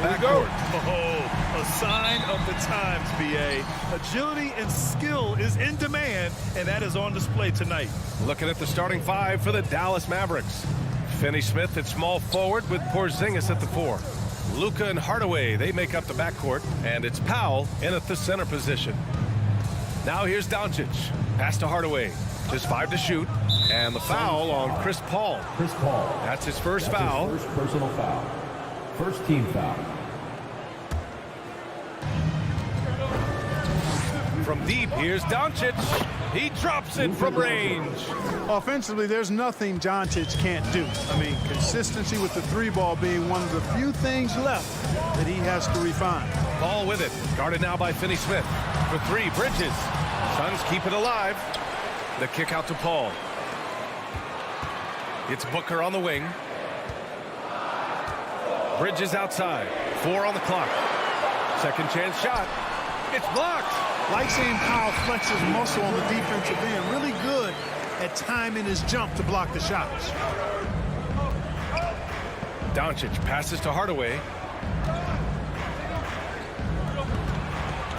backcourt. Oh, a sign of the times, B.A. Agility and skill is in demand, and that is on display tonight. Looking at the starting five for the Dallas Mavericks. Finney-Smith at small forward with Porzingis at the 4. Luka and Hardaway, they make up the backcourt, and it's Powell in at the center position. Now here's Doncic. Pass to Hardaway. Just 5 to shoot. And the foul on Chris Paul. Chris Paul. That's his first foul. His first personal foul. First team foul. From deep, here's Doncic. He drops it from range. Offensively, there's nothing Doncic can't do. I mean, consistency with the 3-ball being one of the few things left that he has to refine. Ball with it. Guarded now by Finney-Smith. For 3, Bridges. Suns keep it alive. The kick out to Paul. It's Booker on the wing. Bridges outside. 4 on the clock. Second chance shot. It's blocked. Like seeing Powell flex his muscle on the defensive end. Really good at timing his jump to block the shots. Doncic passes to Hardaway.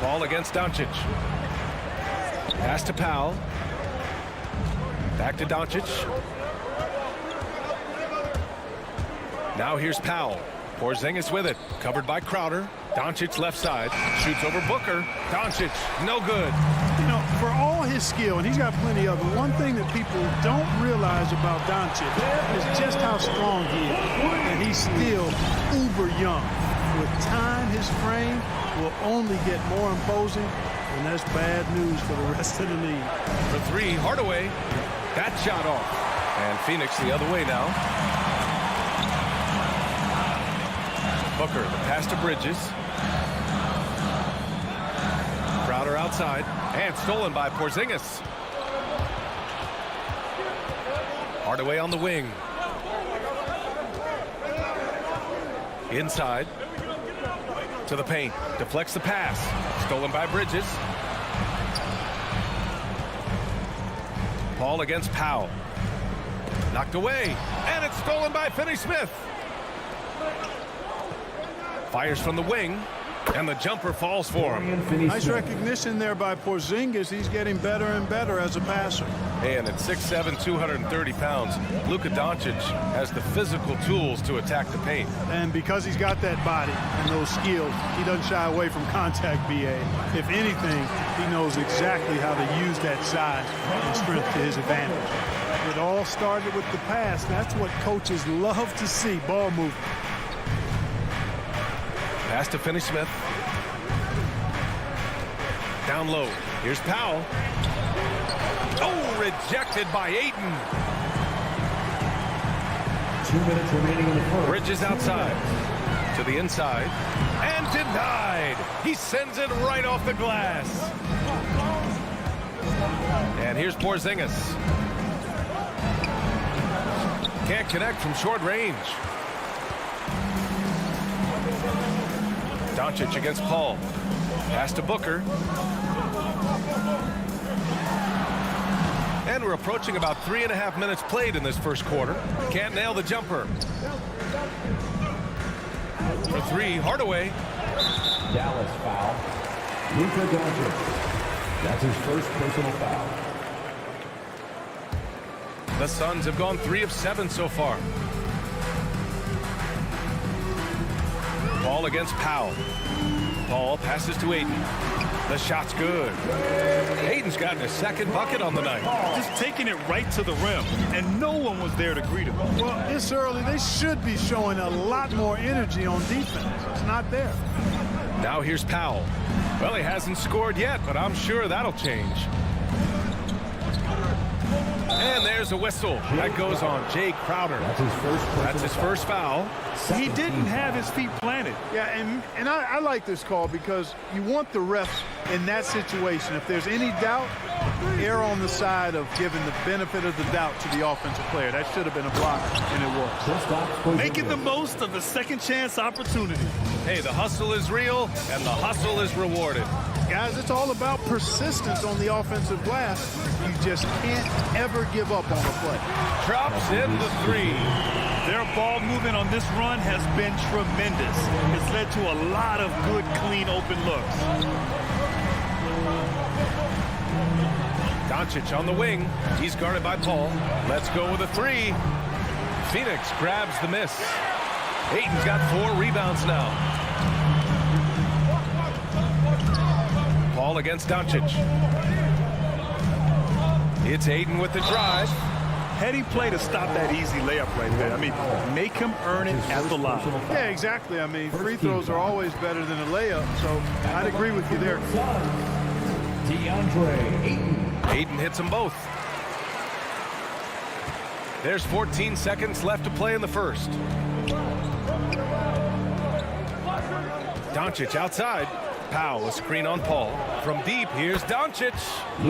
Ball against Doncic. Pass to Powell. Back to Doncic. Now here's Powell. Porzingis with it. Covered by Crowder. Doncic left side. Shoots over Booker. Doncic, no good. You know, for all his skill, and he's got plenty of it, one thing that people don't realize about Doncic is just how strong he is. And he's still uber young. With time, his frame will only get more imposing, and that's bad news for the rest of the league. For 3, Hardaway. That shot off. And Phoenix the other way now. Booker, the pass to Bridges. Crowder outside. And stolen by Porzingis. Hardaway on the wing. Inside. To the paint. Deflects the pass. Stolen by Bridges. Paul against Powell. Knocked away. And it's stolen by Finney-Smith. Fires from the wing. And the jumper falls for him. Nice recognition there by Porzingis. He's getting better and better as a passer. And at 6'7", 230 pounds, Luka Doncic has the physical tools to attack the paint. And because he's got that body and those skills, he doesn't shy away from contact, B.A. If anything, he knows exactly how to use that size and strength to his advantage. It all started with the pass. That's what coaches love to see, ball movement. Pass to Finney-Smith. Down low. Here's Powell. Oh, rejected by Ayton. 2 minutes remaining in the first. Bridges outside. To the inside. And denied. He sends it right off the glass. And here's Porzingis. Can't connect from short range. Doncic against Paul. Pass to Booker. And we're approaching about 3.5 minutes played in this first quarter. Can't nail the jumper. For 3, Hardaway. Dallas foul. Luka Doncic. That's his first personal foul. The Suns have gone 3 of 7 so far. Ball against Powell. Paul passes to Ayton. The shot's good. Ayton's gotten his second bucket on the night. Just taking it right to the rim, and no one was there to greet him. Well, this early, they should be showing a lot more energy on defense. It's not there. Now here's Powell. Well, he hasn't scored yet, but I'm sure that'll change. And there's a whistle. That goes on Jay Crowder. That's his first foul. He didn't have his feet planted. Yeah, and I like this call because you want the refs in that situation. If there's any doubt, err on the side of giving the benefit of the doubt to the offensive player. That should have been a block, and it was. Making the most of the second chance opportunity. Hey, the hustle is real, and the hustle is rewarded. Guys, it's all about persistence on the offensive glass. You just can't ever give up on a play. Drops in the 3. Their ball movement on this run has been tremendous. It's led to a lot of good, clean, open looks. Doncic on the wing. He's guarded by Paul. Let's go with a three. Phoenix grabs the miss. Ayton's got 4 rebounds now. Paul against Doncic. It's Ayton with the drive. Heady play to stop that easy layup right there. I mean, make him earn it at the line. Yeah, exactly. I mean, free throws are always better than a layup, so I'd agree with you there. DeAndre Ayton. Ayton hits them both. There's 14 seconds left to play in the first. Doncic outside. Powell, a screen on Paul. From deep, here's Doncic.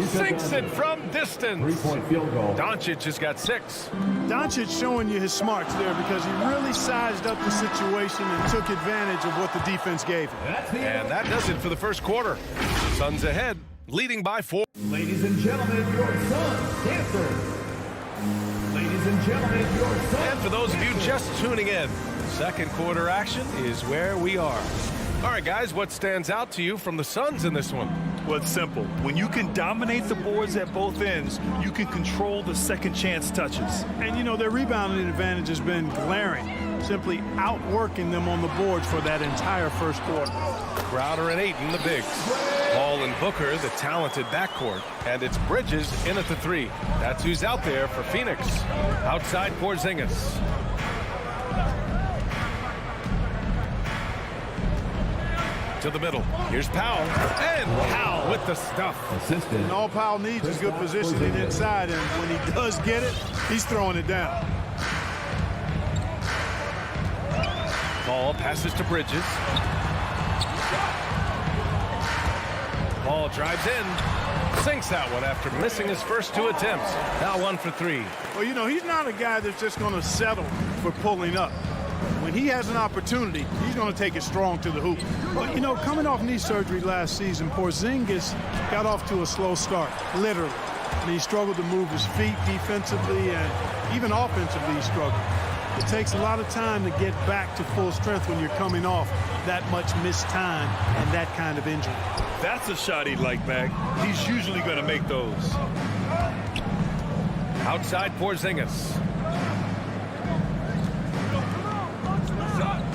Sinks it from distance. 3-point field goal. Doncic has got 6. Doncic showing you his smarts there because he really sized up the situation and took advantage of what the defense gave him. And that does it for the first quarter. Suns ahead, leading by 4. Ladies and gentlemen, your Suns Stanford. Ladies and gentlemen, your Suns. And for those of you just tuning in, second quarter action is where we are. All right, guys, what stands out to you from the Suns in this one? Well, it's simple. When you can dominate the boards at both ends, you can control the second chance touches. And, you know, their rebounding advantage has been glaring, simply outworking them on the boards for that entire first quarter. Crowder and Ayton, the bigs. Paul and Booker, the talented backcourt. And it's Bridges in at the 3. That's who's out there for Phoenix. Outside Porzingis. To the middle. Here's Powell. And Powell with the stuff. Assisted. And all Powell needs is good positioning inside, and when he does get it, he's throwing it down. Paul passes to Bridges. Paul drives in. Sinks that one after missing his first 2 attempts. Now 1 for 3. Well, you know, he's not a guy that's just going to settle for pulling up. When he has an opportunity, he's going to take it strong to the hoop. But, you know, coming off knee surgery last season, Porzingis got off to a slow start, literally. And he struggled to move his feet defensively and even offensively he struggled. It takes a lot of time to get back to full strength when you're coming off that much missed time and that kind of injury. That's a shot he'd like back. He's usually going to make those. Outside Porzingis.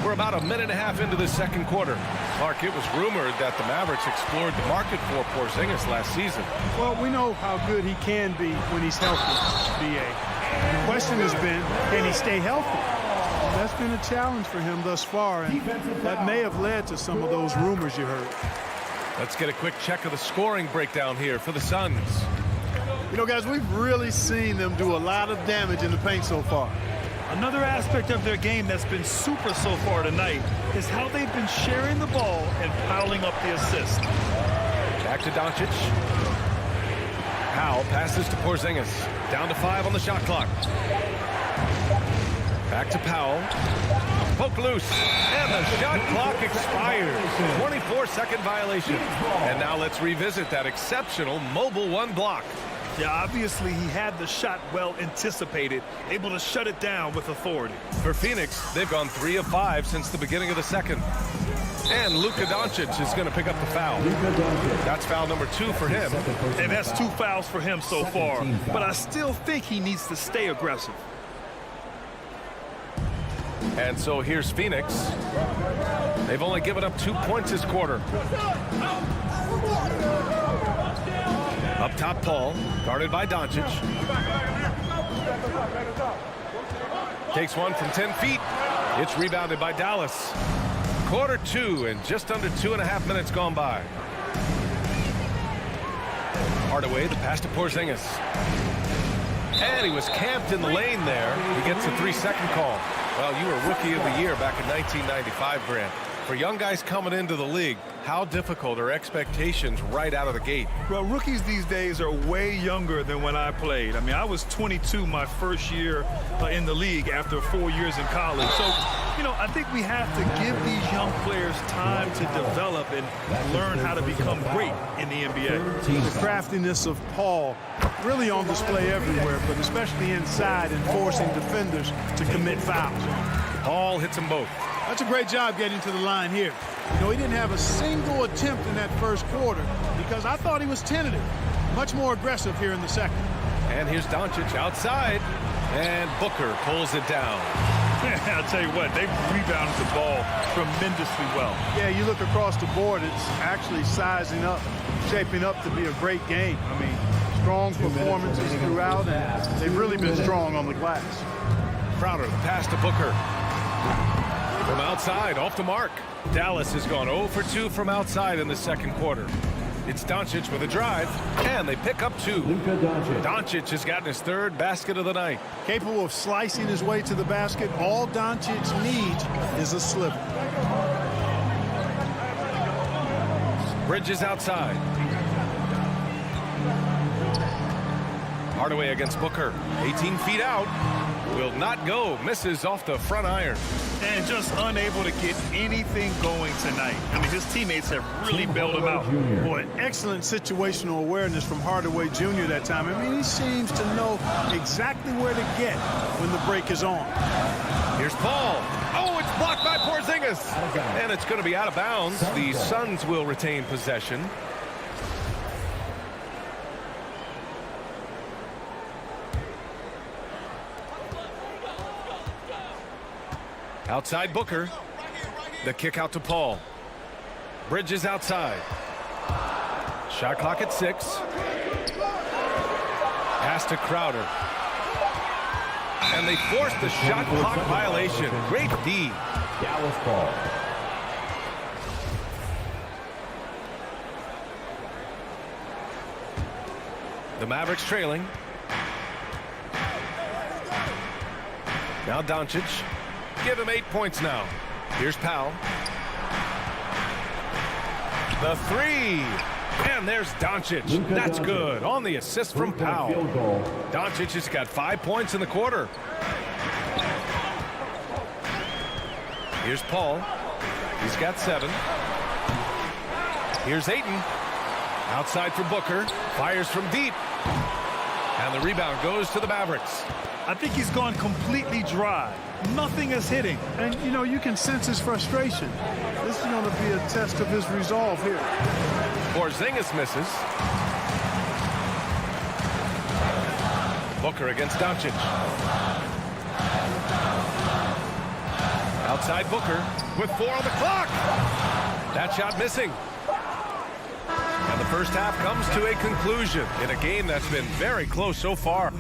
We're about a minute and a half into the second quarter. Clark, it was rumored that the Mavericks explored the market for Porzingis last season. Well, we know how good he can be when he's healthy, B.A. The question has been, can he stay healthy? That's been a challenge for him thus far, and that may have led to some of those rumors you heard. Let's get a quick check of the scoring breakdown here for the Suns. You know, guys, we've really seen them do a lot of damage in the paint so far. Another aspect of their game that's been super so far tonight is how they've been sharing the ball and piling up the assists. Back to Doncic. Powell passes to Porzingis. Down to 5 on the shot clock. Back to Powell. Poke loose. And the shot clock expires. 24-second violation. And now let's revisit that exceptional mobile 1 block. Yeah, obviously he had the shot well anticipated, able to shut it down with authority. For Phoenix, they've gone 3 of 5 since the beginning of the second. And Luka Doncic is going to pick up the foul. That's foul number 2 for him. And that's 2 fouls for him so far. But I still think he needs to stay aggressive. And so here's Phoenix. They've only given up 2 points this quarter. Up top, Paul, guarded by Doncic. Takes one from 10 feet. It's rebounded by Dallas. Quarter 2 and just under 2.5 minutes gone by. Hardaway, the pass to Porzingis. And he was camped in the lane there. He gets a 3-second call. Well, you were Rookie of the Year back in 1995, Grant. For young guys coming into the league, how difficult are expectations right out of the gate? Well, rookies these days are way younger than when I played. I mean, I was 22 my first year in the league after 4 years in college. So, you know, I think we have to give these young players time to develop and learn how to become great in the NBA. The craftiness of Paul really on display everywhere, but especially inside and forcing defenders to commit fouls. Paul hits them both. That's a great job getting to the line here. You know, he didn't have a single attempt in that first quarter because I thought he was tentative. Much more aggressive here in the second. And here's Doncic outside, and Booker pulls it down. I'll tell you what, they rebounded the ball tremendously well. Yeah, you look across the board, it's actually sizing up, shaping up to be a great game. I mean, strong performances throughout, and they've really been strong on the glass. Crowder, the pass to Booker. From outside, off the mark. Dallas has gone 0 for 2 from outside in the second quarter. It's Doncic with a drive, and they pick up 2. Luka Doncic. Doncic has gotten his 3rd basket of the night. Capable of slicing his way to the basket. All Doncic needs is a sliver. Bridges outside. Hardaway against Booker. 18 feet out. Will not go. Misses off the front iron. And just unable to get anything going tonight. I mean, his teammates have really bailed him out. Boy, excellent situational awareness from Hardaway Jr. that time. I mean, he seems to know exactly where to get when the break is on. Here's Paul. Oh, it's blocked by Porzingis. And it's going to be out of bounds. The Suns will retain possession. Outside Booker. The kick out to Paul. Bridges outside. Shot clock at 6. Pass to Crowder. And they forced the shot clock violation. Great D. Dallas ball. The Mavericks trailing. Now Doncic. Give him 8 points now. Here's Powell. The 3. And there's Doncic. That's good. On the assist from Powell. Doncic has got 5 points in the quarter. Here's Paul. He's got 7. Here's Ayton. Outside for Booker. Fires from deep. And the rebound goes to the Mavericks. I think he's gone completely dry. Nothing is hitting. And, you know, you can sense his frustration. This is going to be a test of his resolve here. Porzingis misses. Booker against Doncic. Outside Booker with 4 on the clock. That shot missing. And the first half comes to a conclusion in a game that's been very close so far.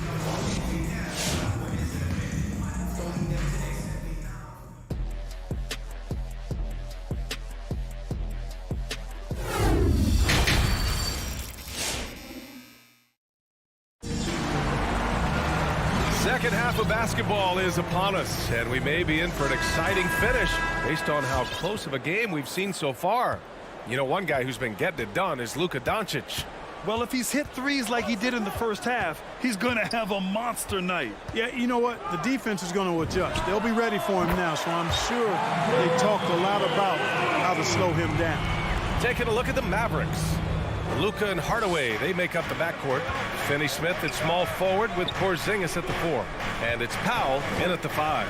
Second half of basketball is upon us, and we may be in for an exciting finish based on how close of a game we've seen so far. You know, one guy who's been getting it done is Luka Doncic. Well, if he's hit threes like he did in the first half, he's going to have a monster night. Yeah, you know what? The defense is going to adjust. They'll be ready for him now, so I'm sure they talked a lot about how to slow him down. Taking a look at the Mavericks. Luka and Hardaway, they make up the backcourt. Finney-Smith at small forward with Porzingis at the 4. And it's Powell in at the 5.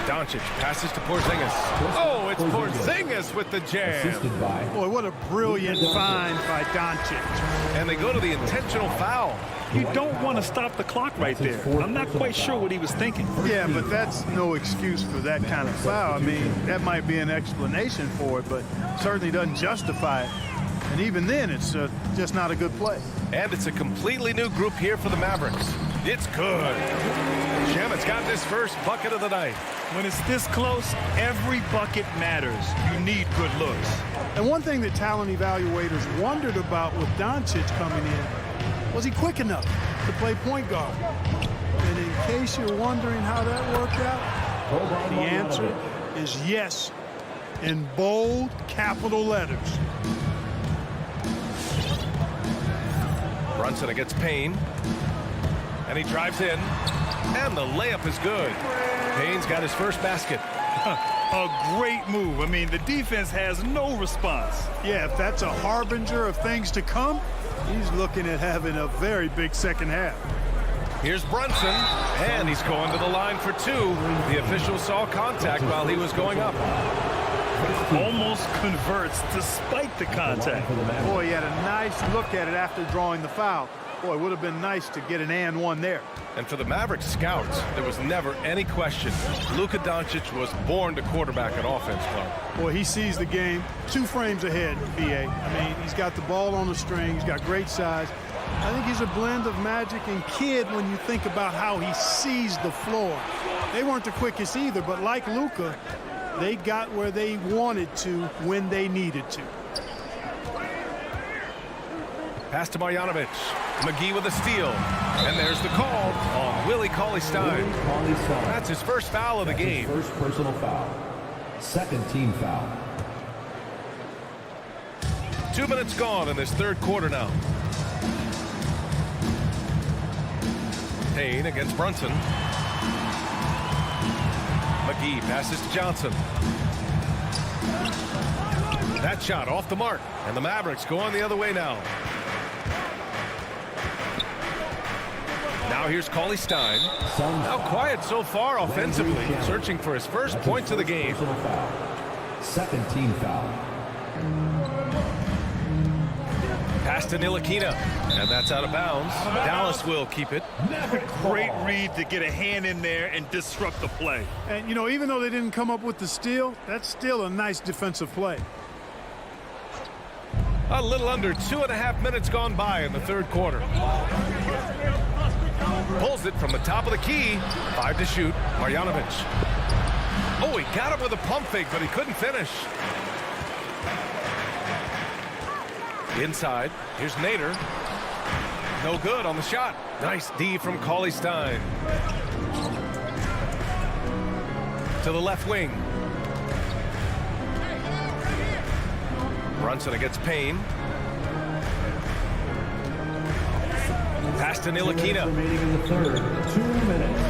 Doncic passes to Porzingis. Oh, it's Porzingis with the jam. Boy, what a brilliant find by Doncic. And they go to the intentional foul. You don't want to stop the clock right there. I'm not quite sure what he was thinking. Yeah, but that's no excuse for that kind of foul. I mean, that might be an explanation for it, but certainly doesn't justify it. And even then, it's just not a good play. And it's a completely new group here for the Mavericks. It's good. Shamit's got this first bucket of the night. When it's this close, every bucket matters. You need good looks. And one thing that talent evaluators wondered about with Doncic coming in, was he quick enough to play point guard? And in case you're wondering how that worked out, the answer is yes. in bold capital letters. Brunson against Payne. And he drives in. And the layup is good. Payne's got his first basket. A great move. I mean, the defense has no response. Yeah, if that's a harbinger of things to come, he's looking at having a very big second half. Here's Brunson, and he's going to the line for two. The official saw contact while he was going up. Almost converts despite the contact. Boy, he had a nice look at it after drawing the foul. Boy, it would have been nice to get an and one there. And for the Mavericks scouts, there was never any question. Luka Doncic was born to quarterback an offense club. Boy, he sees the game 2 frames ahead, B.A. I mean, he's got the ball on the string. He's got great size. I think he's a blend of Magic and Kidd when you think about how he sees the floor. They weren't the quickest either, but like Luka, they got where they wanted to when they needed to. Pass to Marjanovic. McGee with a steal. And there's the call on Willie Cauley-Stein. That's his first foul of the game. First personal foul. Second team foul. 2 minutes gone in this third quarter now. Payne against Brunson. McGee passes to Johnson. That shot off the mark. And the Mavericks go on the other way now. Now here's Cauley-Stein. Now quiet so far offensively, searching for his first points of the game. Second team foul. Pass to Ntilikina, and that's out of bounds. Dallas will keep it. Great read to get a hand in there and disrupt the play. And, you know, even though they didn't come up with the steal, that's still a nice defensive play. A little under 2.5 minutes gone by in the third quarter. Pulls it from the top of the key. 5 to shoot. Marjanovic. Oh, he got him with a pump fake, but he couldn't finish. Inside. Here's Nader. No good on the shot. Nice D from Cauley-Stein. To the left wing. Brunson against Payne. Pass to Ntilikina. Remaining in the third. 2 minutes.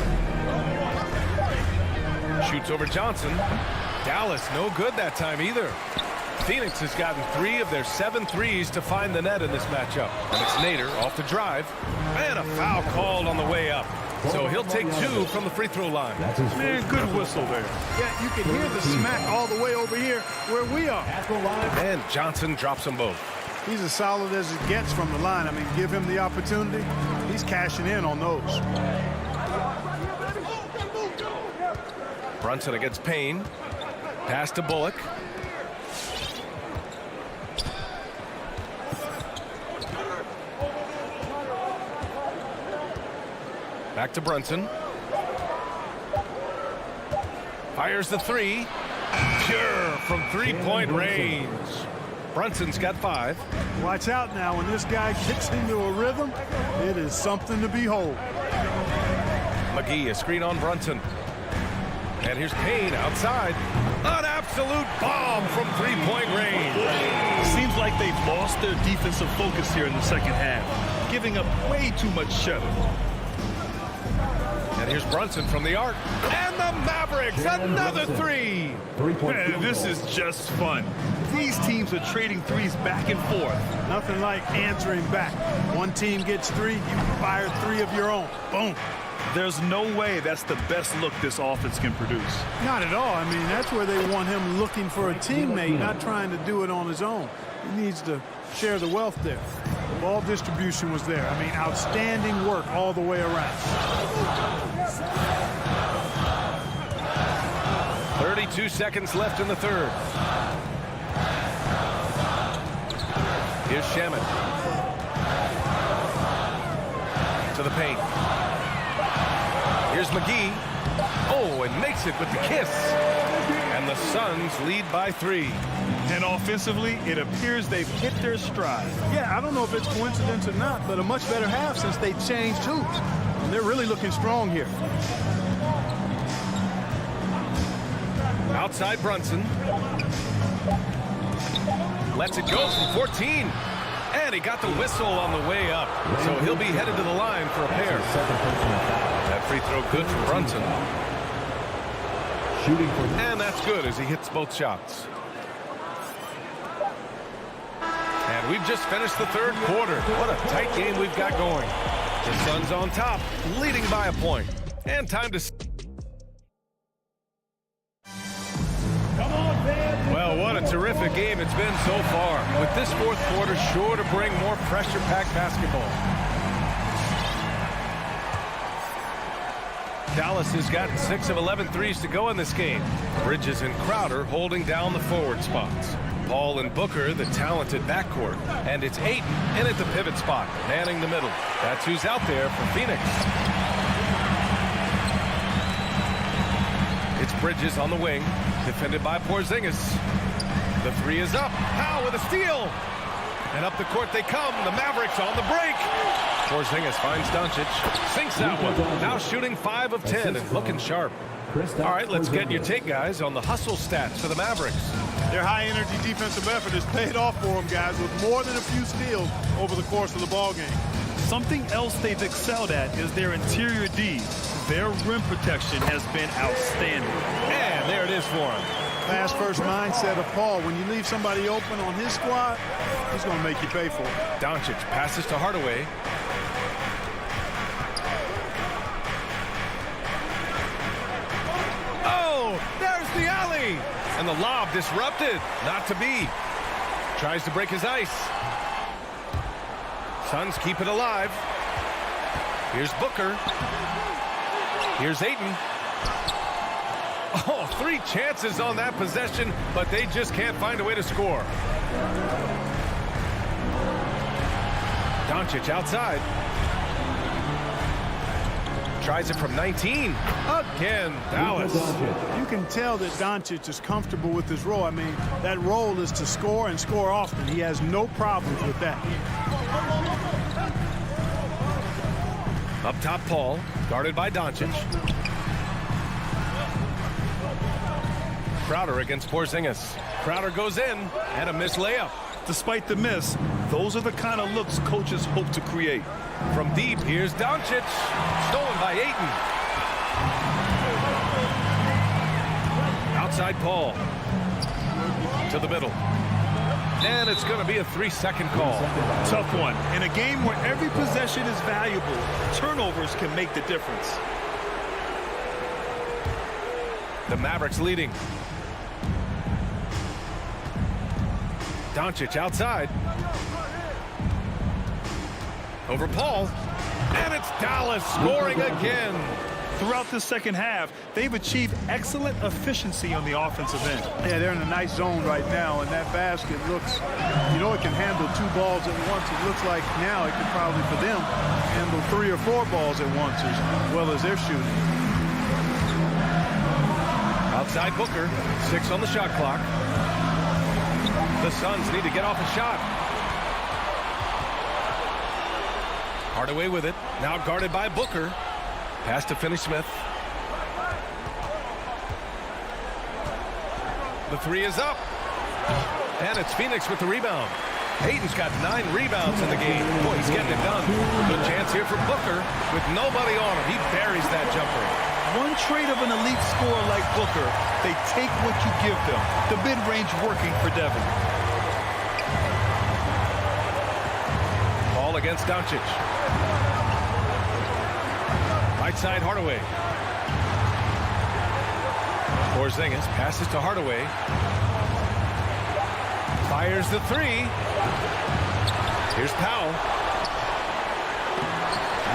Shoots over Johnson. Dallas no good that time either. Phoenix has gotten 3 of their 7 threes to find the net in this matchup. And it's Nader off the drive. And a foul called on the way up. So he'll take 2 from the free throw line. Man, good whistle there. Yeah, you can hear the smack all the way over here where we are. And Johnson drops them both. He's as solid as it gets from the line. I mean, give him the opportunity. He's cashing in on those. Brunson against Payne. Pass to Bullock. Back to Brunson. Fires the 3. Pure from three-point range. Brunson's got 5. Watch out now. When this guy gets into a rhythm, it is something to behold. McGee, a screen on Brunson. And here's Payne outside. An absolute bomb from three-point range. Seems like they've lost their defensive focus here in the second half, giving up way too much shuttle. And here's Brunson from the arc. And the Mavericks, another 3. Man, this is just fun. These teams are trading threes back and forth. Nothing like answering back. One team gets 3, you fire 3 of your own. Boom. There's no way that's the best look this offense can produce. Not at all. I mean, that's where they want him looking for a teammate, not trying to do it on his own. He needs to share the wealth there. The ball distribution was there. I mean, outstanding work all the way around. 32 seconds left in the third. Here's Shamet. To the paint. Here's McGee. Oh, and makes it with the kiss. And the Suns lead by 3. And offensively, it appears they've hit their stride. Yeah, I don't know if it's coincidence or not, but a much better half since they changed hoops. And they're really looking strong here. Outside Brunson. Lets it go from 14. And he got the whistle on the way up. So he'll be headed to the line for a pair. That free throw good for Brunson. Shooting for And that's good as he hits both shots. And we've just finished the third quarter. What a tight game we've got going. The Suns on top, leading by a point. And time to... Well, what a terrific game it's been so far. With this fourth quarter sure to bring more pressure-packed basketball. Dallas has got 6 of 11 threes to go in this game. Bridges and Crowder holding down the forward spots. Paul and Booker, the talented backcourt. And it's Ayton in at the pivot spot, manning the middle. That's who's out there for Phoenix. It's Bridges on the wing, defended by Porzingis. The three is up. Powell with a steal. And up the court they come. The Mavericks on the break. Porzingis finds Doncic. Sinks that one. Now shooting 5 of 10 and looking sharp. All right, let's get your take, guys, on the hustle stats for the Mavericks. Their high-energy defensive effort has paid off for them, guys, with more than a few steals over the course of the ballgame. Something else they've excelled at is their interior D. Their rim protection has been outstanding. And there it is for him. Pass-first mindset of Paul. When you leave somebody open on his squad, he's going to make you pay for it. Doncic passes to Hardaway. Oh, there's the alley. And the lob disrupted. Not to be. Tries to break his ice. Suns keep it alive. Here's Booker. Here's Ayton. Oh, 3 chances on that possession, but they just can't find a way to score. Doncic outside. Tries it from 19. Again, Dallas. You can tell that Doncic is comfortable with his role. I mean, that role is to score and score often. He has no problems with that. Up top, Paul, guarded by Doncic. Crowder against Porzingis. Crowder goes in, and a missed layup. Despite the miss, those are the kind of looks coaches hope to create. From deep, here's Doncic. Stolen by Ayton. Outside Paul. To the middle. And it's going to be a 3-second call. Tough one. In a game where every possession is valuable, turnovers can make the difference. The Mavericks leading. Doncic outside. Over Paul. And it's Dallas scoring again. Throughout the second half, they've achieved excellent efficiency on the offensive end. Yeah, they're in a nice zone right now, and that basket looks, you know, it can handle 2 balls at once. It looks like now it could probably, for them, handle 3 or 4 balls at once as well as they're shooting. Outside Booker, 6 on the shot clock. The Suns need to get off a shot. Hardaway with it, now guarded by Booker. Pass to Finney-Smith. The 3 is up. And it's Phoenix with the rebound. Ayton's got 9 rebounds in the game. Boy, he's getting it done. Good chance here for Booker with nobody on him. He buries that jumper. One trait of an elite scorer like Booker, they take what you give them. The mid-range working for Devin. Ball against Doncic. Right side Hardaway. Porzingis passes to Hardaway. Fires the 3. Here's Powell.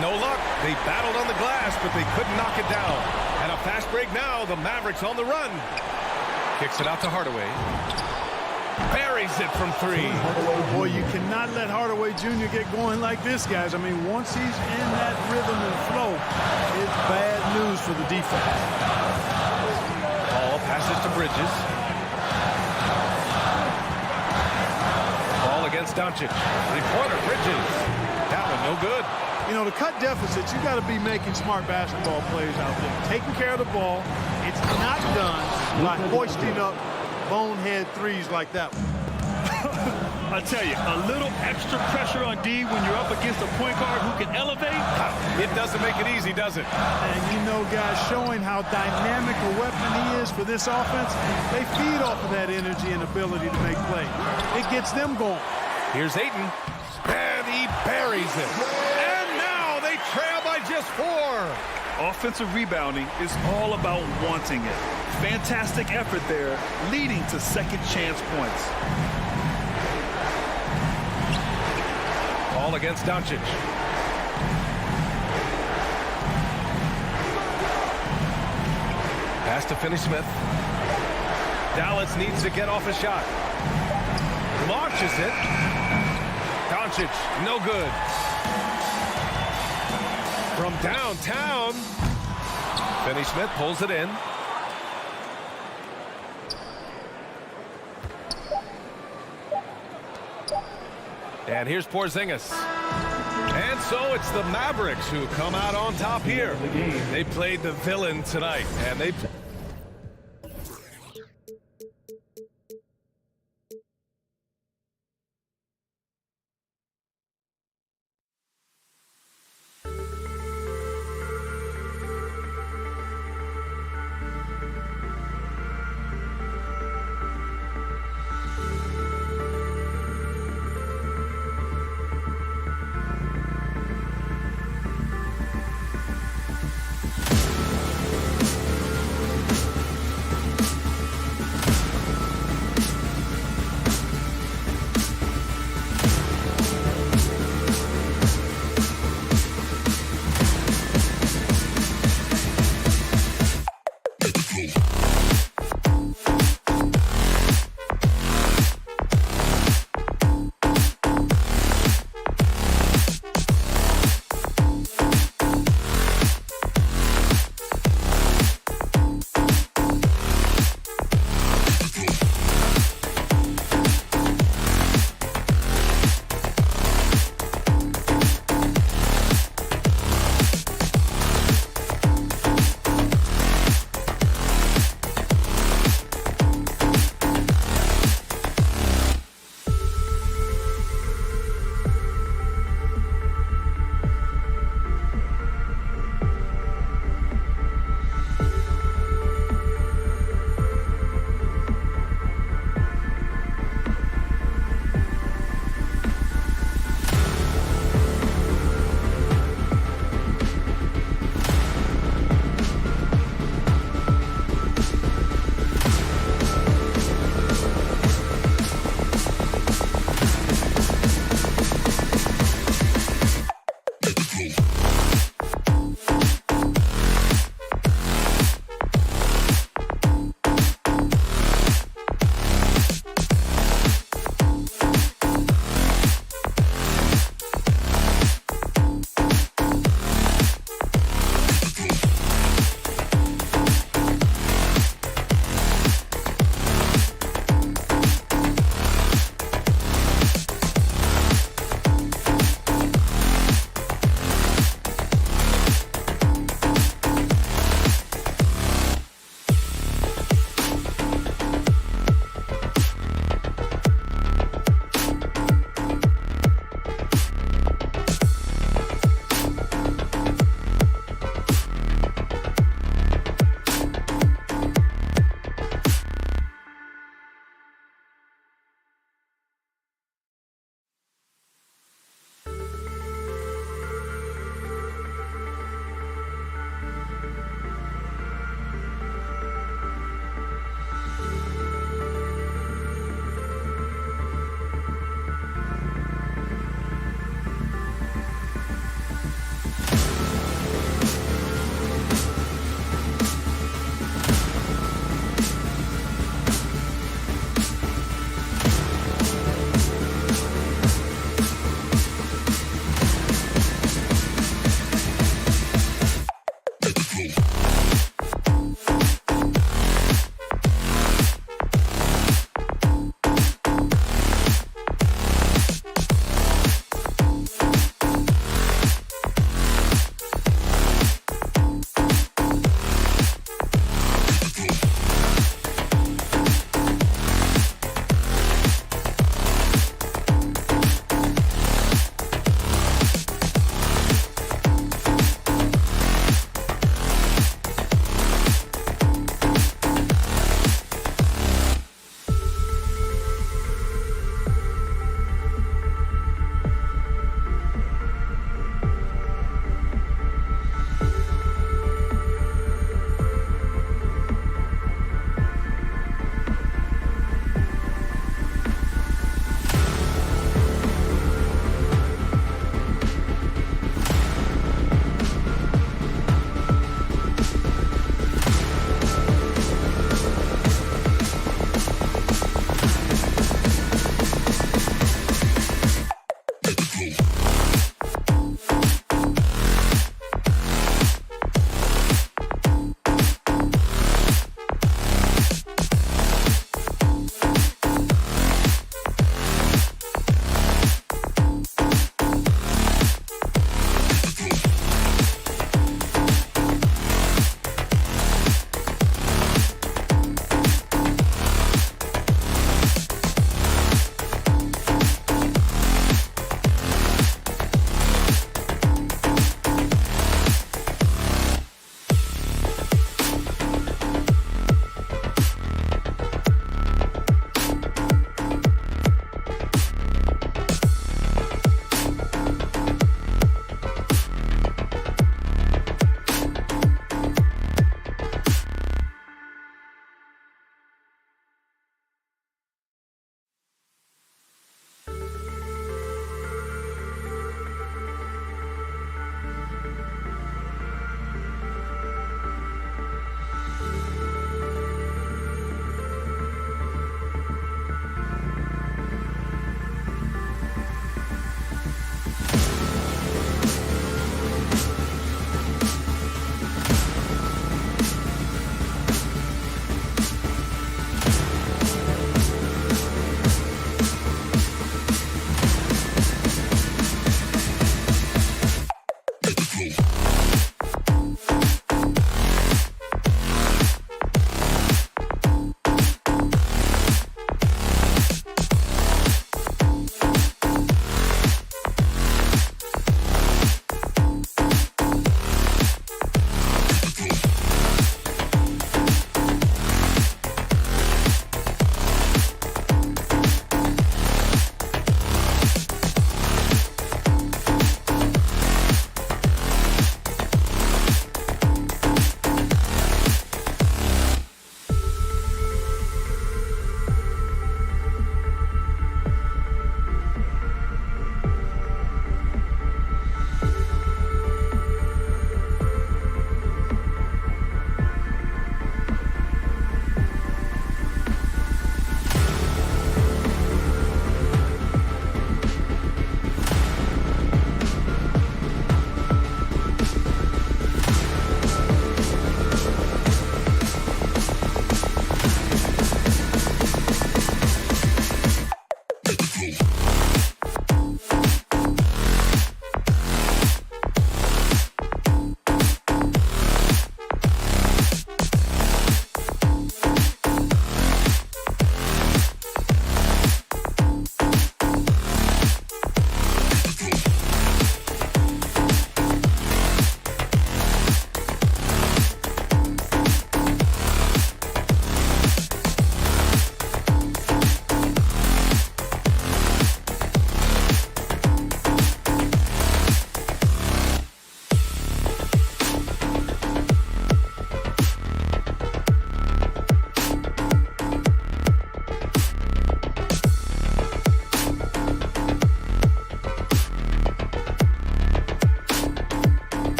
No luck. They battled on the glass, but they couldn't knock it down. And a fast break now. The Mavericks on the run. Kicks it out to Hardaway. Buries it from 3. Boy, you cannot let Hardaway Jr. get going like this, guys. I mean, once he's in that rhythm and flow, it's bad news for the defense. Ball passes to Bridges. Ball against Doncic. 3-pointer, Bridges. That one no good. You know, to cut deficits, you got to be making smart basketball plays out there. Taking care of the ball. It's not done by hoisting up bonehead threes like that one. I tell you, a little extra pressure on D when you're up against a point guard who can elevate. It doesn't make it easy, does it? And you know, guys, showing how dynamic a weapon he is for this offense, they feed off of that energy and ability to make plays. It gets them going. Here's Ayton, and he buries it. And now they trail by just 4. Offensive rebounding is all about wanting it. Fantastic effort there, leading to second chance points. Ball against Doncic. Pass to Finney-Smith. Dallas needs to get off a shot. Launches it. Doncic, no good. From downtown, Finney-Smith pulls it in. And here's Porzingis. And so it's the Mavericks who come out on top here. They played the villain tonight, and they...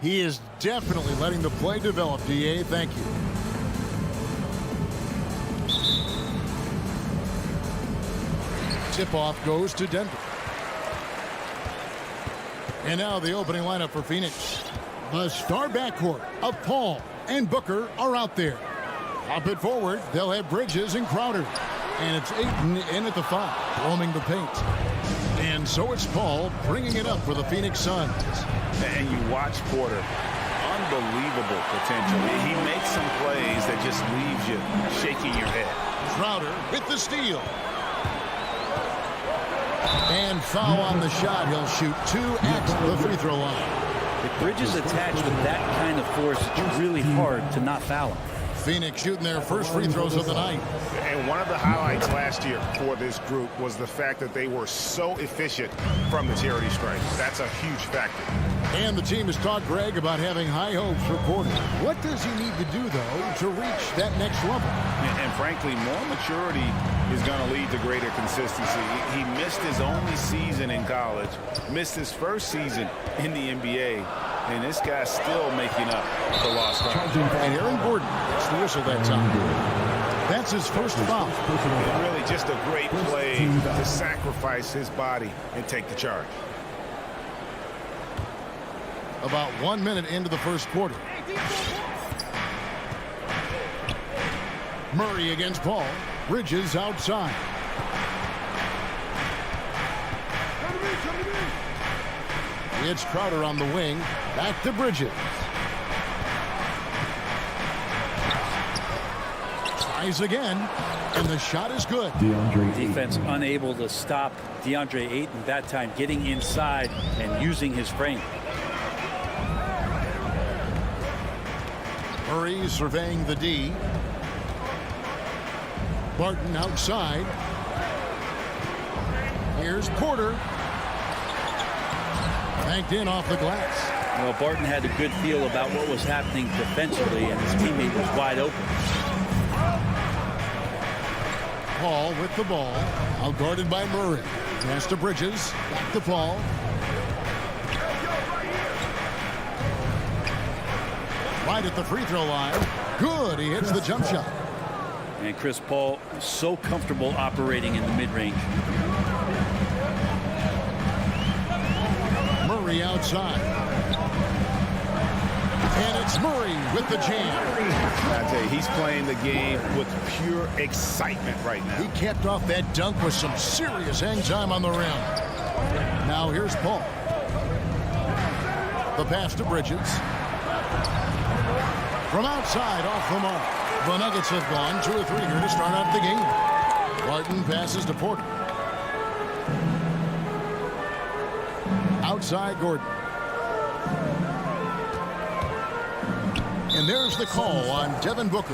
He is definitely letting the play develop, DA. Thank you. Tip-off goes to Denver. And now the opening lineup for Phoenix. The star backcourt of Paul and Booker are out there. Pop it forward. They'll have Bridges and Crowder. And it's Ayton in at the 5, roaming the paint. And so it's Paul bringing it up for the Phoenix Suns. And you watch Porter. Unbelievable potential. He makes some plays that just leaves you shaking your head. Crowder with the steal. And foul on the shot. He'll shoot 2 at the free throw line. If Bridges attached with that kind of force, it's really hard to not foul him. Phoenix shooting their first free throws of the night. And one of the highlights last year for this group was the fact that they were so efficient from the charity stripe. That's a huge factor. And the team has talked Greg about having high hopes for Porter. What does he need to do, though, to reach that next level? And frankly, more maturity is going to lead to greater consistency. He missed his only season in college, missed his first season in the NBA, and this guy's still making up for lost time. And Aaron Gordon gets the whistle that time. That's his first foul. And really just a great play to sacrifice his body and take the charge. About 1 minute into the first quarter. Murray against Paul. Bridges outside. It's Crowder on the wing. Back to Bridges. Tries again. And the shot is good. Defense unable to stop DeAndre Ayton that time, getting inside and using his frame. Murray surveying the D. Barton outside. Here's Porter. Banked in off the glass. Well, Barton had a good feel about what was happening defensively, and his teammate was wide open. Paul with the ball. Out guarded by Murray. Pass to Bridges. Back to Paul. Right at the free throw line. Good. He hits the jump shot. And Chris Paul so comfortable operating in the mid-range. Murray outside. And it's Murray with the jam. I tell you, he's playing the game with pure excitement right now. He capped off that dunk with some serious hang time on the rim. Now here's Paul. The pass to Bridges. From outside, off the mark. The Nuggets have gone 2 or 3 here to start out the game. Barton passes to Porter. Outside, Gordon. And there's the call on Devin Booker.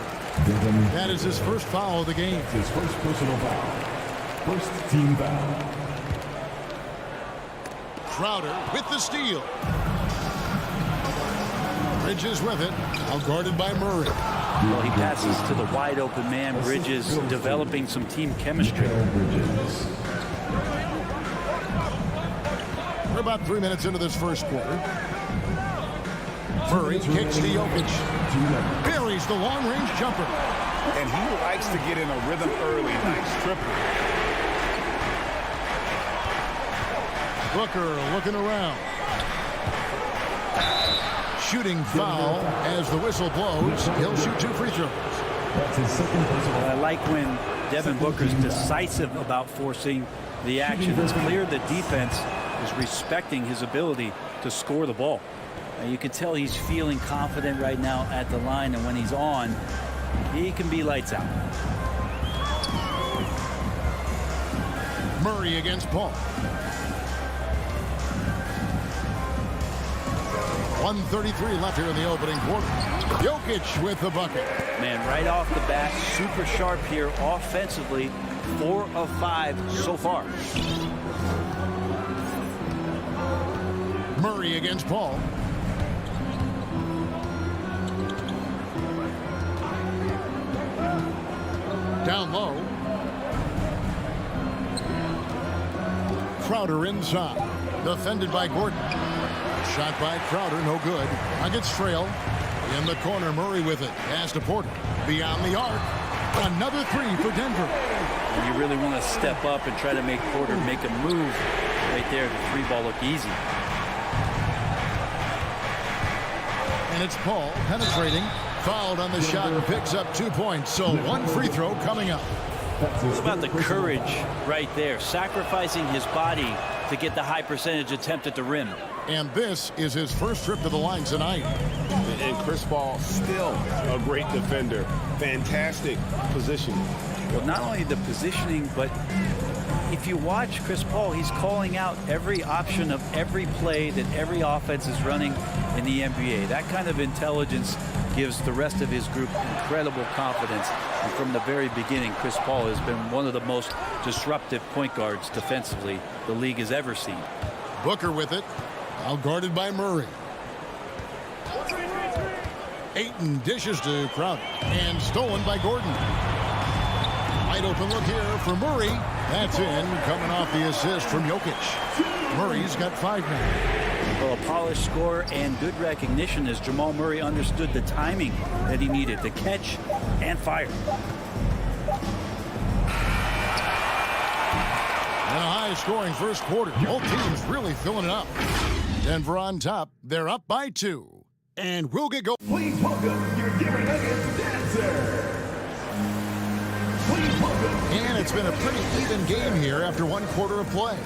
That is his first foul of the game. His first personal foul. First team foul. Crowder with the steal. Bridges with it. Out guarded by Murray. Well, he passes to the wide open man. Bridges developing some team chemistry. We're about 3 minutes into this first quarter. Murray kicks to Jokic. Buries the long-range jumper. And he likes to get in a rhythm early. Nice triple. Booker looking around. Shooting foul as the whistle blows. He'll shoot 2 free throws. That's his second personal. I like when Devin Booker's decisive about forcing the action. It's clear the defense is respecting his ability to score the ball. You can tell he's feeling confident right now at the line, and when he's on, he can be lights out. Murray against Paul. 1:33 left here in the opening quarter. Jokic with the bucket. Man, right off the bat, super sharp here offensively. 4 of 5 so far. Murray against Paul. Down low. Crowder inside. Defended by Gordon. Shot by Crowder, no good. Nuggets trail. In the corner, Murray with it. Pass to Porter. Beyond the arc. Another 3 for Denver. And you really want to step up and try to make Porter make a move right there. The 3 ball look easy. And it's Paul penetrating. Fouled on the shot and picks up 2 points. So 1 free throw coming up. What about the courage right there? Sacrificing his body to get the high percentage attempt at the rim. And this is his first trip to the line tonight. And Chris Paul still a great defender. Fantastic positioning. Well, not only the positioning, but if you watch Chris Paul, he's calling out every option of every play that every offense is running in the NBA. That kind of intelligence gives the rest of his group incredible confidence. And from the very beginning, Chris Paul has been one of the most disruptive point guards defensively the league has ever seen. Booker with it. Out guarded by Murray. Ayton dishes to Crowder. And stolen by Gordon. Wide open look here for Murray. That's in, coming off the assist from Jokic. Murray's got 5 now. Well, a polished score and good recognition as Jamal Murray understood the timing that he needed to catch and fire. And a high-scoring first quarter. Both teams really filling it up. Denver on top. They're up by 2. And we'll get going. Please welcome your Denver Nuggets dancer. Please welcome. And it's been a pretty even game here after 1 quarter of play.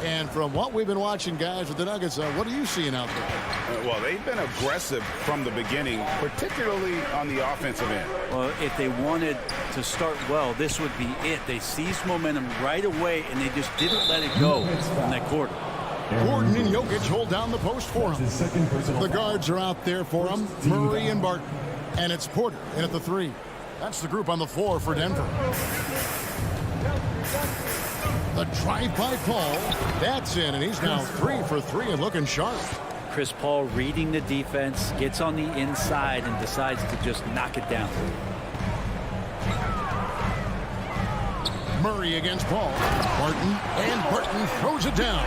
And from what we've been watching, guys, with the Nuggets, what are you seeing out there? Well, they've been aggressive from the beginning, particularly on the offensive end. Well, if they wanted to start well, this would be it. They seized momentum right away, and they just didn't let it go in that quarter. Gordon and Jokic hold down the post for him. His second personal The guards are out there for him. Murray and Barton. And it's Porter in at the 3. That's the group on the floor for Denver. The drive by Paul. That's in, and he's now 3 for 3 and looking sharp. Chris Paul reading the defense, gets on the inside and decides to just knock it down. Murray against Paul. Barton throws it down.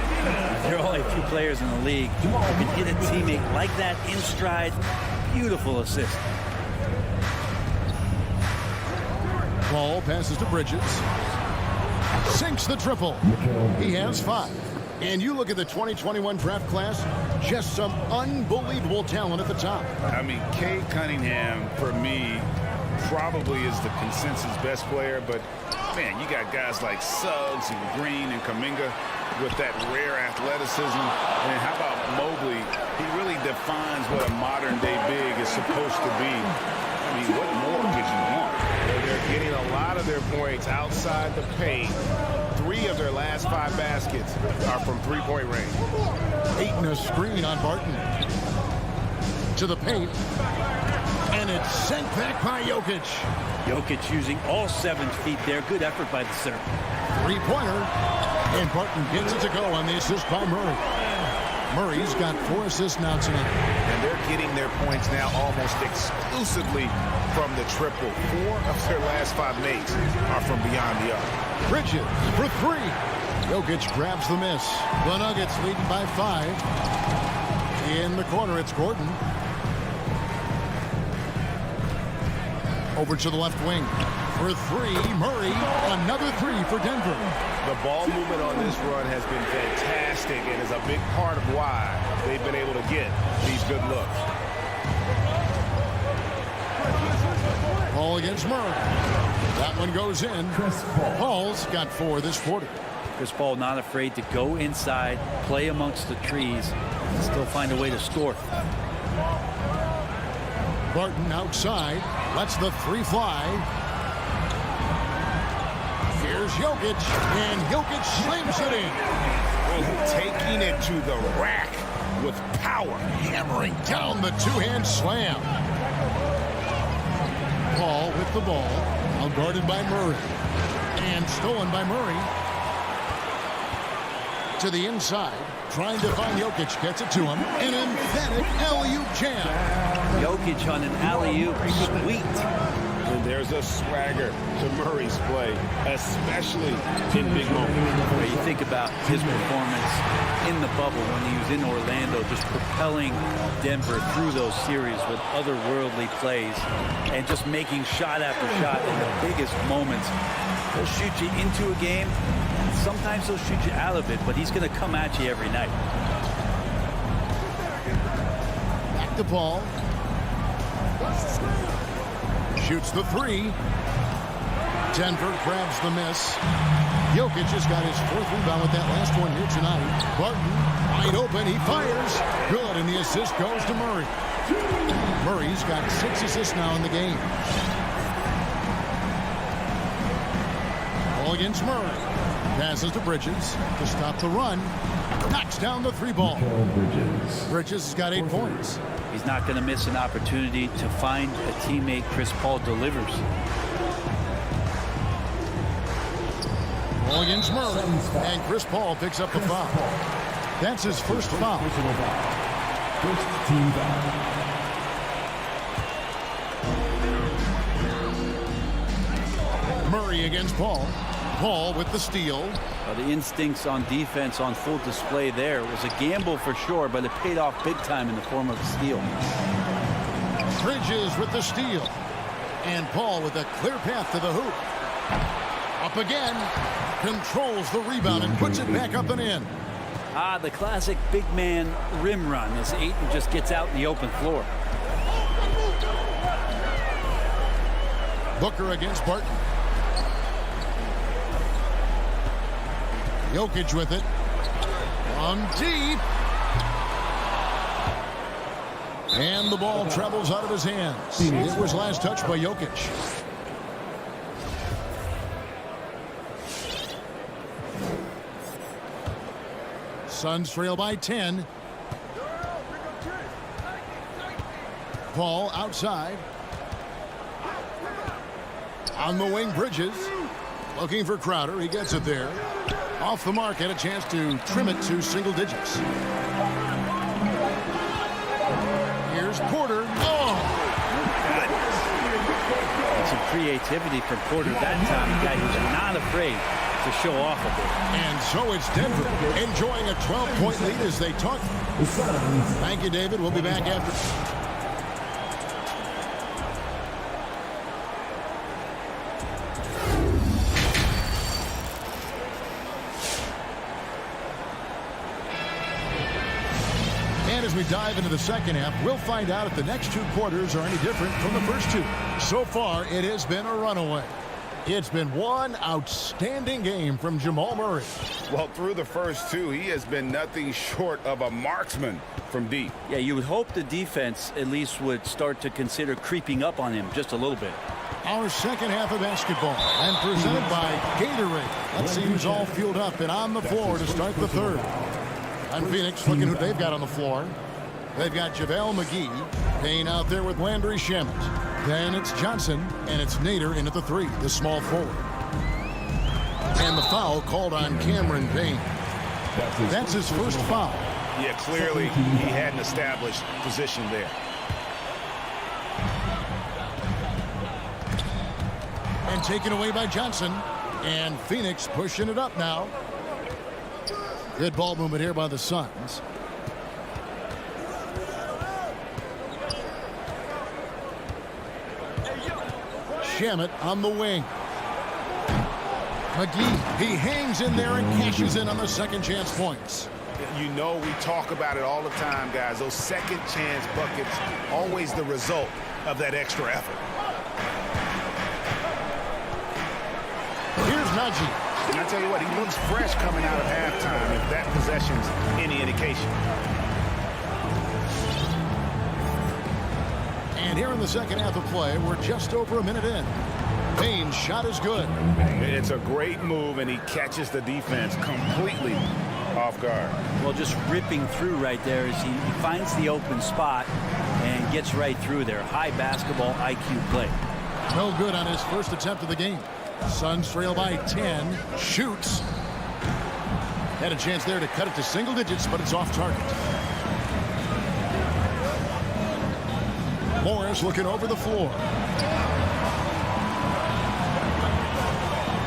There are only a few players in the league who can hit a teammate like that in stride. Beautiful assist. Paul passes to Bridges. Sinks the triple. He has 5. And you look at the 2021 draft class, just some unbelievable talent at the top. I mean, Cade Cunningham, for me, probably is the consensus best player, but man, you got guys like Suggs and Green and Kuminga with that rare athleticism. And how about Mobley? He really defines what a modern-day big is supposed to be. I mean, what more could you want? They're getting a lot of their points outside the paint. 3 of their last 5 baskets are from three-point range. Ayton a screen on Barton. To the paint. And it's sent back by Jokic. Jokic using all 7 feet there. Good effort by the center. 3-pointer. And Barton gets it to go on the assist by Murray. Murray's got 4 assists now tonight. And they're getting their points now almost exclusively from the triple. 4 of their last 5 makes are from beyond the arc. Bridges for 3. Jokic grabs the miss. The Nuggets leading by 5. In the corner, it's Gordon. Over to the left wing. For 3, Murray. Another 3 for Denver. The ball movement on this run has been fantastic and is a big part of why they've been able to get these good looks. Paul against Murray. That one goes in. Paul's got 4 this quarter. Chris Paul not afraid to go inside, play amongst the trees, and still find a way to score. Barton outside. Lets the 3 fly. Here's Jokic. And Jokic slams it in. Taking it to the rack with power. Hammering down the 2-hand slam. Paul with the ball. Now guarded by Murray. And stolen by Murray. To the inside. Trying to find Jokic. Gets it to him. An emphatic alley-oop jam. Jokic on an alley-oop. Sweet. And there's a swagger to Murray's play, especially in big moments. Where you think about his performance in the bubble when he was in Orlando, just propelling Denver through those series with otherworldly plays and just making shot after shot in the biggest moments. He'll shoot you into a game. Sometimes he'll shoot you out of it, but he's going to come at you every night. Back to Paul. Shoots the 3. Denver grabs the miss. Jokic has got his 4th rebound with that last one here tonight. Barton, wide open, he fires. Good, and the assist goes to Murray. Murray's got 6 assists now in the game. Ball against Murray. Passes to Bridges to stop the run. Knocks down the 3 ball. Bridges has got 8 points. He's not going to miss an opportunity to find a teammate. Chris Paul delivers. Ball against Murray. And Chris Paul picks up the foul. That's his first foul. First team foul. Murray against Paul. Paul with the steal. The instincts on defense on full display there. It was a gamble for sure, but it paid off big time in the form of a steal. Bridges with the steal. And Paul with a clear path to the hoop. Up again. Controls the rebound and puts it back up and in. The classic big man rim run as Ayton just gets out in the open floor. Booker against Barton. Jokic with it. From deep. And the ball travels out of his hands. It was last touched by Jokic. Suns trail by 10. Paul outside. On the wing, Bridges. Looking for Crowder. He gets it there. Off the mark, and a chance to trim it to single digits. Here's Porter. Oh! Some creativity from Porter that time. A guy who's not afraid to show off a bit. And so it's Denver enjoying a 12-point lead as they talk. Thank you, David. We'll be back after. And as we dive into the second half, we'll find out if the next 2 quarters are any different from the first 2. So far, it has been a runaway. It's been one outstanding game from Jamal Murray. Well, through the first 2, he has been nothing short of a marksman from deep. Yeah, you would hope the defense at least would start to consider creeping up on him just a little bit. Our second half of basketball, and presented by Gatorade. Let's see who's all fueled up and on the floor to start the third. And Phoenix looking who they've got on the floor. They've got JaVale McGee Payne out there with Landry Shamet. Then it's Johnson, and it's Nader in at the 3, the small forward. And the foul called on Cameron Payne. That's his first foul. Yeah, clearly he had an established position there. And taken away by Johnson. And Phoenix pushing it up now. Good ball movement here by the Suns. Shamet on the wing. McGee, he hangs in there and cashes in on the second chance points. You know, we talk about it all the time, guys. Those second chance buckets, always the result of that extra effort. Here's Najee. And I tell you what, he looks fresh coming out of halftime, if that possession's any indication. And here in the second half of play, we're just over a minute in. Payne's shot is good. It's a great move, and he catches the defense completely off guard. Well, just ripping through right there as he finds the open spot and gets right through there. High basketball IQ play. No good on his first attempt of the game. Suns trail by 10. Shoots. Had a chance there to cut it to single digits, but it's off target. Morris looking over the floor.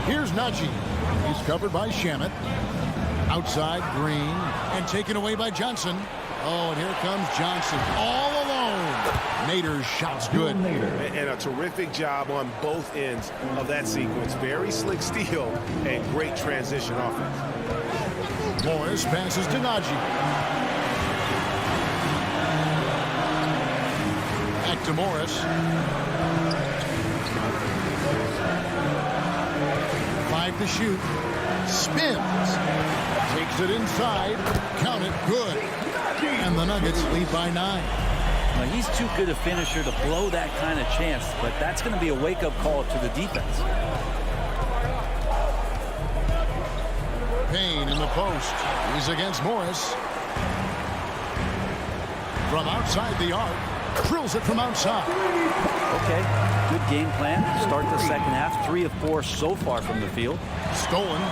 Here's Najee. He's covered by Shamet. Outside, Green. And taken away by Johnson. Oh, and here comes Johnson. All alone. Nader's shot's good. And a terrific job on both ends of that sequence. Very slick steal and great transition offense. Morris passes to Najee. Back to Morris. 5 to shoot. Spins. Takes it inside. Count it. Good. And the Nuggets lead by 9. Now, he's too good a finisher to blow that kind of chance, but that's going to be a wake-up call to the defense. Payne in the post. He's against Morris. From outside the arc. Drills it from outside. Okay, good game plan. Start the second half. 3 of 4 so far from the field. Stolen.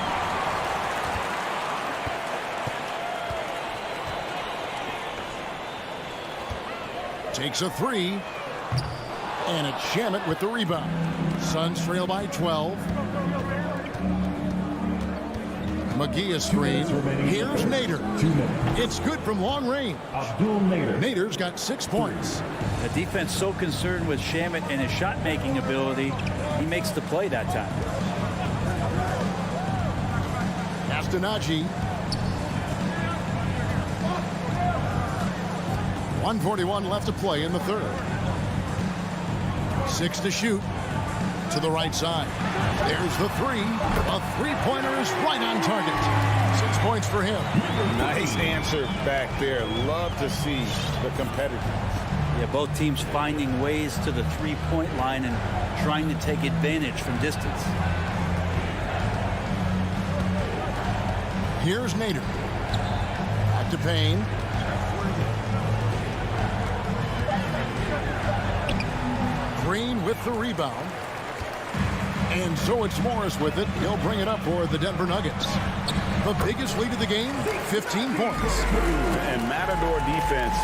Takes a 3. And it's Shamet with the rebound. Suns trail by 12. McGee is screen. Here's Nader. It's good from long range. Nader's got 6 points. The defense so concerned with Shamet and his shot-making ability, he makes the play that time. Pass to Najee. 1:41 left to play in the third. 6 to shoot. To the right side. There's the 3. A three-pointer is right on target. 6 points for him. Nice answer back there. Love to see the competitors. Yeah, both teams finding ways to the three-point line and trying to take advantage from distance. Here's Nader. Back to Payne. Green with the rebound. And so it's Morris with it. He'll bring it up for the Denver Nuggets. The biggest lead of the game, 15 points. And Matador defense,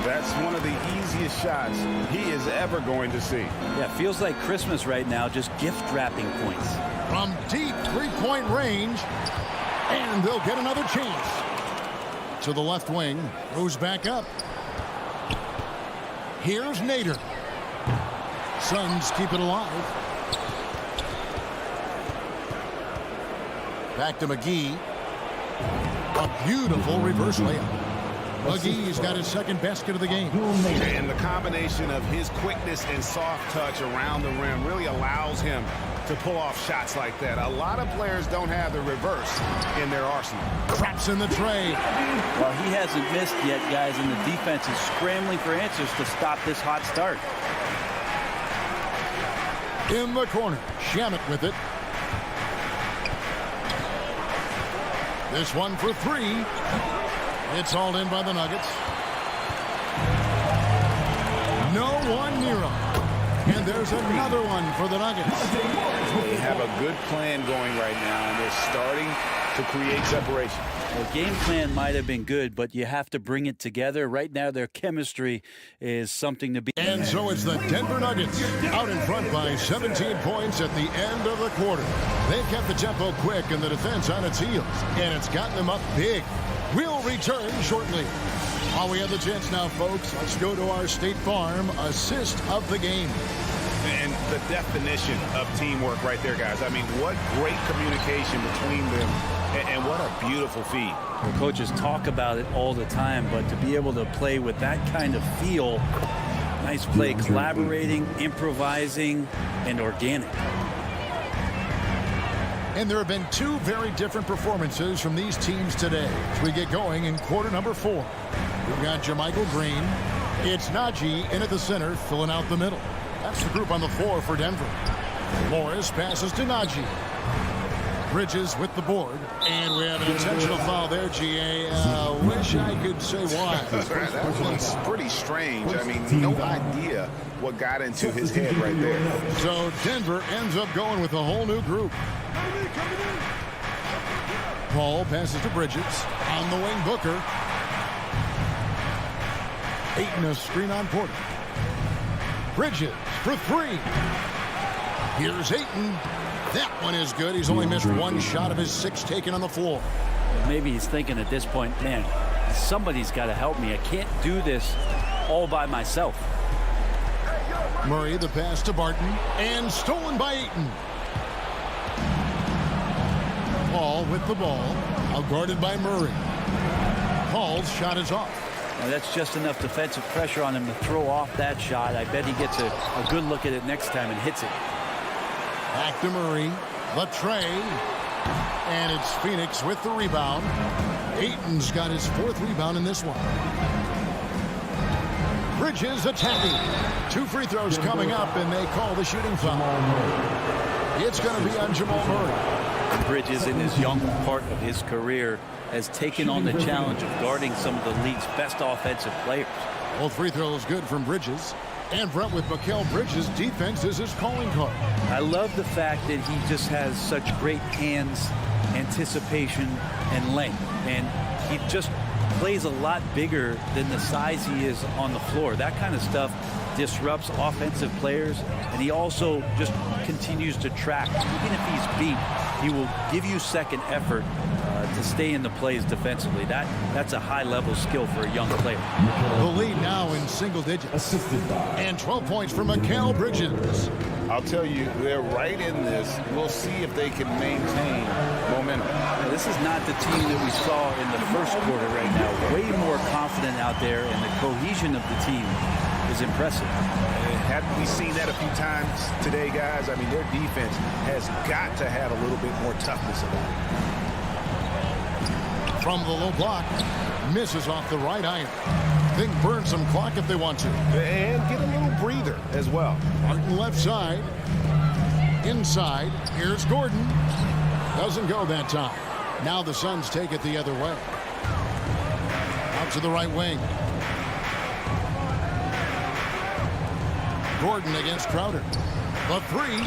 that's one of the easiest shots he is ever going to see. Yeah, feels like Christmas right now, just gift wrapping points. From deep three-point range, and they'll get another chance. To the left wing, moves back up. Here's Nader. Suns keep it alive. Back to McGee. A beautiful reverse layup. McGee's got his second basket of the game. And the combination of his quickness and soft touch around the rim really allows him to pull off shots like that. A lot of players don't have the reverse in their arsenal. Traps in the tray. Well, he hasn't missed yet, guys, and the defense is scrambling for answers to stop this hot start. In the corner, Shamet with it. This one for three. It's all in by the Nuggets. No one near him. And there's another one for the Nuggets. They have a good plan going right now, and they're starting to create separation. The game plan might have been good, but you have to bring it together. Right now, their chemistry is something to be. And so it's the Denver Nuggets out in front by 17 points at the end of the quarter. They've kept the tempo quick and the defense on its heels, and it's gotten them up big. We'll return shortly. While we have the chance now, folks, let's go to our State Farm assist of the game. And the definition of teamwork right there, guys. I mean, what great communication between them, and what a beautiful feed. The coaches talk about it all the time, but to be able to play with that kind of feel, nice play, collaborating, improvising, and organic. And there have been two very different performances from these teams today as we get going in quarter number 4. We've got Jermichael Green. It's Najee in at the center, filling out the middle. That's the group on the floor for Denver. Morris passes to Najee. Bridges with the board. And we have an intentional foul there, GA. Wish I could say why. That one's pretty strange. I mean, no idea what got into his head right there. So Denver ends up going with a whole new group. Paul passes to Bridges. On the wing, Booker. Ayton a screen on Porter. Bridges for three. Here's Ayton. That one is good. He's only missed one shot of his 6 taken on the floor. Maybe he's thinking at this point, man, somebody's got to help me. I can't do this all by myself. Murray, the pass to Barton, and stolen by Ayton. Paul with the ball, outguarded by Murray. Paul's shot is off. Now that's just enough defensive pressure on him to throw off that shot. I bet he gets a good look at it next time and hits it. Back to Murray, the tray, and it's Phoenix with the rebound. Ayton's got his 4th rebound in this one. Bridges attacking. 2 free throws coming up, and they call the shooting foul. It's going to be on Jamal Murray. Bridges, in his young part of his career, has taken on the challenge of guarding some of the league's best offensive players. Both free throws good from Bridges. And Brent, with Mikal Bridges, defense is his calling card. I love the fact that he just has such great hands, anticipation, and length. And he just plays a lot bigger than the size he is on the floor. That kind of stuff disrupts offensive players, and he also just continues to track. Even if he's beat, he will give you second effort to stay in the plays defensively. That's a high-level skill for a young player. The lead now in single digits. And 12 points for Mikal Bridges. I'll tell you, they're right in this. We'll see if they can maintain momentum. Now, this is not the team that we saw in the first quarter right now. Way more confident out there, and the cohesion of the team is impressive. Haven't we seen that a few times today, guys? I mean, their defense has got to have a little bit more toughness about it. From the low block, misses off the right iron. They can burn some clock if they want to. And get a little breather as well. Martin left side. Inside. Here's Gordon. Doesn't go that time. Now the Suns take it the other way. Out to the right wing. Gordon against Crowder. The 3.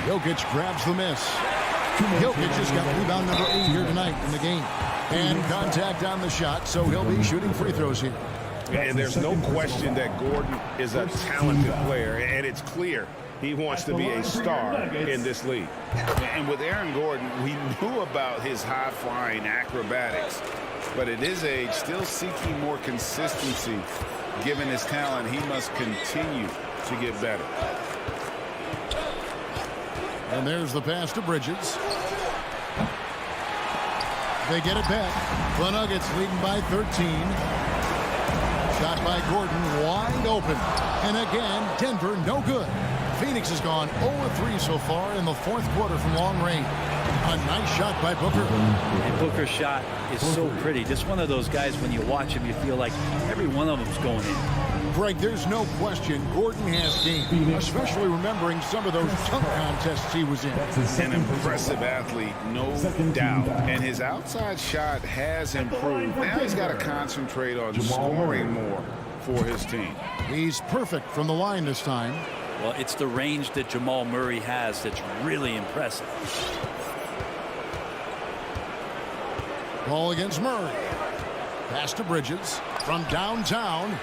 Jokic grabs the miss. Jokic just got rebound number 8 here tonight in the game. And contact on the shot, so he'll be shooting free throws here. And there's no question that Gordon is a talented player, and it's clear he wants to be a star in this league. And with Aaron Gordon, we knew about his high-flying acrobatics, but at his age, still seeking more consistency. Given his talent, he must continue to get better. And there's the pass to Bridges. They get it back. The Nuggets leading by 13. Shot by Gordon, wide open. And again, Denver no good. Phoenix has gone 0-3 so far in the fourth quarter from long range. A nice shot by Booker. And Booker's shot is so pretty. Just one of those guys, when you watch him, you feel like every one of them's going in. Greg, there's no question Gordon has game, especially remembering some of those dunk contests he was in. An impressive athlete, no doubt. And his outside shot has improved. Now he's got to concentrate on scoring more for his team. He's perfect from the line this time. Well, it's the range that Jamal Murray has that's really impressive. Ball against Murray. Pass to Bridges from downtown.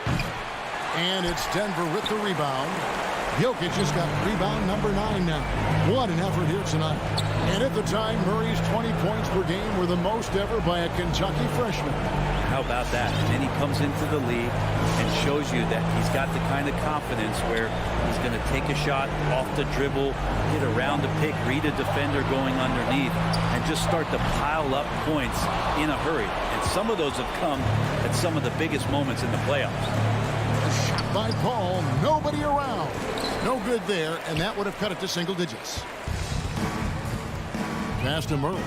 And it's Denver with the rebound. Jokic just got rebound number 9 now. What an effort here tonight. And at the time, Murray's 20 points per game were the most ever by a Kentucky freshman. How about that? And then he comes into the league and shows you that he's got the kind of confidence where he's going to take a shot off the dribble, get around the pick, read a defender going underneath, and just start to pile up points in a hurry. And some of those have come at some of the biggest moments in the playoffs. Shot by Paul, nobody around. No good there, and that would have cut it to single digits. Pass to Murray.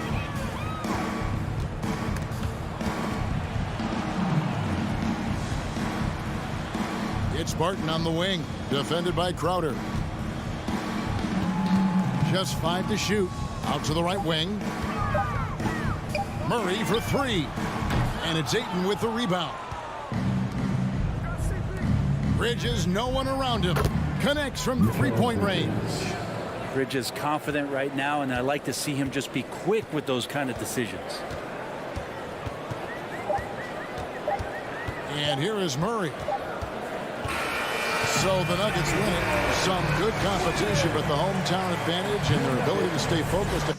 It's Barton on the wing, defended by Crowder. Just 5 to shoot. Out to the right wing. Murray for 3. And it's Ayton with the rebound. Bridges, no one around him. Connects from three-point range. Bridges confident right now, and I like to see him just be quick with those kind of decisions. And here is Murray. So the Nuggets win it. Some good competition, but the hometown advantage and their ability to stay focused.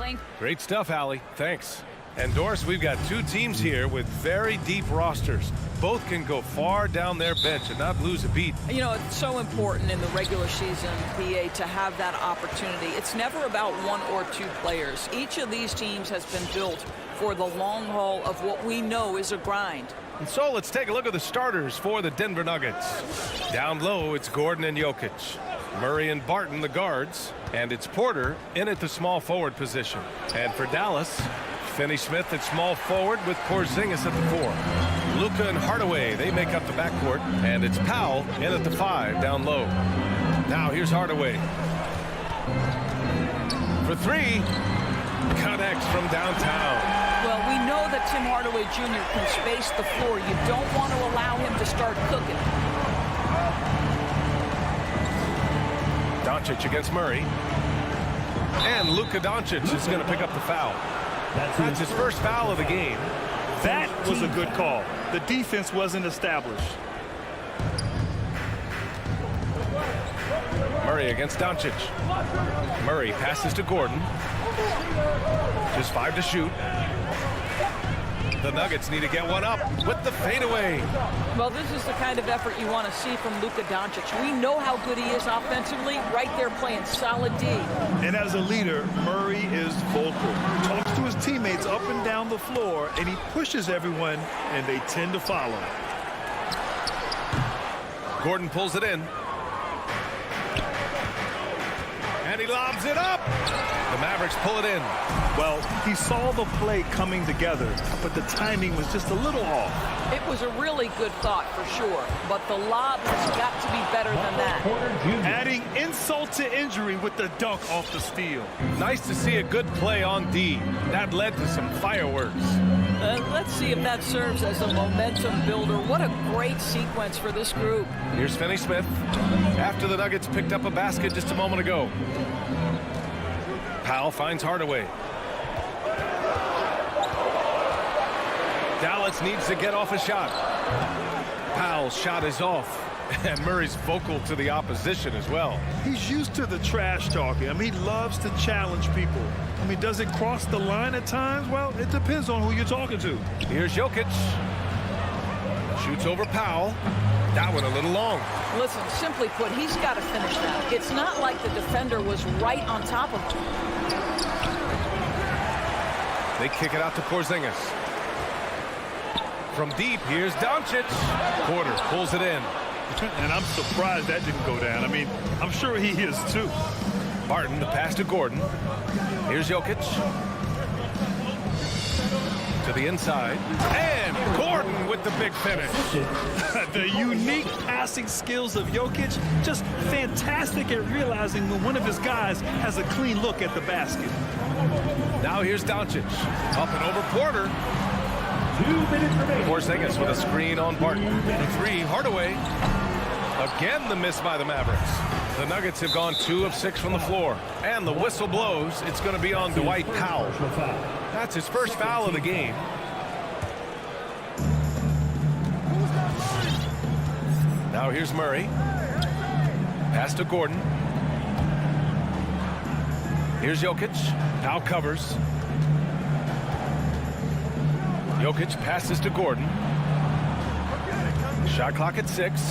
playing. Great stuff, Allie. Thanks. And Doris, we've got two teams here with very deep rosters. Both can go far down their bench and not lose a beat. You know, it's so important in the regular season, BA, to have that opportunity. It's never about one or two players. Each of these teams has been built for the long haul of what we know is a grind. And so let's take a look at the starters for the Denver Nuggets. Down low, it's Gordon and Jokic. Murray and Barton, the guards. And it's Porter in at the small forward position. And for Dallas, Finney Smith at small forward with Porzingis at the 4. Luka and Hardaway, they make up the backcourt. And it's Powell in at the 5 down low. Now here's Hardaway. For 3, connects from downtown. Well, we know that Tim Hardaway Jr. can space the floor. You don't want to allow him to start cooking. Doncic against Murray. And Luka Doncic is going to pick up the foul. That's his first foul of the game. That was a good call. The defense wasn't established. Murray against Doncic. Murray passes to Gordon. Just 5 to shoot. The Nuggets need to get one up with the fadeaway. Well, this is the kind of effort you want to see from Luka Doncic. We know how good he is offensively, right there playing solid D. And as a leader, Murray is vocal. He talks to his teammates up and down the floor, and he pushes everyone, and they tend to follow. Gordon pulls it in. And he lobs it up. The Mavericks pull it in. Well, he saw the play coming together, but the timing was just a little off. It was a really good thought for sure, but the lob has got to be better than that. Adding insult to injury with the dunk off the steal. Nice to see a good play on D. That led to some fireworks. Let's see if that serves as a momentum builder. What a great sequence for this group. Here's Finney Smith after the Nuggets picked up a basket just a moment ago. Powell finds Hardaway. Dallas needs to get off a shot. Powell's shot is off. And Murray's vocal to the opposition as well. He's used to the trash talking. I mean, he loves to challenge people. I mean, does it cross the line at times? Well, it depends on who you're talking to. Here's Jokic. Shoots over Powell. That one a little long. Listen, simply put, he's got to finish that. It's not like the defender was right on top of him. They kick it out to Porzingis. From deep, here's Doncic. Porter pulls it in. And I'm surprised that didn't go down. I mean, I'm sure he is too. Barton, the pass to Gordon. Here's Jokic. To the inside. And Gordon with the big finish. The unique passing skills of Jokic, just fantastic at realizing when one of his guys has a clean look at the basket. Now here's Doncic. Up and over Porter. 2 minutes remaining. Porzingis with a screen on Barton. 3, Hardaway. Again, the miss by the Mavericks. The Nuggets have gone 2 of 6 from the floor. And the whistle blows. It's going to be on Dwight Powell. That's his first foul of the game. Now here's Murray. Pass to Gordon. Here's Jokic. Powell covers. Jokic passes to Gordon. Shot clock at 6.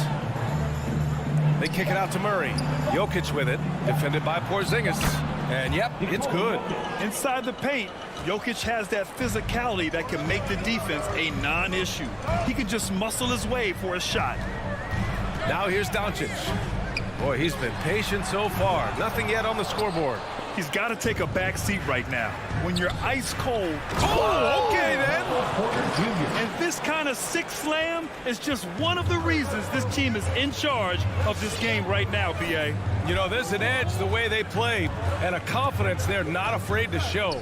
They kick it out to Murray. Jokic with it. Defended by Porzingis. And yep, it's good. Inside the paint, Jokic has that physicality that can make the defense a non-issue. He can just muscle his way for a shot. Now here's Doncic. Boy, he's been patient so far. Nothing yet on the scoreboard. He's got to take a back seat right now. When you're ice cold. Oh, okay then. And this kind of sick slam is just one of the reasons this team is in charge of this game right now, B.A. You know, there's an edge the way they play and a confidence they're not afraid to show.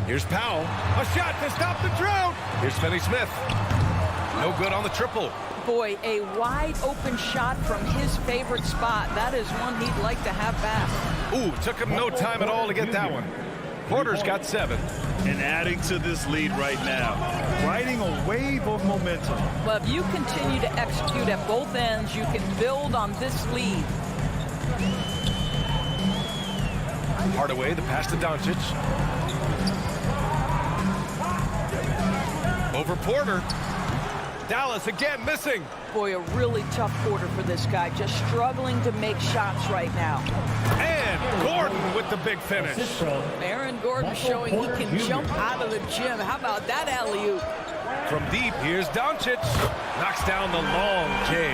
Here's Powell. A shot to stop the drought. Here's Finney Smith. No good on the triple. Boy, a wide open shot from his favorite spot. That is one he'd like to have back. Ooh, took him no time at all to get that one. Porter's got 7. And adding to this lead right now. Riding a wave of momentum. Well, if you continue to execute at both ends, you can build on this lead. Hardaway, the pass to Doncic. Over Porter. Dallas again missing. Boy, a really tough quarter for this guy. Just struggling to make shots right now. And Gordon with the big finish. Aaron Gordon showing he can jump out of the gym. How about that alley-oop? From deep, here's Doncic. Knocks down the long J.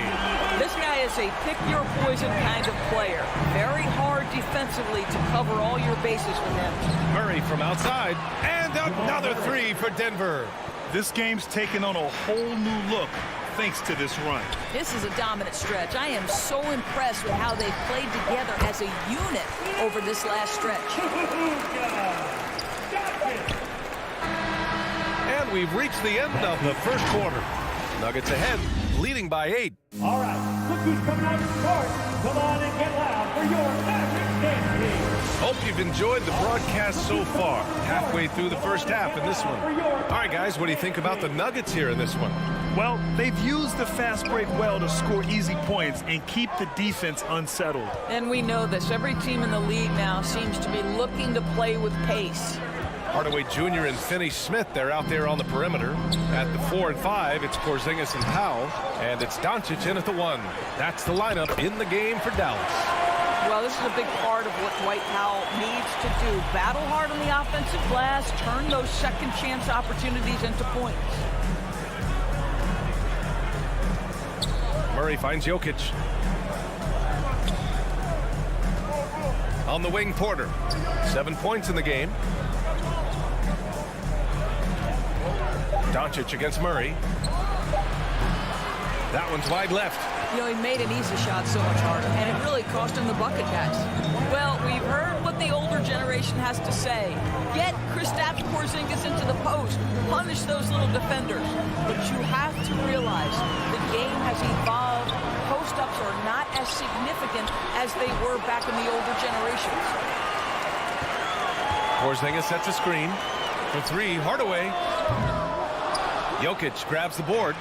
This guy is a pick-your-poison kind of player. Very hard defensively to cover all your bases with him. Murray from outside. And another three for Denver. This game's taken on a whole new look thanks to this run. This is a dominant stretch. I am so impressed with how they've played together as a unit over this last stretch. And we've reached the end of the first quarter. Nuggets ahead, leading by 8. All right, look who's coming out to start. Come on and get loud for your Mavericks game. Hope you've enjoyed the broadcast so far. Halfway through the first half in this one. All right, guys, what do you think about the Nuggets here in this one? Well, they've used the fast break well to score easy points and keep the defense unsettled. And we know this. Every team in the league now seems to be looking to play with pace. Hardaway Jr. and Finney-Smith, they're out there on the perimeter. At the 4 and 5, it's Porzingis and Powell. And it's Doncic in at the 1. That's the lineup in the game for Dallas. Well, this is a big part of what Dwight Powell needs to do. Battle hard on the offensive glass, turn those second chance opportunities into points. Murray finds Jokic. On the wing, Porter. 7 points in the game. Doncic against Murray. That one's wide left. You know, he made an easy shot so much harder, and it really cost him the bucket, guys. Well, we've heard what the older generation has to say. Get Kristaps Porzingis into the post. Punish those little defenders. But you have to realize the game has evolved. Post-ups are not as significant as they were back in the older generations. Porzingis sets a screen. For 3, Hardaway. Jokic grabs the board.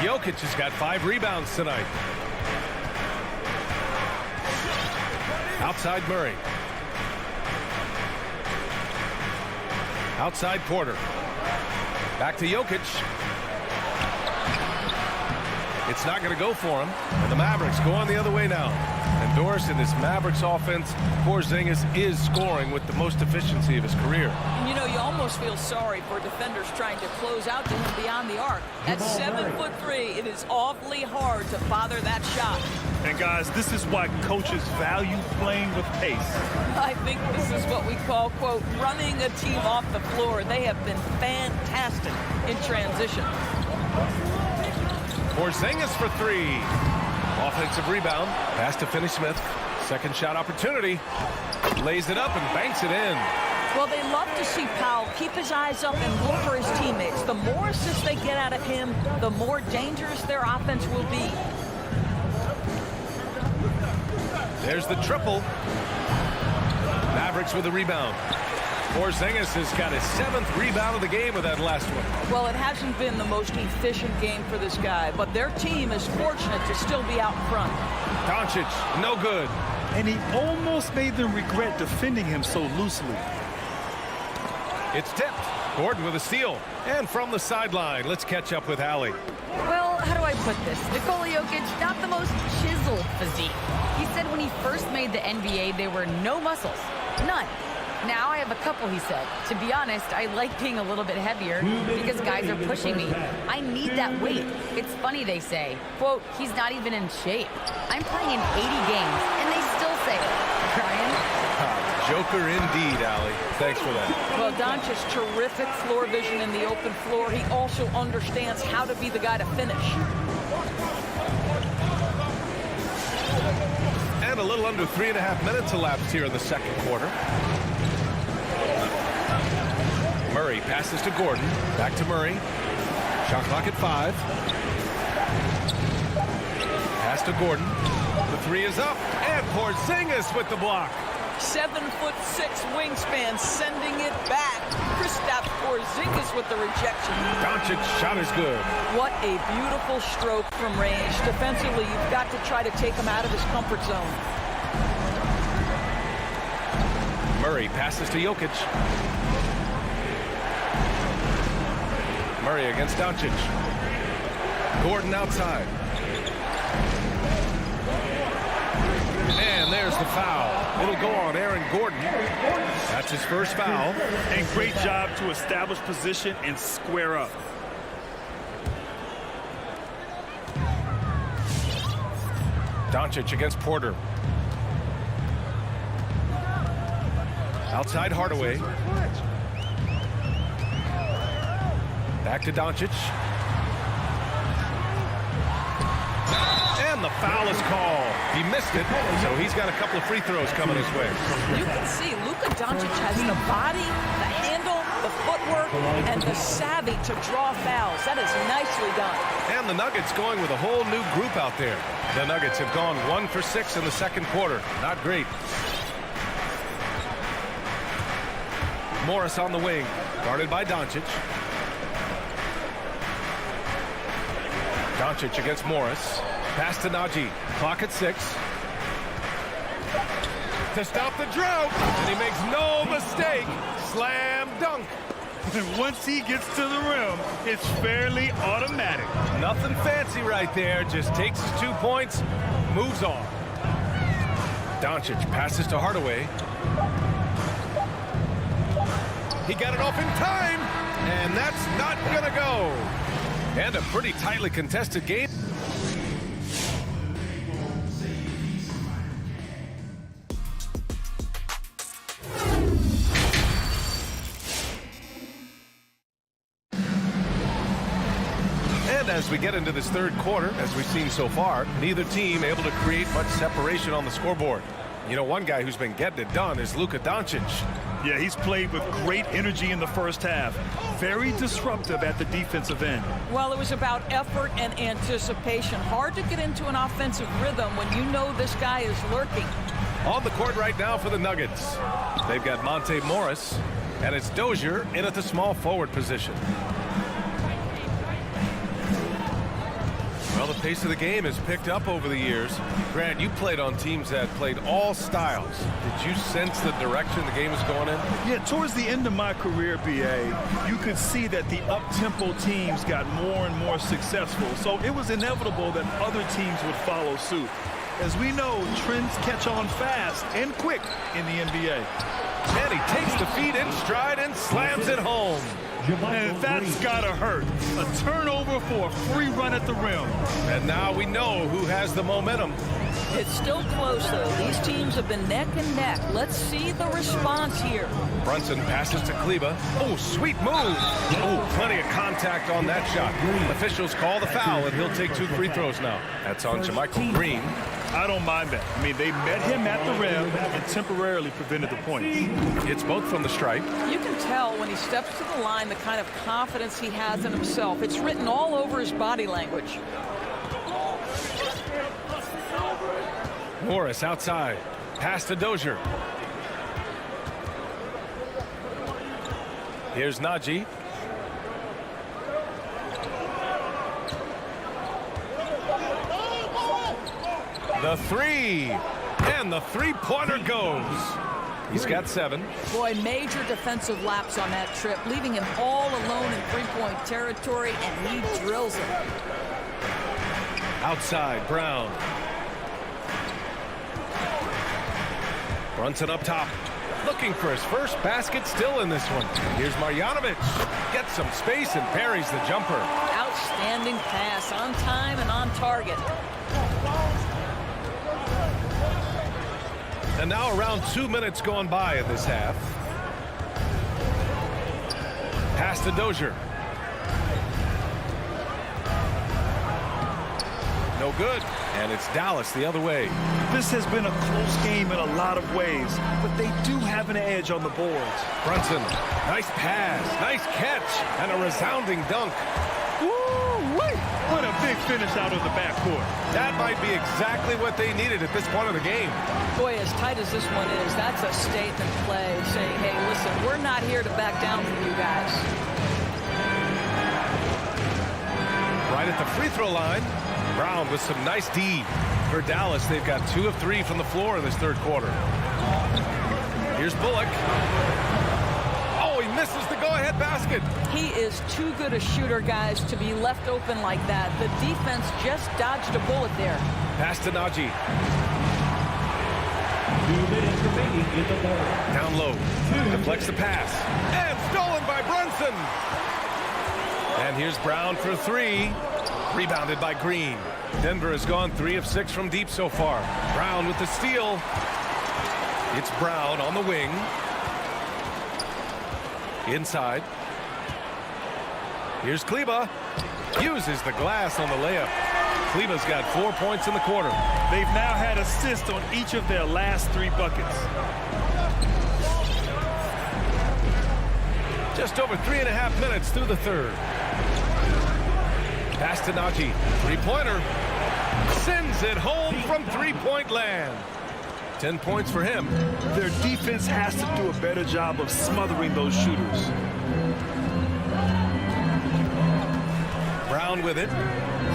Jokic has got 5 rebounds tonight. Outside Murray. Outside Porter. Back to Jokic. It's not going to go for him. And the Mavericks go on the other way now. And Doris, in this Mavericks offense, Porzingis is scoring with the most efficiency of his career. You know, you almost feel sorry for defenders trying to close out to him beyond the arc. At 7'3", it is awfully hard to bother that shot. And guys, this is why coaches value playing with pace. I think this is what we call, quote, running a team off the floor. They have been fantastic in transition. Porzingis for 3. Offensive rebound. Pass to Finney-Smith. Second shot opportunity. Lays it up and banks it in. Well, they love to see Powell keep his eyes up and look for his teammates. The more assists they get out of him, the more dangerous their offense will be. There's the triple. Mavericks with a rebound. Porzingis has got his 7th rebound of the game with that last one. Well, it hasn't been the most efficient game for this guy, but their team is fortunate to still be out in front. Doncic, no good. And he almost made them regret defending him so loosely. It's tipped. Gordon with a steal. And from the sideline, let's catch up with Allie. Well, how do I put this? Nikola Jokic, not the most chiseled physique. He said when he first made the NBA, there were no muscles. None. Now I have a couple, he said. To be honest, I like being a little bit heavier because guys are pushing me. I need that weight. It's funny they say, quote, he's not even in shape. I'm playing in 80 games, and they still say it. Brian? Joker indeed, Allie. Thanks for that. Well, Doncic's terrific floor vision in the open floor. He also understands how to be the guy to finish. And a little under 3.5 minutes elapsed here in the second quarter. Murray passes to Gordon. Back to Murray. Shot clock at 5. Pass to Gordon. The 3 is up. And Porzingis with the block. 7'6" wingspan, sending it back. Kristaps Porzingis with the rejection. Doncic's shot is good. What a beautiful stroke from range. Defensively, you've got to try to take him out of his comfort zone. Murray passes to Jokic. Murray against Doncic. Gordon outside. And there's the foul. It'll go on Aaron Gordon. That's his first foul. And great job to establish position and square up. Doncic against Porter. Outside Hardaway. Back to Doncic. And the foul is called. He missed it, so he's got a couple of free throws coming his way. You can see Luka Doncic has the body, the handle, the footwork, and the savvy to draw fouls. That is nicely done. And the Nuggets going with a whole new group out there. The Nuggets have gone 1 for 6 in the second quarter. Not great. Morris on the wing, guarded by Doncic. Doncic against Morris. Pass to Najee. Clock at 6. To stop the drought. And he makes no mistake. Slam dunk. And once he gets to the rim, it's fairly automatic. Nothing fancy right there. Just takes his 2 points, moves on. Doncic passes to Hardaway. He got it off in time, and that's not gonna go. And a pretty tightly contested game. And as we get into this third quarter, as we've seen so far, neither team able to create much separation on the scoreboard. You know, one guy who's been getting it done is Luka Doncic. Yeah, he's played with great energy in the first half. Very disruptive at the defensive end. Well, it was about effort and anticipation. Hard to get into an offensive rhythm when you know this guy is lurking. On the court right now for the Nuggets. They've got Monte Morris, and it's Dozier in at the small forward position. Well, the pace of the game has picked up over the years. Grant, you played on teams that played all styles. Did you sense the direction the game is going in? Yeah, towards the end of my career, BA, you could see that the up-tempo teams got more and more successful. So it was inevitable that other teams would follow suit. As we know, trends catch on fast and quick in the NBA. And he takes the feet in stride and slams it home. And that's gotta hurt. A turnover for a free run at the rim. And now we know who has the momentum. It's still close, though. These teams have been neck and neck. Let's see the response here. Brunson passes to Kleba. Oh, sweet move. Oh, plenty of contact on that shot. Officials call the foul, and he'll take 2 free throws now. That's on Jermichael Green. I don't mind that. I mean, they met him at the rim and temporarily prevented the point. It's both from the stripe. You can tell when he steps to the line the kind of confidence he has in himself. It's written all over his body language. Morris outside. Pass to Dozier. Here's Najee. The three. And the three-pointer goes. He's got 7. Boy, major defensive lapse on that trip, leaving him all alone in three-point territory, and he drills it. Outside, Brown. Brunson up top. Looking for his first basket, still in this one. Here's Marjanovic. Gets some space and parries the jumper. Outstanding pass, on time and on target. And now around 2 minutes gone by in this half. Pass to Dozier. No good. And it's Dallas the other way. This has been a close game in a lot of ways, but they do have an edge on the boards. Brunson, nice pass, nice catch, and a resounding dunk. Woo-wee! What a big finish out of the backcourt. That might be exactly what they needed at this point of the game. Boy, as tight as this one is, that's a statement play saying, hey, listen, we're not here to back down from you guys. Right at the free throw line, Brown with some nice D. For Dallas, they've got 2 of 3 from the floor in this third quarter. Here's Bullock. Oh, he misses the go-ahead basket. He is too good a shooter, guys, to be left open like that. The defense just dodged a bullet there. Pass to Najee. 2 minutes remaining in the third. Down low. Deflects the pass. And stolen by Brunson. And here's Brown for three. Rebounded by Green. Denver has gone 3 of 6 from deep so far. Brown with the steal. It's Brown on the wing. Inside. Here's Kleba. Uses the glass on the layup. Kleba's got 4 points in the quarter. They've now had assists on each of their last 3 buckets. Just over 3.5 minutes through the third. Pass to Najee. Three-pointer. Sends it home from three-point land. 10 points for him. Their defense has to do a better job of smothering those shooters. Brown with it.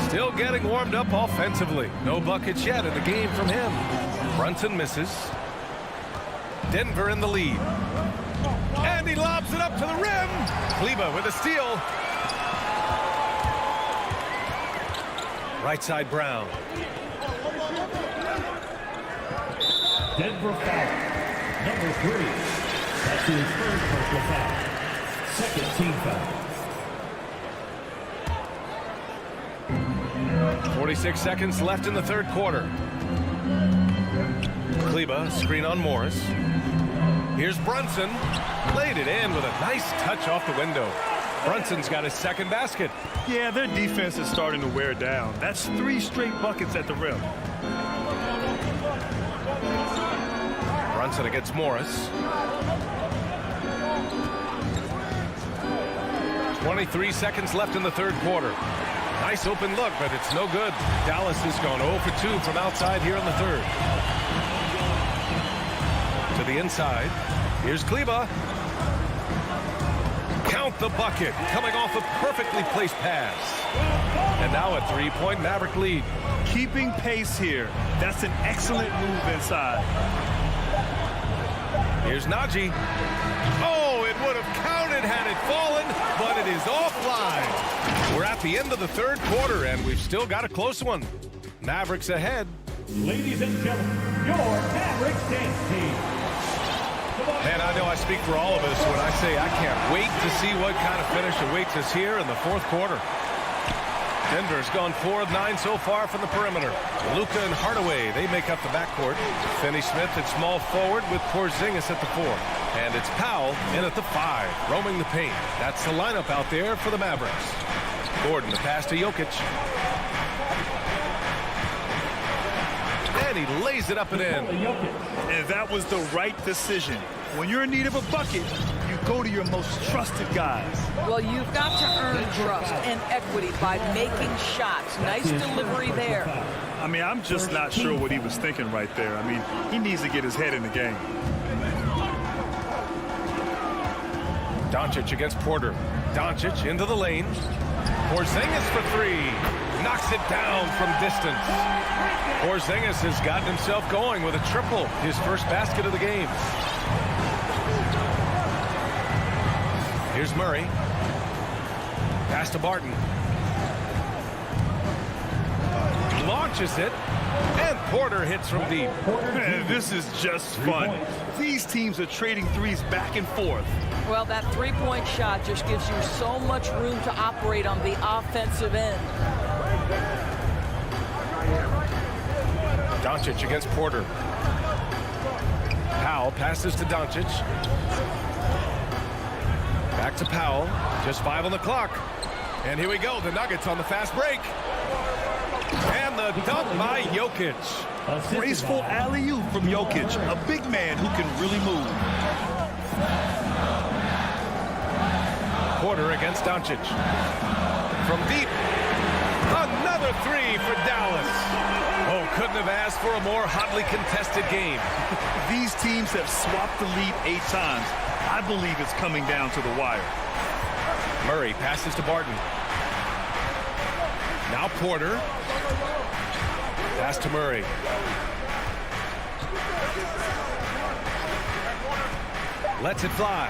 Still getting warmed up offensively. No buckets yet in the game from him. Brunson misses. Denver in the lead. And he lobs it up to the rim. Kleba with a steal. Right side Brown. Denver foul. Number 3. That's his first personal foul. Second team foul. 46 seconds left in the third quarter. Kleba, screen on Morris. Here's Brunson. Laid it in with a nice touch off the window. Brunson's got his second basket. Yeah, their defense is starting to wear down. That's 3 straight buckets at the rim. Brunson against Morris. 23 seconds left in the third quarter. Nice open look, but it's no good. Dallas has gone 0 for 2 from outside here in the third. To the inside. Here's Kleba. Count the bucket. Coming off a perfectly placed pass. And now a 3-point Maverick lead. Keeping pace here. That's an excellent move inside. Here's Najee. Oh, it would have counted had it fallen, but it is offline. We're at the end of the third quarter, and we've still got a close one. Mavericks ahead. Ladies and gentlemen, your Mavericks dance team. Man, I know I speak for all of us when I say I can't wait to see what kind of finish awaits us here in the fourth quarter. Denver's gone 4 of 9 so far from the perimeter. Luka and Hardaway, they make up the backcourt. Finney-Smith at small forward with Porzingis at the 4. And it's Powell in at the 5, roaming the paint. That's the lineup out there for the Mavericks. Gordon, the pass to Jokic. And he lays it up and in. And that was the right decision. When you're in need of a bucket, you go to your most trusted guys. Well, you've got to earn trust and equity by making shots. Nice delivery there. I mean, I'm just not sure what he was thinking right there. I mean, he needs to get his head in the game. Doncic against Porter. Doncic into the lane. Porzingis for 3. Knocks it down from distance. Porzingis has gotten himself going with a triple. His first basket of the game. Here's Murray. Pass to Barton. Launches it. And Porter hits from deep. Man, this is just fun. These teams are trading threes back and forth. Well, that three-point shot just gives you so much room to operate on the offensive end. Doncic against Porter. Powell passes to Doncic. Back to Powell. Just 5 on the clock. And here we go. The Nuggets on the fast break. And the dunk by Jokic. Graceful alley-oop from Jokic. A big man who can really move. Porter against Doncic. From deep. Another 3 for Dallas. Oh, couldn't have asked for a more hotly contested game. These teams have swapped the lead 8 times. I believe it's coming down to the wire. Murray passes to Barton. Now Porter. Pass to Murray. Lets it fly.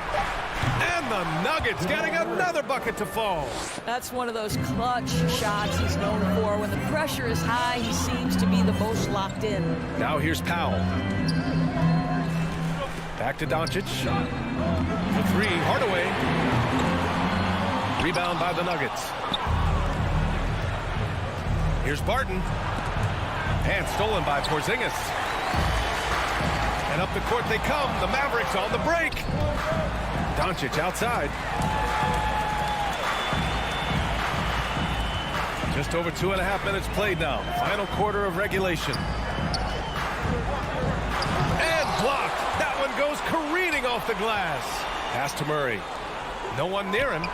And the Nuggets getting another bucket to fall. That's one of those clutch shots he's known for. When the pressure is high, he seems to be the most locked in. Now here's Powell. Back to Doncic. The three, Hardaway. Rebound by the Nuggets. Here's Barton. And stolen by Porzingis. And up the court they come. The Mavericks on the break. Doncic outside. Just over 2.5 minutes played now. Final quarter of regulation. And blocked. That one goes careening off the glass. Pass to Murray. No one near him.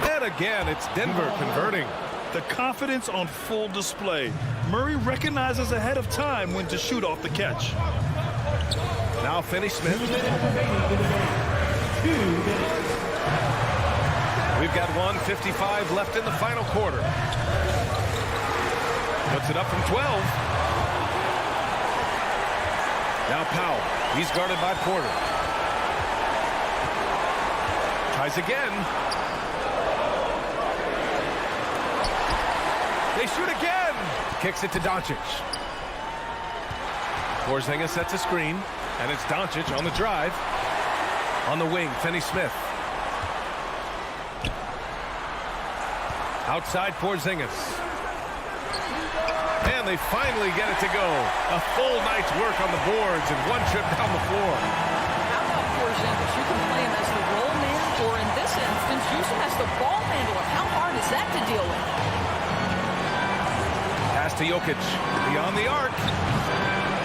And again, it's Denver converting. The confidence on full display. Murray recognizes ahead of time when to shoot off the catch. Now Finney-Smith. We've got 1:55 left in the final quarter. Puts it up from 12. Now Powell. He's guarded by Porter. Tries again. They shoot again. Kicks it to Doncic. Porzingis sets a screen, and it's Doncic on the drive. On the wing, Finney-Smith. Outside Porzingis. And they finally get it to go. A full night's work on the boards and one trip down the floor. How about Porzingis? You can play him as the roll man, or in this instance, use him as the ball handler. How hard is that to deal with? Pass to Jokic. Beyond the arc.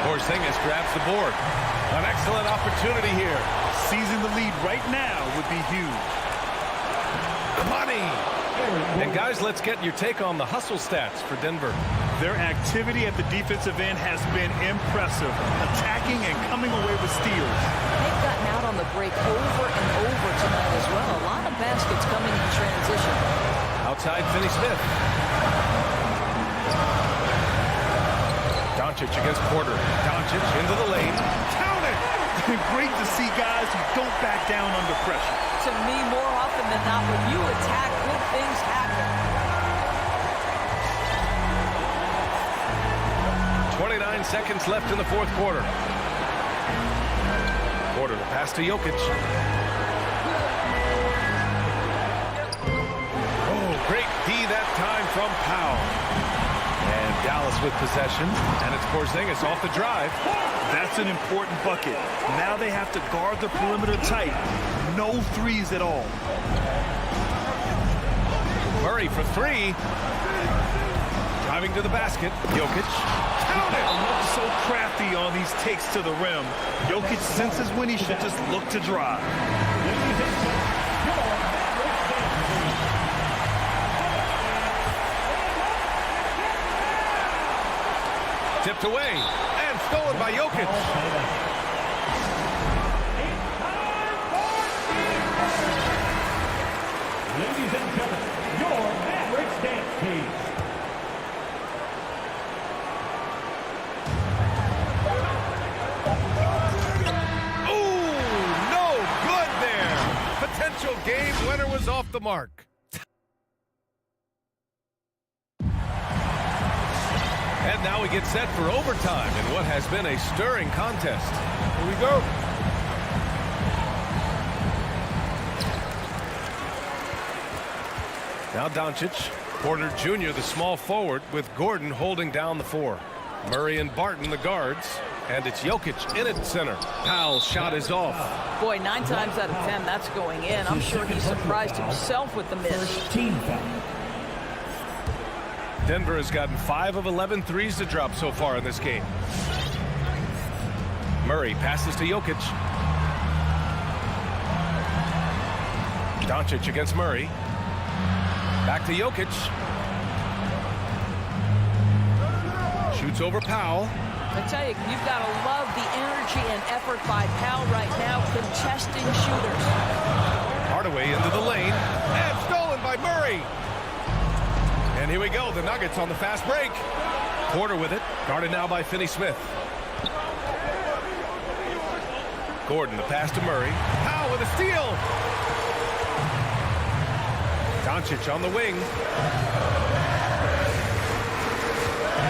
Porzingis grabs the board. An excellent opportunity here. Seizing the lead right now would be huge. Money. And guys, let's get your take on the hustle stats for Denver. Their activity at the defensive end has been impressive, attacking and coming away with steals. They've gotten out on the break over and over tonight as well. A lot of baskets coming in transition. Outside Finney-Smith. Doncic against Porter. Doncic into the lane. Count it! Great to see guys who don't back down under pressure. To me, more often than not, when you attack, good things happen. 29 seconds left in the fourth quarter. Porter, the pass to Jokic. Oh, great D that time from Powell. And Dallas with possession, and it's Porzingis off the drive. That's an important bucket. Now they have to guard the perimeter tight. No threes at all. Murray for three. Driving to the basket. Jokic. Count it! So crafty on these takes to the rim. Jokic senses when he should just look to drive. Tipped away and stolen by Jokic. Ladies and gentlemen, your Mavericks dance team. Ooh, no good there. Potential game winner was off the mark. And now we get set for overtime in what has been a stirring contest. Here we go. Now Doncic, Porter Jr. the small forward with Gordon holding down the four. Murray and Barton the guards, and it's Jokic in at center. Powell's shot is off. Boy, 9 times out of 10, that's going in. I'm sure he surprised himself with the miss. Denver has gotten 5 of 11 threes to drop so far in this game. Murray passes to Jokic. Doncic against Murray. Back to Jokic. Shoots over Powell. I tell you, you've got to love the energy and effort by Powell right now, contesting shooters. Hardaway into the lane, and stolen by Murray. And here we go, the Nuggets on the fast break. Porter with it, guarded now by Finney-Smith. Gordon, the pass to Murray. Powell with a steal. Doncic on the wing.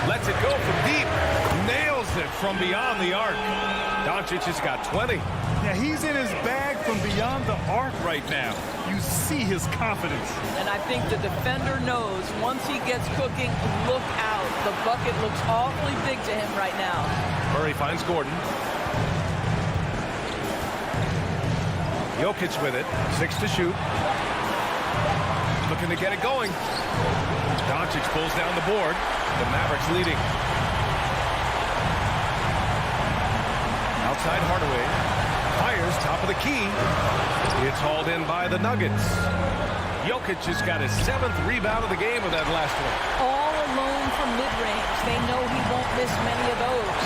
Lets it go from deep. Nails it from beyond the arc. Doncic has got 20. Yeah, he's in his bag from beyond the arc right now. You see his confidence. And I think the defender knows once he gets cooking, look out. The bucket looks awfully big to him right now. Murray finds Gordon. Jokic with it. 6 to shoot. Looking to get it going. Doncic pulls down the board. The Mavericks leading. Outside Hardaway. Fires top of the key. It's hauled in by the Nuggets. Jokic has got his 7th rebound of the game with that last one. All alone from mid-range. They know he won't miss many of those.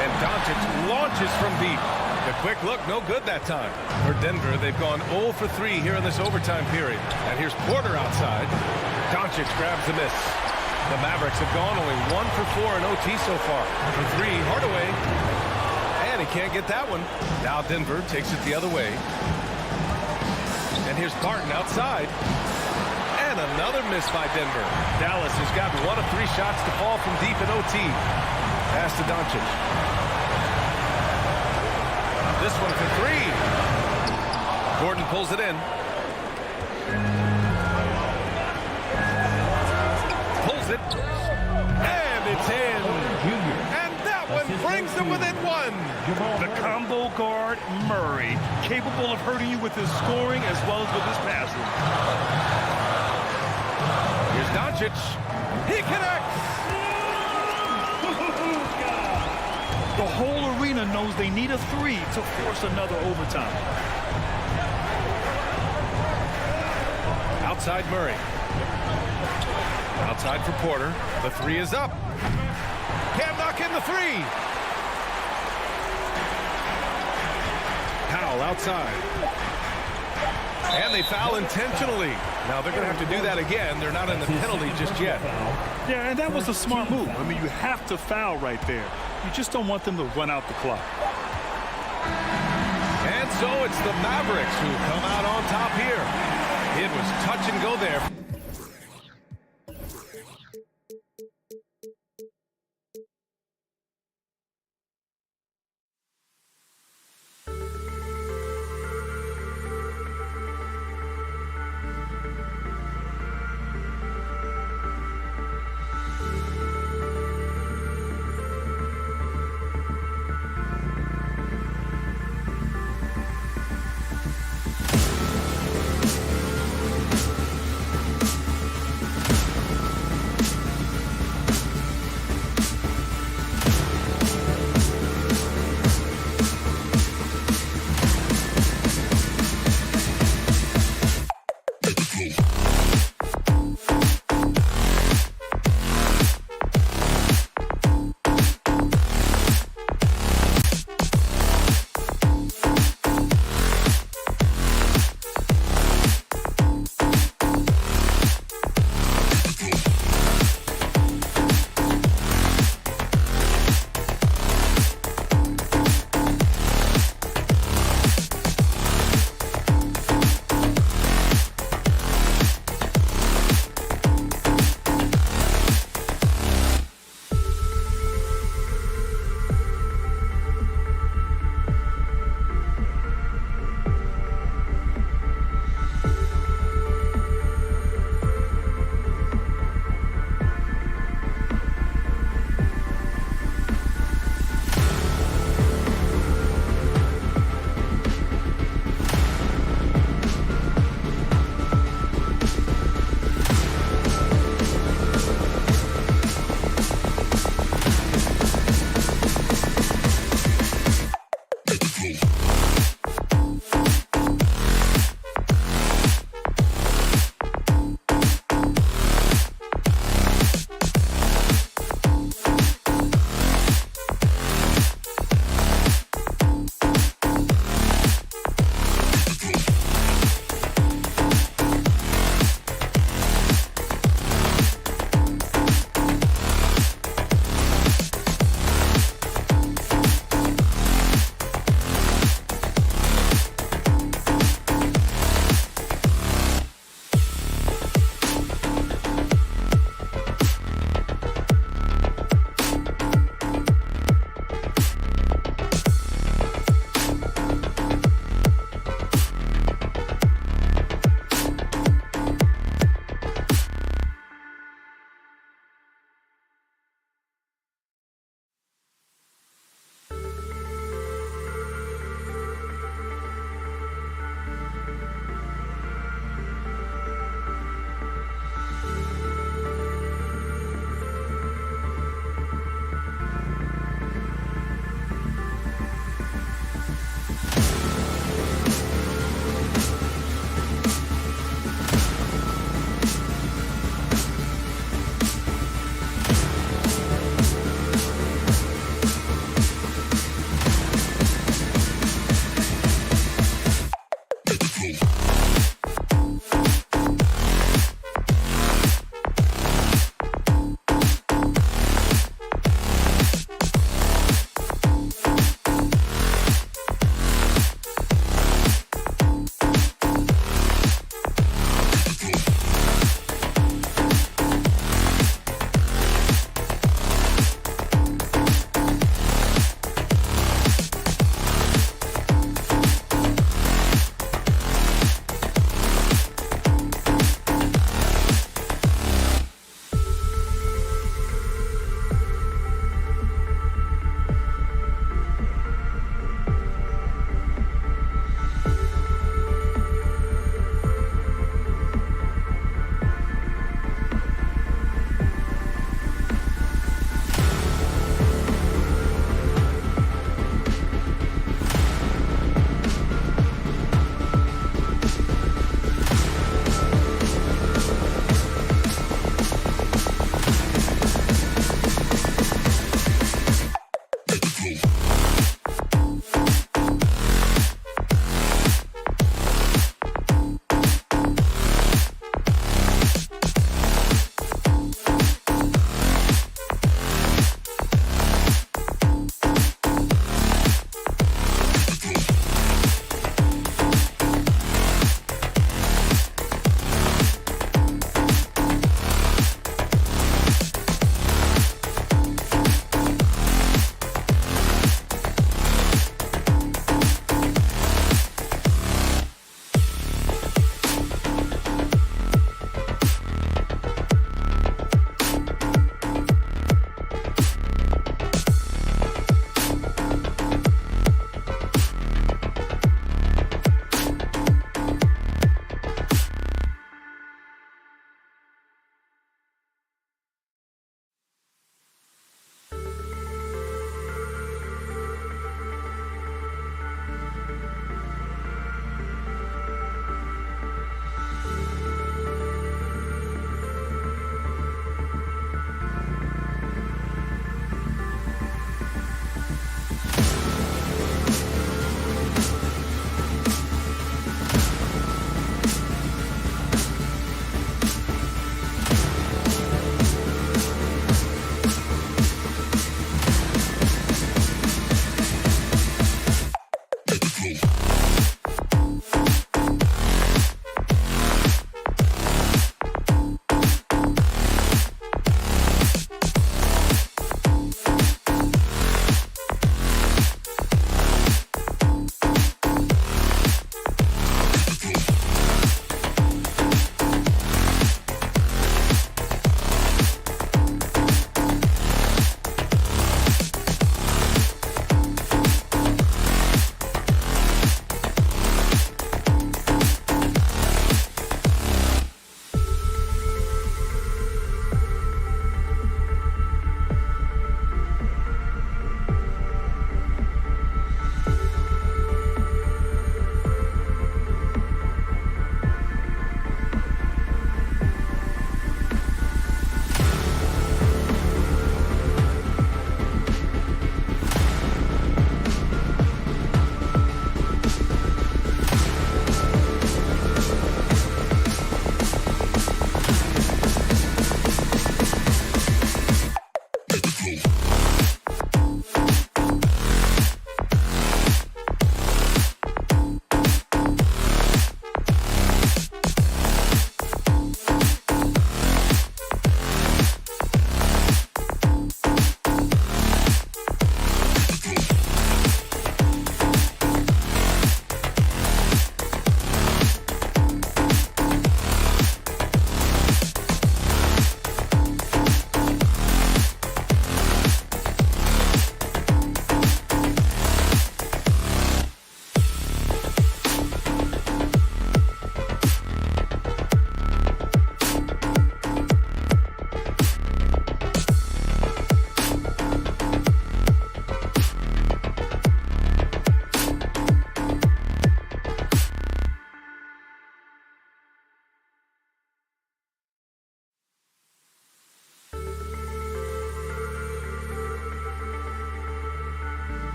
And Doncic launches from deep. The quick look, no good that time. For Denver, they've gone 0 for 3 here in this overtime period. And here's Porter outside. Doncic grabs the miss. The Mavericks have gone only 1 for 4 in OT so far. For 3, Hardaway. And he can't get that one. Now Denver takes it the other way. And here's Barton outside. And another miss by Denver. Dallas has got 1 of 3 shots to fall from deep in OT. Pass to Doncic. This one for 3. Gordon pulls it in. Pulls it. And it's in. And that one brings them within 1. The combo guard, Murray, capable of hurting you with his scoring as well as with his passing. Here's Doncic. He connects. The whole arena knows they need a 3 to force another overtime. Outside Murray. Outside for Porter. The 3 is up. Can't knock in the 3. Powell outside. And they foul intentionally. Now they're going to have to do that again. They're not in the penalty just yet. Yeah, and that was a smart move. I mean, you have to foul right there. You just don't want them to run out the clock. And so it's the Mavericks who come out on top here. It was touch and go there.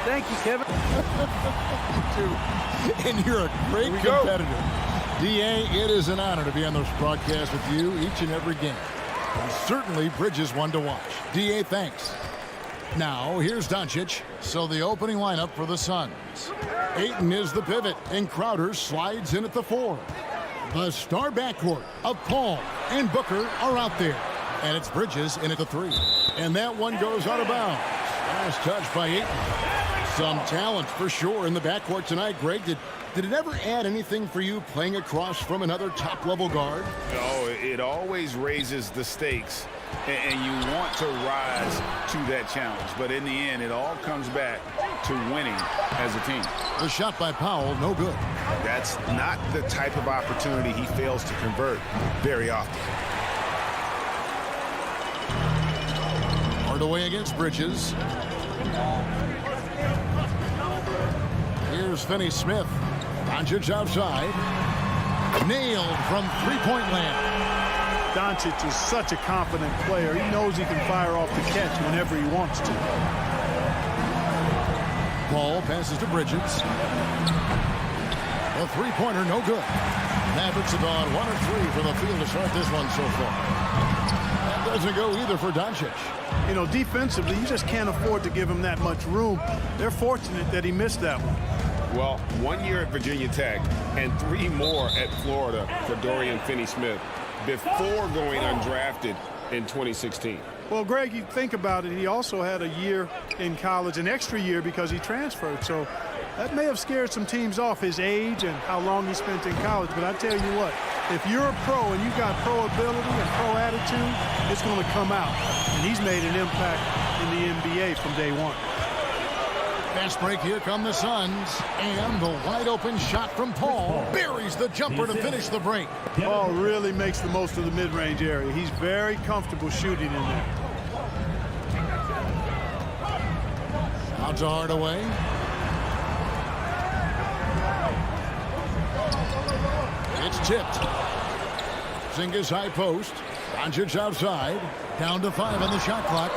Thank you, Kevin. And you're a great competitor. D.A., it is an honor to be on this broadcast with you each and every game. And certainly Bridges one to watch. D.A., thanks. Now, here's Doncic. So the opening lineup for the Suns. Ayton is the pivot, and Crowder slides in at the 4. The star backcourt of Paul and Booker are out there. And it's Bridges in at the 3. And that one goes out of bounds. Last touch by Ayton. Some talent for sure in the backcourt tonight. Greg, did it ever add anything for you playing across from another top-level guard? No, it always raises the stakes, and you want to rise to that challenge. But in the end, it all comes back to winning as a team. The shot by Powell, no good. That's not the type of opportunity he fails to convert very often. Hardaway against Bridges. Here's Finney-Smith. Doncic outside. Nailed from three-point land. Doncic is such a confident player. He knows he can fire off the catch whenever he wants to. Paul passes to Bridges. The three-pointer, no good. Mavericks have gone 1 of 3 from the field to start this one so far. That doesn't go either for Doncic. You know, defensively, you just can't afford to give him that much room. They're fortunate that he missed that one. Well, 1 year at Virginia Tech and 3 more at Florida for Dorian Finney-Smith before going undrafted in 2016. Well, Greg, you think about it, he also had a year in college, an extra year because he transferred. So that may have scared some teams off, his age and how long he spent in college. But I tell you what, if you're a pro and you've got pro ability and pro attitude, it's going to come out. And he's made an impact in the NBA from day one. Fast break, here come the Suns. And the wide open shot from Paul buries the jumper to finish the break. Paul really makes the most of the mid-range area. He's very comfortable shooting in there. Out to Hardaway. It's tipped. Porzingis high post. Doncic outside. Down to 5 on the shot clock.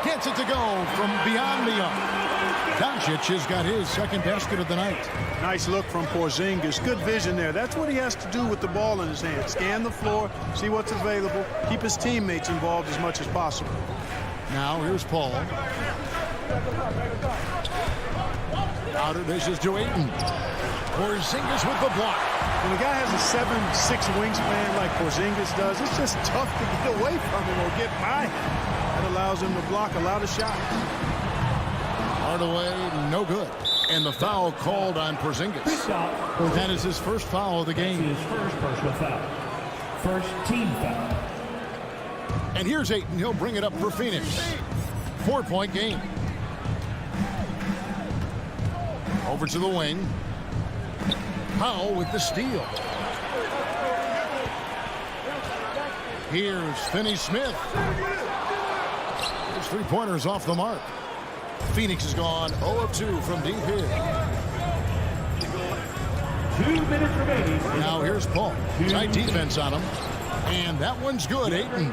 Gets it to go from beyond the arc. Doncic has got his second basket of the night. Nice look from Porzingis. Good vision there. That's what he has to do with the ball in his hand. Scan the floor, see what's available, keep his teammates involved as much as possible. Now here's Paul. Outer dishes to Ayton. Porzingis with the block. When a guy has a 7'6" wingspan like Porzingis does, it's just tough to get away from him or get by him. That allows him to block a lot of shots. Hardaway, no good. And the foul called on Porzingis. That is his first foul of the game. His first personal foul. First team foul. And here's Ayton. He'll bring it up for Phoenix. 4-point game. Over to the wing. Powell with the steal. Here's Finney-Smith. His three-pointers off the mark. Phoenix has gone 0 of 2 from deep here. 2 minutes remaining. Now here's Paul. Tight defense on him. And that one's good, Ayton.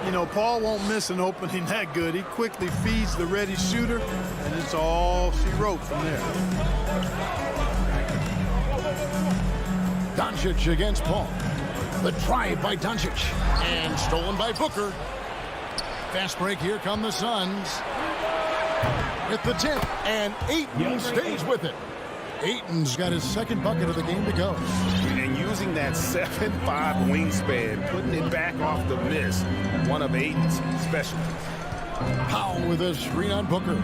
You know, Paul won't miss an opening that good. He quickly feeds the ready shooter, and it's all she wrote from there. Doncic against Paul. The drive by Doncic. And stolen by Booker. Fast break, here come the Suns. At the tip, and Ayton stays with it. Ayton's got his second bucket of the game to go. And using that 7'5" wingspan, putting it back off the miss, one of Ayton's specialties. Powell with a screen on Booker.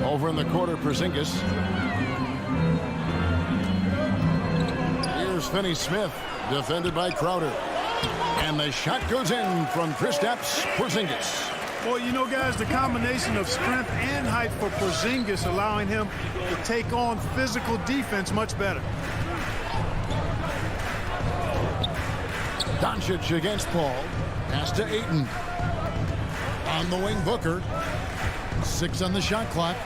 Over in the corner, Porzingis. Here's Finney-Smith, defended by Crowder. And the shot goes in from Kristaps Porzingis. Well, you know, guys, the combination of strength and height for Porzingis allowing him to take on physical defense much better. Doncic against Paul. Pass to Ayton. On the wing, Booker. 6 on the shot clock.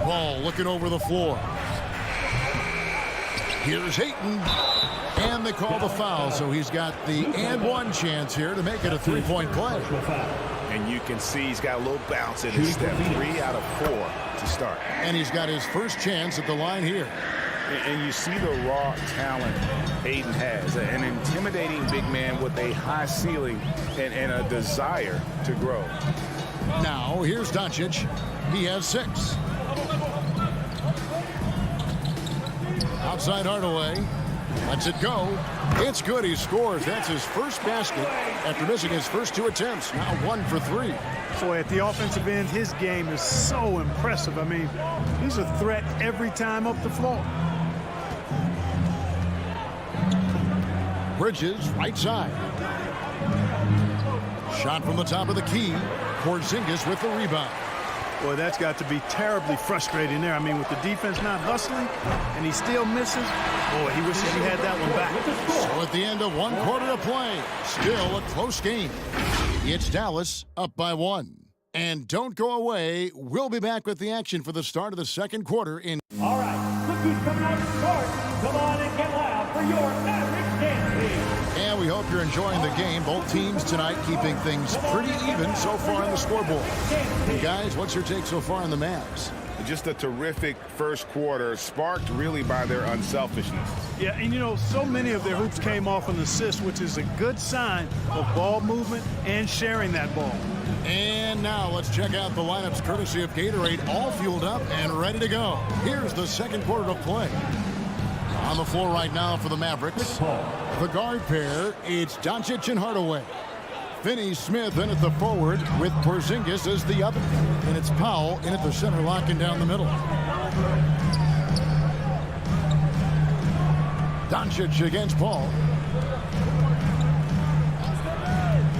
Paul looking over the floor. Here's Ayton. And they call the foul, so he's got the and one chance here to make it a 3-point play. And you can see he's got a little bounce in his step. 3 out of 4 to start. And he's got his first chance at the line here. And you see the raw talent Aiden has. An intimidating big man with a high ceiling and a desire to grow. Now, here's Doncic. He has 6. Outside Hardaway. Lets it go. It's good. He scores. That's his first basket after missing his first 2 attempts. Now 1 for 3. Boy, at the offensive end, his game is so impressive. I mean, he's a threat every time up the floor. Bridges, right side. Shot from the top of the key. Porzingis with the rebound. Boy, that's got to be terribly frustrating there. I mean, with the defense not hustling and he still misses, boy, he wishes he had that one back. So at the end of 1 quarter to play, still a close game. It's Dallas up by 1. And don't go away. We'll be back with the action for the start of the second quarter in... All right, look who's coming out to start. Come on and get loud for your Mavericks dance team. And we hope you're enjoying the game. Both teams tonight keeping things pretty even so far on the scoreboard. Hey guys, what's your take so far on the Mavs? Just a terrific first quarter, sparked really by their unselfishness. Yeah, and you know, so many of their hoops came off an assist, which is a good sign of ball movement and sharing that ball. And now let's check out the lineups courtesy of Gatorade, all fueled up and ready to go. Here's the second quarter of play. On the floor right now for the Mavericks, the guard pair, it's Doncic and Hardaway. Finney-Smith in at the forward with Porzingis as the other. And it's Powell in at the center, locking down the middle. Doncic against Paul.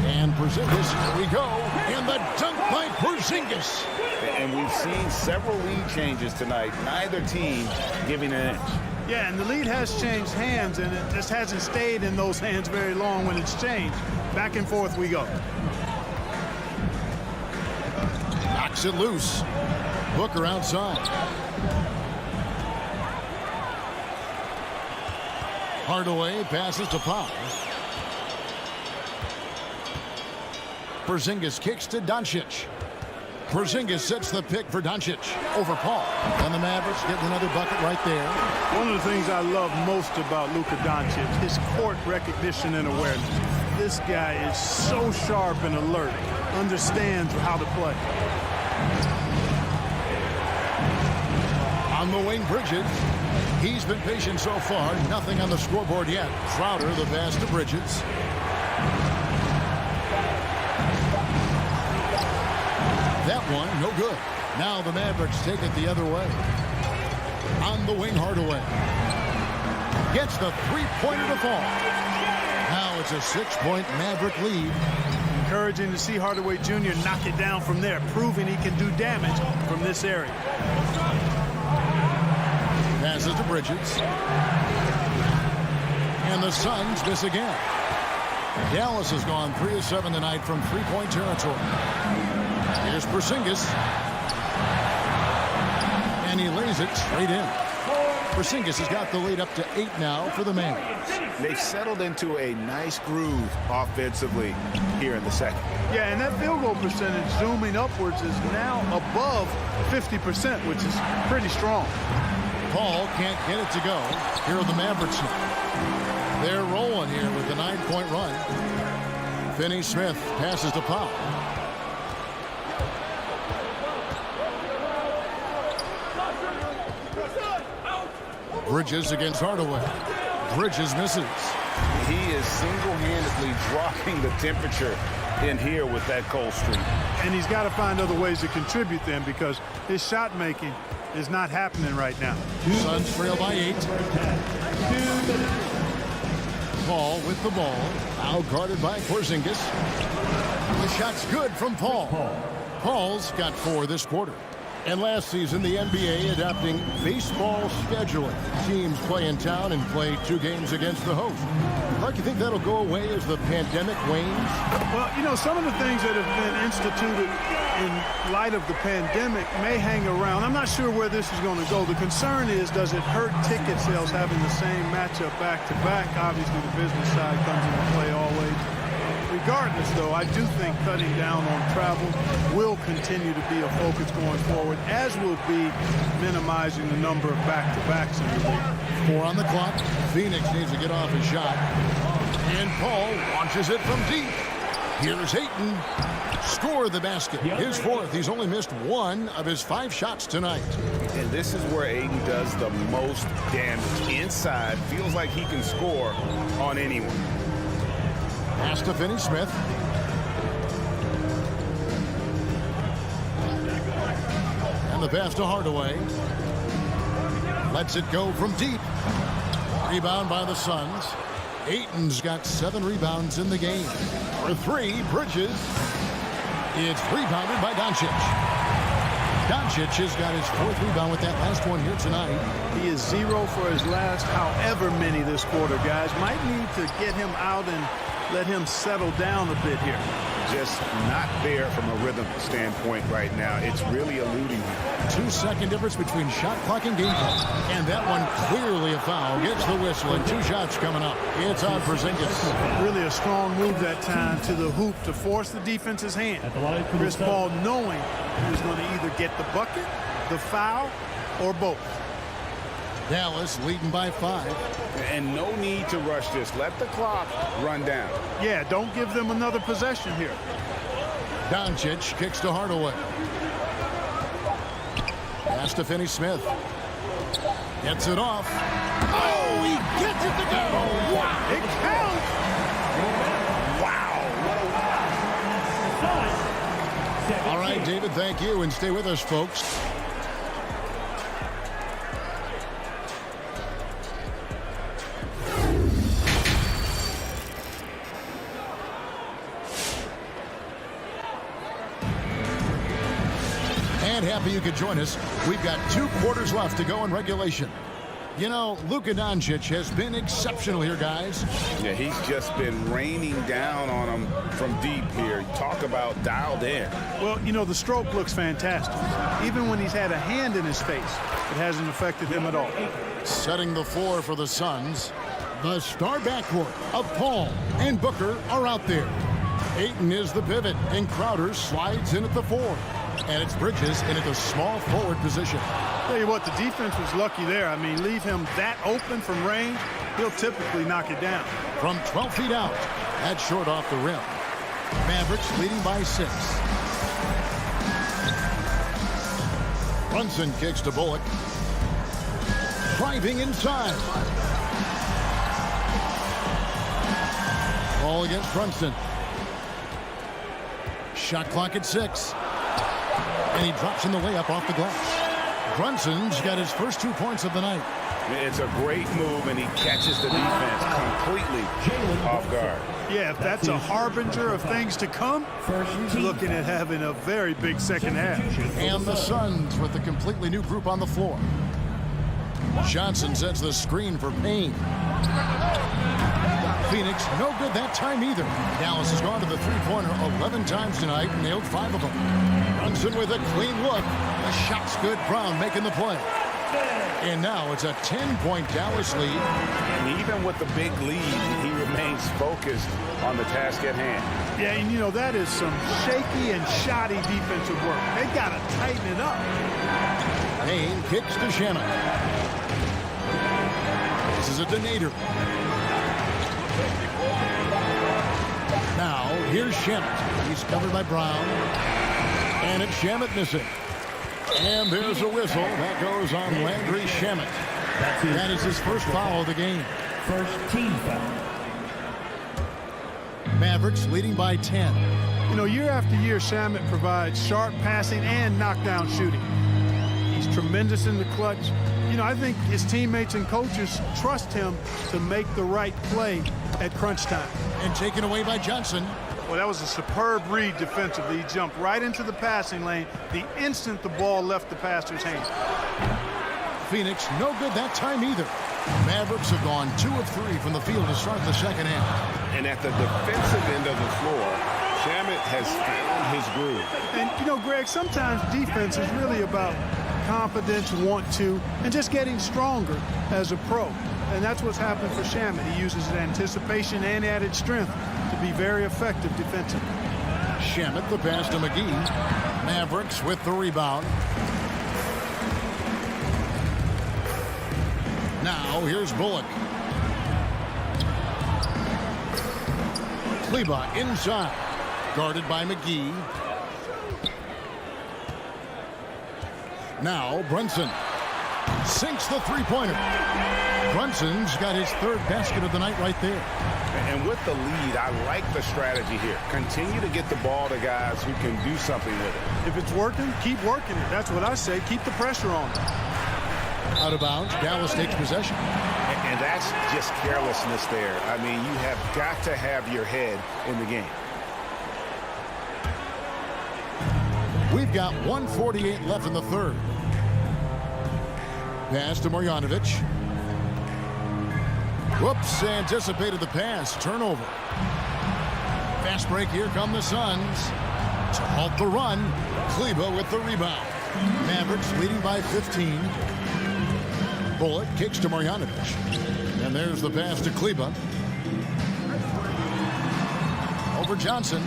And Porzingis, here we go. And the dunk by Porzingis. And we've seen several lead changes tonight. Neither team giving an inch. Yeah, and the lead has changed hands, and it just hasn't stayed in those hands very long when it's changed. Back and forth we go. Knocks it loose. Booker outside. Hardaway passes to Powell. Porzingis kicks to Doncic. Porzingis sets the pick for Doncic over Paul. And the Mavericks getting another bucket right there. One of the things I love most about Luka Doncic, his court recognition and awareness. This guy is so sharp and alert, understands how to play. On the wing, Bridges. He's been patient so far. Nothing on the scoreboard yet. Crowder, the pass to Bridges. That one, no good. Now the Mavericks take it the other way. On the wing, Hardaway. Gets the three-pointer to fall. Now it's a 6-point Maverick lead. Encouraging to see Hardaway Jr. knock it down from there, proving he can do damage from this area. Passes to Bridges. And the Suns miss again. Dallas has gone 3 of 7 tonight from three-point territory. Here's Porzingis. And he lays it straight in. Porzingis has got the lead up to 8 now for the Mavs. They've settled into a nice groove offensively here in the second. Yeah, and that field goal percentage zooming upwards is now above 50%, which is pretty strong. Paul can't get it to go. Here are the Mavericks now. They're rolling here with the 9-point run. Finney-Smith passes to Powell. Bridges against Hardaway. Bridges misses. He is single-handedly dropping the temperature in here with that cold streak. And he's got to find other ways to contribute then, because his shot making is not happening right now. Suns trail by 8. Paul with the ball. Out guarded by Porzingis. The shot's good from Paul. Paul's got 4 this quarter. And last season, the NBA adopting baseball scheduling. Teams play in town and play 2 games against the host. Mark, you think that'll go away as the pandemic wanes? Well, you know, some of the things that have been instituted in light of the pandemic may hang around. I'm not sure where this is going to go. The concern is, does it hurt ticket sales having the same matchup back-to-back? Obviously, the business side comes into play always. We Regardless, though, I do think cutting down on travel will continue to be a focus going forward, as will be minimizing the number of back-to-backs in the league. 4 on the clock. Phoenix needs to get off his shot. And Paul launches it from deep. Here's Ayton. Score the basket. His 4th. He's only missed 1 of his 5 shots tonight. And this is where Ayton does the most damage. Inside, feels like he can score on anyone. Pass to Finney-Smith. And the pass to Hardaway. Lets it go from deep. Rebound by the Suns. Ayton's got 7 rebounds in the game. For 3, Bridges. It's rebounded by Doncic. Doncic has got his 4th rebound with that last one here tonight. He is 0 for his last however many this quarter, guys. Might need to get him out and let him settle down a bit here. Just not there from a rhythm standpoint right now. It's really eluding him. 2-second difference between shot clock and game clock. And that one clearly a foul. Gets the whistle and 2 shots coming up. It's on Porzingis. Really a strong move that time to the hoop to force the defense's hand. Chris Paul knowing he was going to either get the bucket, the foul, or both. Dallas leading by 5. And no need to rush this. Let the clock run down. Yeah, don't give them another possession here. Doncic kicks to Hardaway. Pass to Finney-Smith. Gets it off. Oh, he gets it to go. Wow. It counts. Wow. All right, David, thank you. And stay with us, folks. Happy you could join us. We've got 2 quarters left to go in regulation. You know, Luka Doncic has been exceptional here, guys. Yeah, he's just been raining down on him from deep here. Talk about dialed in. Well, you know, the stroke looks fantastic. Even when he's had a hand in his face, it hasn't affected him at all. Setting the floor for the Suns. The star backcourt of Paul and Booker are out there. Ayton is the pivot, and Crowder slides in at the 4. And it's Bridges in at the small forward position. Tell you what, the defense was lucky there. I mean, leave him that open from range, he'll typically knock it down. From 12 feet out, that's short off the rim. Mavericks leading by 6. Brunson kicks to Bullock. Driving inside. Ball against Brunson. Shot clock at 6. And he drops in the layup off the glass. Brunson's got his first 2 points of the night. It's a great move, and he catches the defense completely off guard. Yeah, if that's a harbinger of things to come, he's looking at having a very big second half. And the Suns with a completely new group on the floor. Johnson sets the screen for Payne. Phoenix, no good that time either. Dallas has gone to the 3-pointer 11 times tonight and nailed 5 of them. Brunson with a clean look. The shot's good. Brown making the play. And now it's a 10-point Dallas lead. And even with the big lead, he remains focused on the task at hand. Yeah, and you know, that is some shaky and shoddy defensive work. They got to tighten it up. Payne kicks to Shamet. This is a Donator. Now, here's Shamet. He's covered by Brown. And it's Shamet missing. And there's a whistle. That goes on Landry Shamet. That is his first foul of the game. First team foul. Mavericks leading by 10. You know, year after year, Shamet provides sharp passing and knockdown shooting. He's tremendous in the clutch. You know, I think his teammates and coaches trust him to make the right play at crunch time. And taken away by Johnson. Well, that was a superb read defensively. He jumped right into the passing lane the instant the ball left the passer's hand. Phoenix, no good that time either. Mavericks have gone 2 of 3 from the field to start the second half. And at the defensive end of the floor, Shamet has found his groove. And, you know, Greg, sometimes defense is really about confidence, want to, and just getting stronger as a pro. And that's what's happened for Shamet. He uses anticipation and added strength to be very effective defensively. Shamet, the pass to McGee. Mavericks with the rebound. Now here's Bullock. Pogba inside. Guarded by McGee. Now Brunson sinks the three-pointer. Brunson's got his third basket of the night right there. And with the lead, I like the strategy here. Continue to get the ball to guys who can do something with it. If it's working, keep working it. That's what I say. Keep the pressure on. Out of bounds, Dallas takes possession. And that's just carelessness there. I mean, you have got to have your head in the game. We've got 1:48 left in the third. Pass to Marjanovic. Whoops, anticipated the pass. Turnover. Fast break. Here come the Suns. To halt the run, Kleber with the rebound. Mavericks leading by 15. Bullock kicks to Marjanovic. And there's the pass to Kleber. Over Johnson.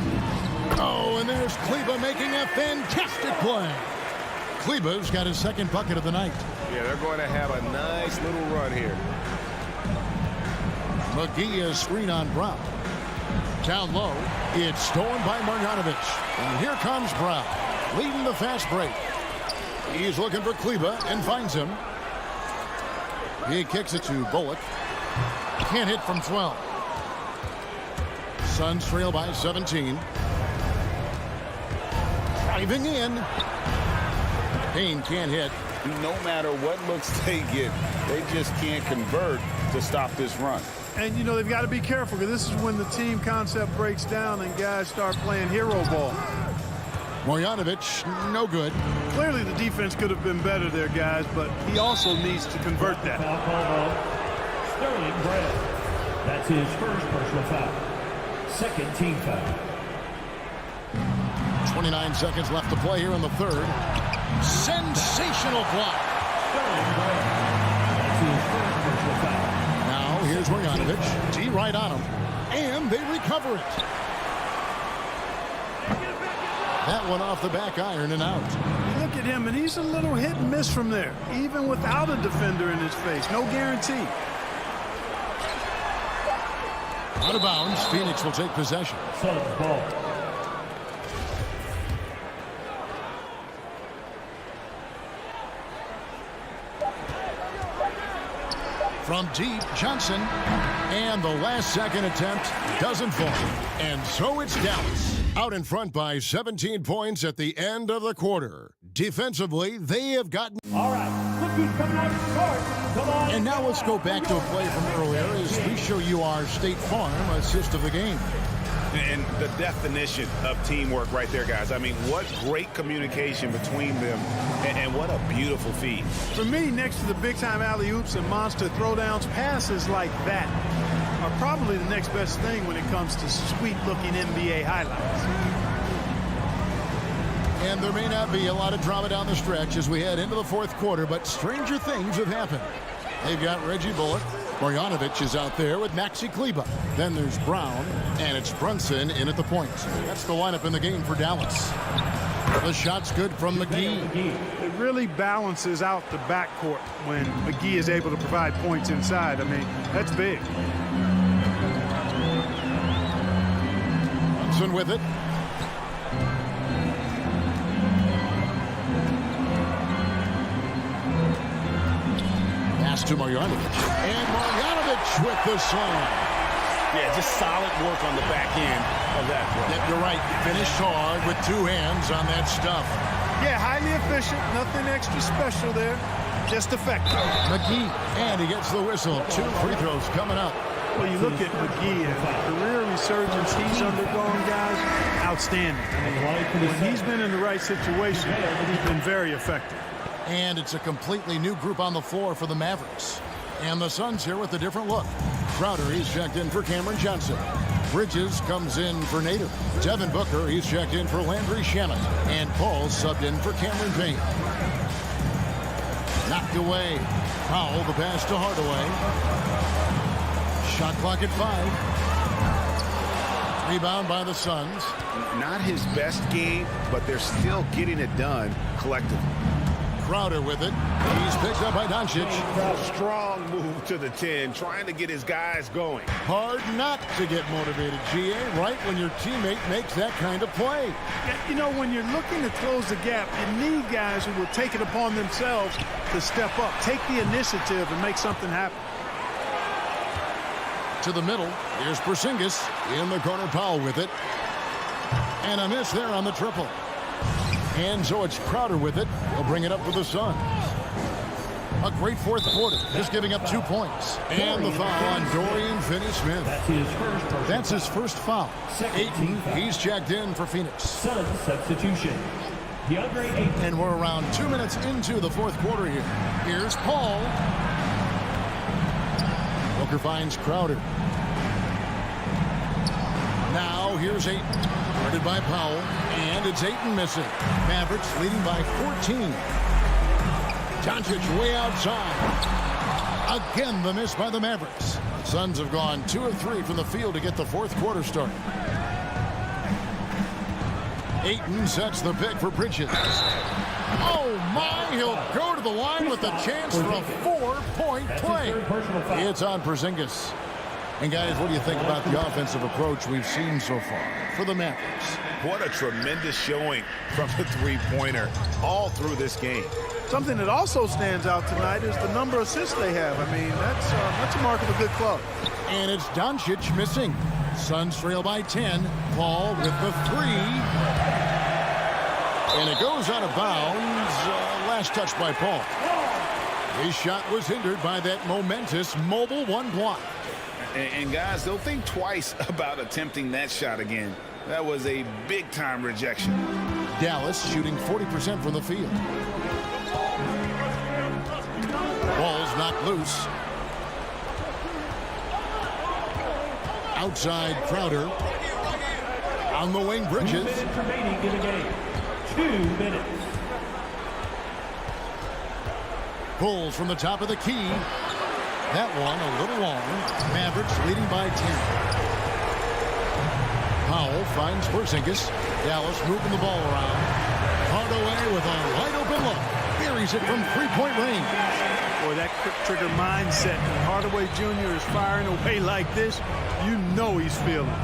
Oh, and there's Kleber making a fantastic play. Kleber's got his second bucket of the night. Yeah, they're going to have a nice little run here. McGee is screen on Brown. Down low. It's stolen by Marjanovic. And here comes Brown, leading the fast break. He's looking for Kleber and finds him. He kicks it to Bullock. Can't hit from 12. Suns trail by 17. Driving in. Payne can't hit. No matter what looks they get, they just can't convert to stop this run. And, you know, they've got to be careful because this is when the team concept breaks down and guys start playing hero ball. Marjanovic, no good. Clearly the defense could have been better there, guys, but he also needs to convert that. Foul called on Sterling Brett. That's his first personal foul. Second team foul. 29 seconds left to play here in the third. Sensational block. Sterling Brett. That's his first personal foul. Now here's Marjanovic. T right on him. And they recover it. That one off the back iron and out. You look at him, and he's a little hit and miss from there, even without a defender in his face. No guarantee. Out of bounds, Phoenix will take possession. Suns ball. From deep, Johnson. And the last second attempt doesn't fall. And so it's Dallas out in front by 17 points at the end of the quarter. Defensively, they have gotten... All right, look who's coming out of the court. Come on. And now let's go back to a play from earlier as we show you our State Farm assist of the game. And the definition of teamwork right there, guys. I mean, what great communication between them, and what a beautiful feed. For me, next to the big-time alley-oops and monster throwdowns, passes like that are probably the next best thing when it comes to sweet-looking NBA highlights. And there may not be a lot of drama down the stretch as we head into the fourth quarter, but stranger things have happened. They've got Reggie Bullock. Marjanovic is out there with Maxi Kleber. Then there's Brown, and it's Brunson in at the point. That's the lineup in the game for Dallas. The shot's good from McGee. It really balances out the backcourt when McGee is able to provide points inside. I mean, that's big. Brunson with it. Pass to Marjanovic. And Marjanovic with the slam. Yeah, just solid work on the back end of that play. Yep, you're right. Finished hard with two hands on that stuff. Yeah, highly efficient. Nothing extra special there. Just effective. McGee, and he gets the whistle. 2 free throws coming up. Well, you look at McGee and the career resurgence he's undergone, guys, outstanding. When he's been in the right situation, he's been very effective. And it's a completely new group on the floor for the Mavericks. And the Suns here with a different look. Crowder, he's checked in for Cameron Johnson. Bridges comes in for Nader. Devin Booker, he's checked in for Landry Shamet. And Paul subbed in for Cameron Payne. Knocked away. Powell, the pass to Hardaway. Shot clock at 5. Rebound by the Suns. Not his best game, but they're still getting it done collectively. Crowder with it. He's picked up by Doncic. Strong move to the 10, trying to get his guys going. Hard not to get motivated, GA, right when your teammate makes that kind of play. Yeah, you know, when you're looking to close the gap, you need guys who will take it upon themselves to step up, take the initiative, and make something happen. To the middle. Here's Porzingis. In the corner, Powell with it. And a miss there on the triple. And so it's Crowder with it. He'll bring it up for the Suns. A great fourth quarter, just giving up 2 points. And the foul on Dorian Finney-Smith. That's his first foul. Ayton, he's checked in for Phoenix. Suns substitution. And we're around 2 minutes into the fourth quarter here. Here's Paul. Booker finds Crowder. Now here's Ayton. Guarded by Powell. And it's Ayton missing. Mavericks leading by 14. Doncic way outside. Again, the miss by the Mavericks. Suns have gone 2 of 3 from the field to get the fourth quarter started. Ayton sets the pick for Bridges. Oh my, he'll go to the line with a chance for a 4-point play. It's on Porzingis. And guys, what do you think about the offensive approach we've seen so far for the Mavericks? What a tremendous showing from the three-pointer all through this game. Something that also stands out tonight is the number of assists they have. I mean, that's a mark of a good club. And it's Doncic missing. Suns trail by 10. Paul with the 3. And it goes out of bounds. Last touch by Paul. His shot was hindered by that momentous mobile 1 block. And guys, they'll think twice about attempting that shot again. That was a big-time rejection. Dallas shooting 40% from the field. Ball's knocked loose. Outside Crowder. On the wing, Bridges. 2 minutes remaining in the game. 2 minutes. Pulls from the top of the key. That one a little long. Mavericks leading by 10. Powell finds Porzingis. Dallas moving the ball around. Hardaway with a wide open look. Buries it from 3-point range. Boy, that quick trigger mindset. When Hardaway Jr. is firing away like this, you know he's feeling it.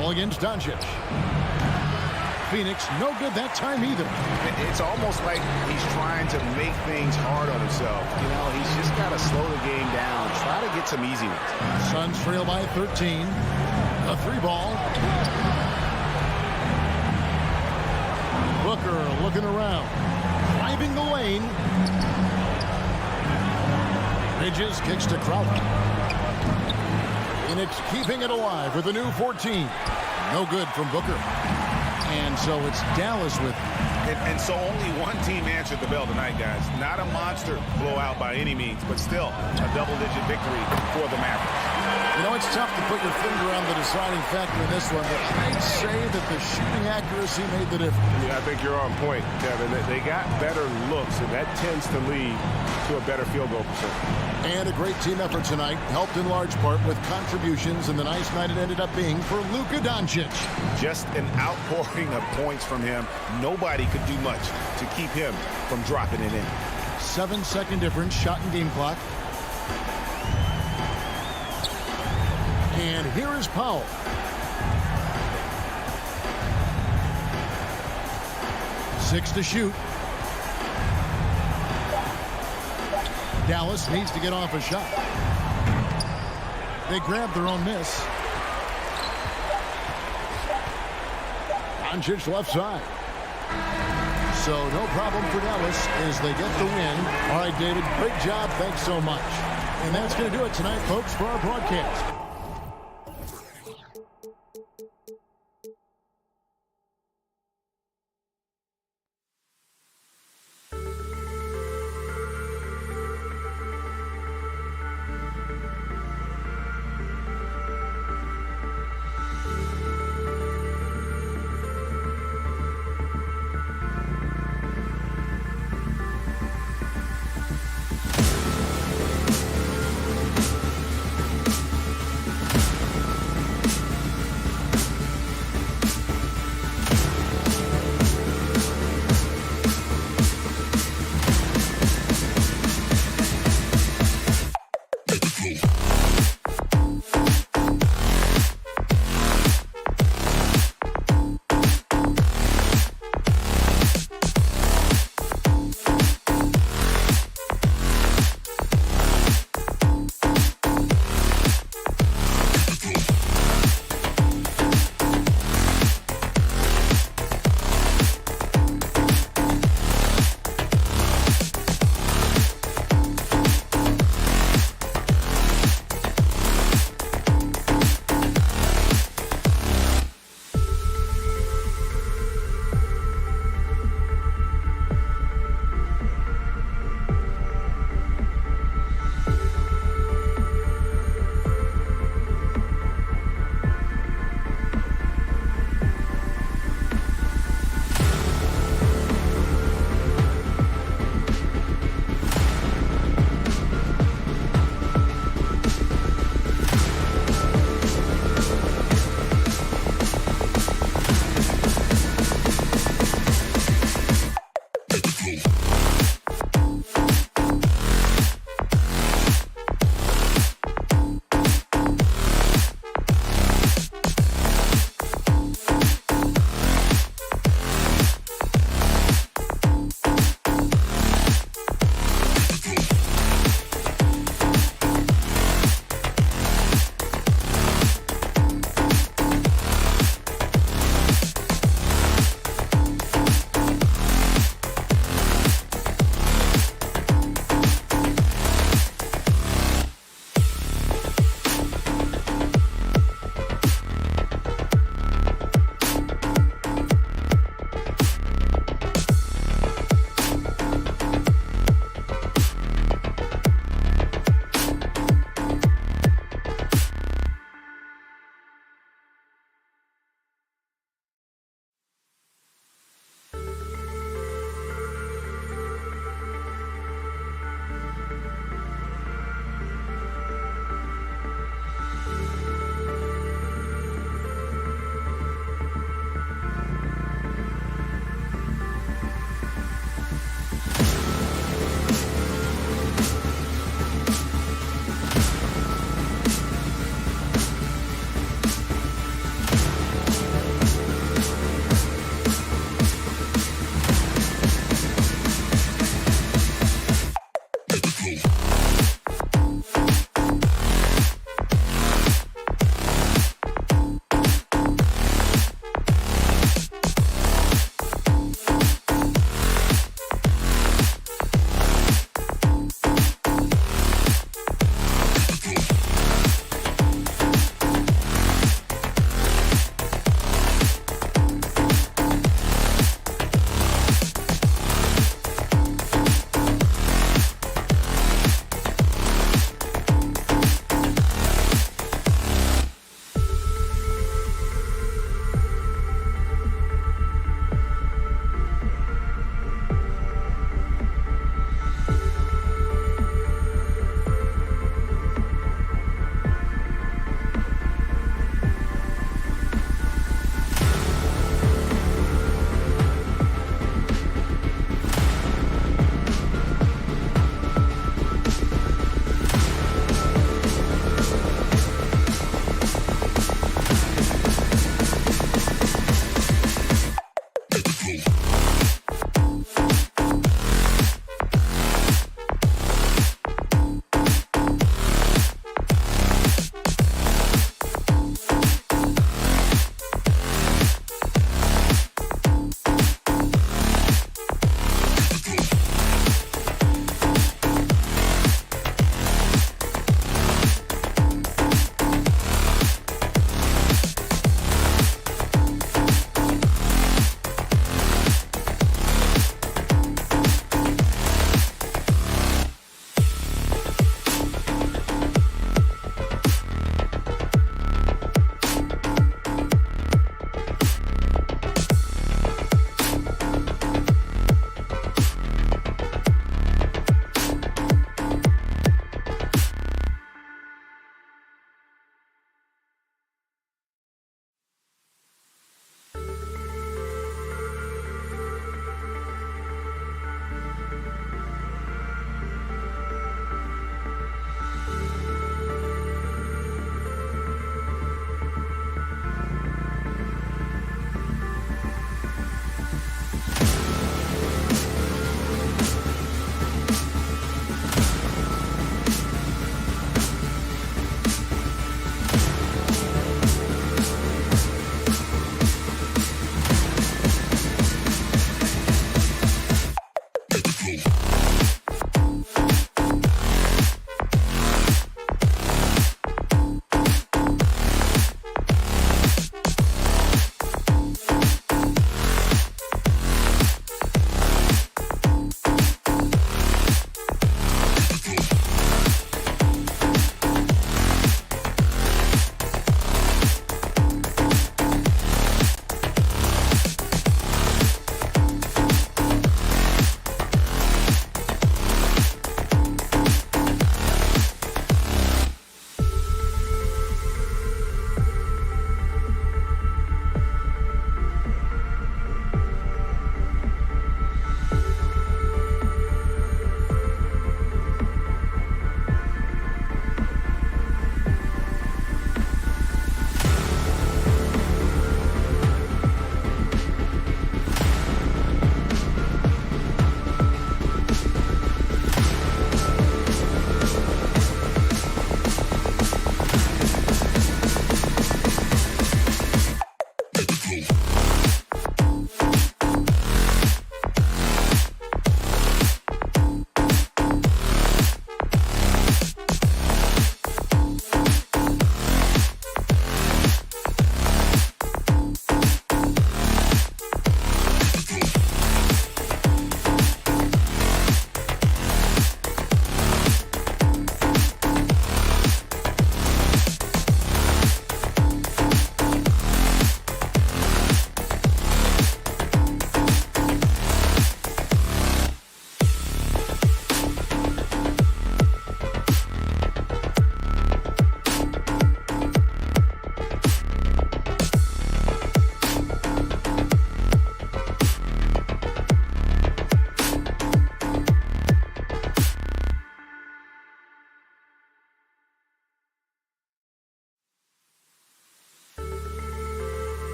Ball against Doncic. Phoenix, no good that time either. It's almost like he's trying to make things hard on himself. You know, he's just got to slow the game down. Try to get some easy ones. Suns trail by 13. A 3-ball. Booker looking around. Driving the lane. Bridges kicks to Crowder. Phoenix keeping it alive with a new 14. No good from Booker. And so it's Dallas with and so only one team answered the bell tonight, guys. Not a monster blowout by any means, but still a double-digit victory for the Mavericks. You know, it's tough to put your finger on the deciding factor in this one, but I'd say that the shooting accuracy made the difference. Yeah, I think you're on point, Kevin. They got better looks, and that tends to lead to a better field goal percentage. And a great team effort tonight, helped in large part with contributions, and the nice night it ended up being for Luka Doncic. Just an outpouring of points from him. Nobody could do much to keep him from dropping it in. 7-second difference, shot and game clock. And here is Powell. Six to shoot. Dallas needs to get off a shot. They grab their own miss. Doncic left side. So no problem for Dallas as they get the win. All right, David, great job. Thanks so much. And that's going to do it tonight, folks, for our broadcast.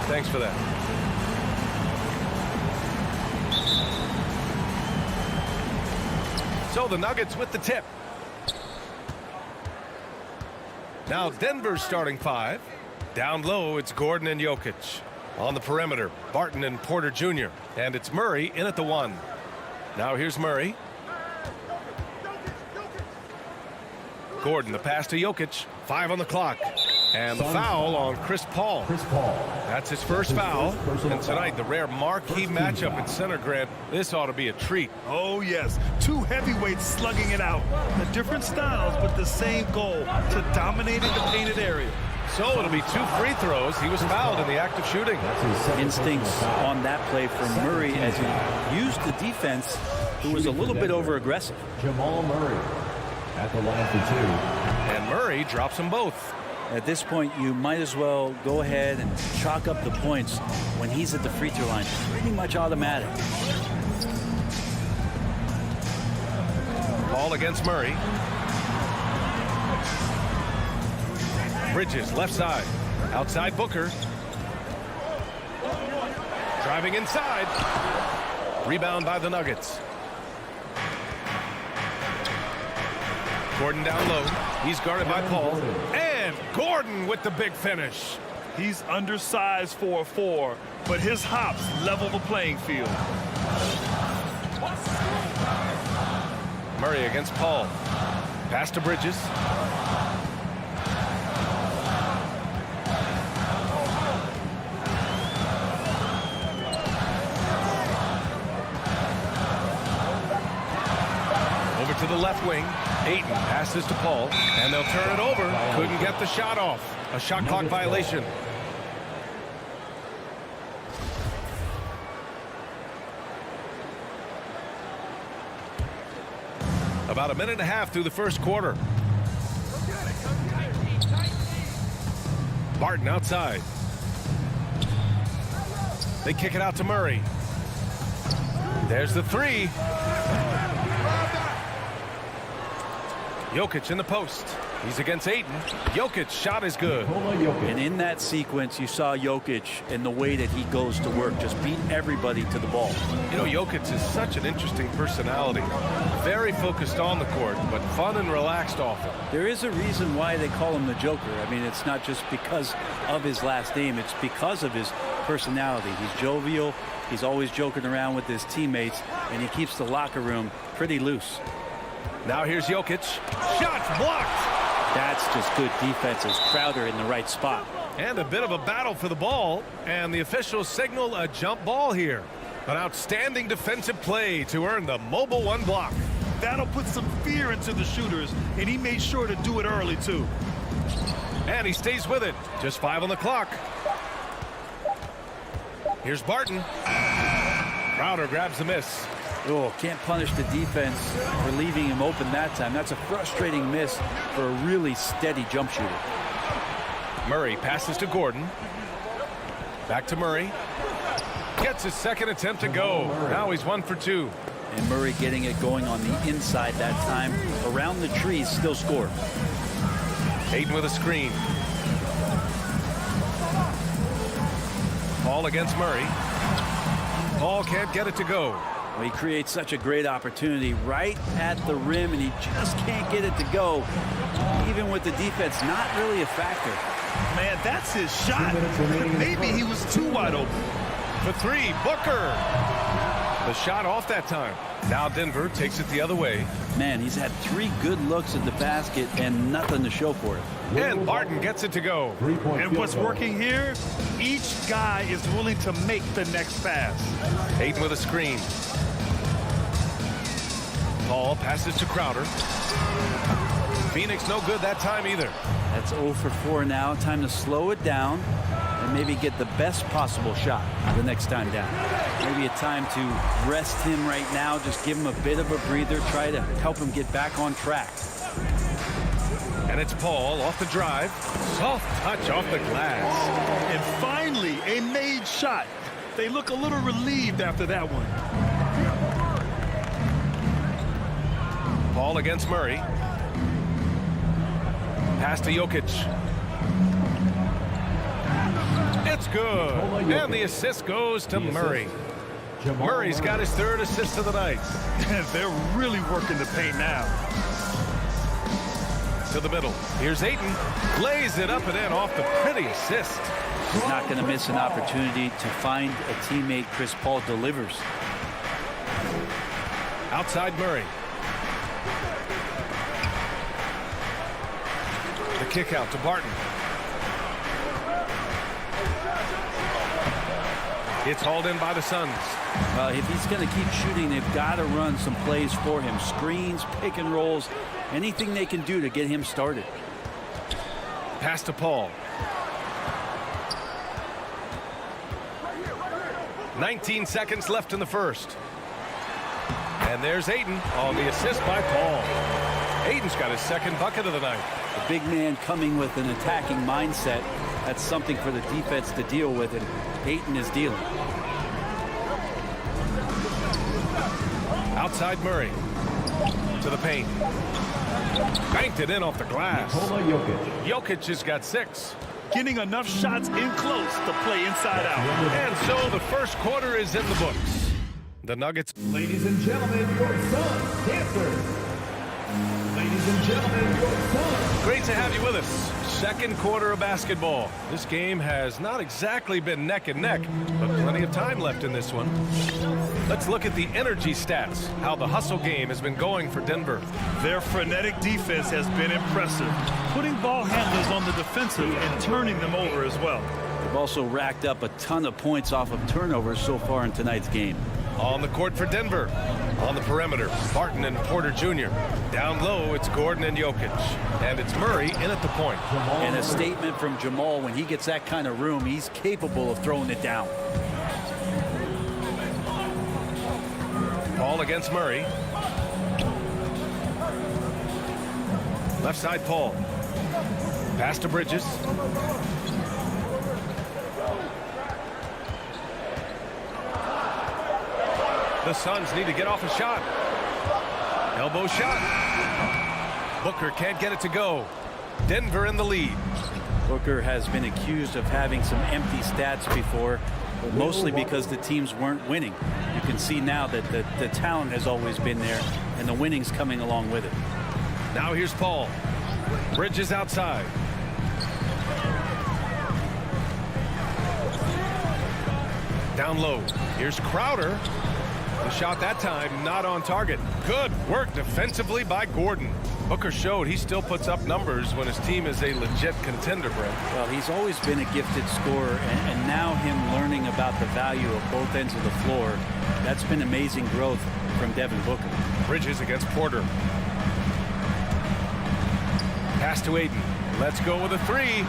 Thanks for that. So the Nuggets with the tip. Now Denver's starting 5. Down low, it's Gordon and Jokic. On the perimeter, Barton and Porter Jr. And it's Murray in at the 1. Now here's Murray. Gordon, the pass to Jokic. 5 on the clock. And the foul on Chris Paul. That's his first foul. And tonight, the rare marquee matchup at center, Grant. This ought to be a treat. Oh, yes. 2 heavyweights slugging it out. The different styles, but the same goal, to dominate in the painted area. So it'll be 2 free throws. He was fouled in the act of shooting. Instincts on that play from Murray as he used the defense, who was a little bit over-aggressive. Jamal Murray at the line for 2. And Murray drops them both. At this point, you might as well go ahead and chalk up the points when he's at the free throw line. Pretty much automatic. Ball against Murray. Bridges, left side. Outside Booker. Driving inside. Rebound by the Nuggets. Gordon down low. He's guarded by Paul. And Gordon with the big finish. He's undersized for a 4, but his hops level the playing field. Murray against Paul. Pass to Bridges. Over to the left wing. Ayton passes to Paul, and they'll turn it over. Couldn't get the shot off. A shot clock violation. About a minute and a half through the first quarter. Barton outside. They kick it out to Murray. There's the 3. Jokic in the post. He's against Ayton. Jokic shot is good. And in that sequence, you saw Jokic and the way that he goes to work, just beat everybody to the ball. You know, Jokic is such an interesting personality. Very focused on the court, but fun and relaxed off it. There is a reason why they call him the Joker. I mean, it's not just because of his last name. It's because of his personality. He's jovial. He's always joking around with his teammates, and he keeps the locker room pretty loose. Now here's Jokic. Shots blocked. That's just good defense as Crowder in the right spot. And a bit of a battle for the ball. And the officials signal a jump ball here. An outstanding defensive play to earn the mobile 1 block. That'll put some fear into the shooters, and he made sure to do it early, too. And he stays with it. Just 5 on the clock. Here's Barton. Crowder grabs the miss. Oh, can't punish the defense for leaving him open that time. That's a frustrating miss for a really steady jump shooter. Murray passes to Gordon. Back to Murray. Gets his second attempt to go. Now he's 1 for 2. And Murray getting it going on the inside that time. Around the trees, still scored. Ayton with a screen. Paul against Murray. Paul can't get it to go. Well, he creates such a great opportunity right at the rim, and he just can't get it to go. Even with the defense, not really a factor. Man, that's his shot. Maybe he was too wide open. For 3, Booker. The shot off that time. Now Denver takes it the other way. Man, he's had 3 good looks at the basket and nothing to show for it. And Barton gets it to go. And what's working here, each guy is willing to make the next pass. Ayton with a screen. Paul passes to Crowder. Phoenix no good that time either. That's 0 for 4 now. Time to slow it down and maybe get the best possible shot the next time down. Maybe a time to rest him right now. Just give him a bit of a breather. Try to help him get back on track. And it's Paul off the drive. Soft touch off the glass. And finally, a made shot. They look a little relieved after that one. Paul against Murray. Pass to Jokic. It's good. And the assist goes to Murray. Murray's got his third assist of the night. They're really working the paint now. To the middle. Here's Ayton. Lays it up and in off the pretty assist. He's not going to miss an opportunity to find a teammate. Chris Paul delivers. Outside Murray. The kick out to Barton. It's hauled in by the Suns. Well, if he's going to keep shooting, they've got to run some plays for him. Screens, pick and rolls, anything they can do to get him started. Pass to Paul. 19 seconds left in the first. And there's Ayton on the assist by Paul. Ayton's got his second bucket of the night. The big man coming with an attacking mindset. That's something for the defense to deal with, and Ayton is dealing. Outside Murray. To the paint. Banked it in off the glass. Jokic has got 6. Getting enough shots in close to play inside out. And so the first quarter is in the books. The Nuggets. Ladies and gentlemen, your Suns dancers. Ladies and gentlemen, your Suns. Great to have you with us. Second quarter of basketball. This game has not exactly been neck and neck, but plenty of time left in this one. Let's look at the energy stats, how the hustle game has been going for Denver. Their frenetic defense has been impressive, putting ball handlers on the defensive and turning them over as well. They've also racked up a ton of points off of turnovers so far in tonight's game. On the court for Denver. On the perimeter, Barton and Porter Jr. Down low, it's Gordon and Jokic. And it's Murray in at the point. And a statement from Jamal, when he gets that kind of room, he's capable of throwing it down. Paul against Murray. Left side, Paul. Pass to Bridges. The Suns need to get off a shot. Elbow shot. Booker can't get it to go. Denver in the lead. Booker has been accused of having some empty stats before, mostly because the teams weren't winning. You can see now that the talent has always been there, and the winning's coming along with it. Now here's Paul. Bridges outside. Down low. Here's Crowder. The shot that time not on target. Good work defensively by Gordon. Booker showed he still puts up numbers when his team is a legit contender, Brent. Well, he's always been a gifted scorer, and now him learning about the value of both ends of the floor, that's been amazing growth from Devin Booker. Bridges against Porter. Pass to Ayton. Let's go with a 3.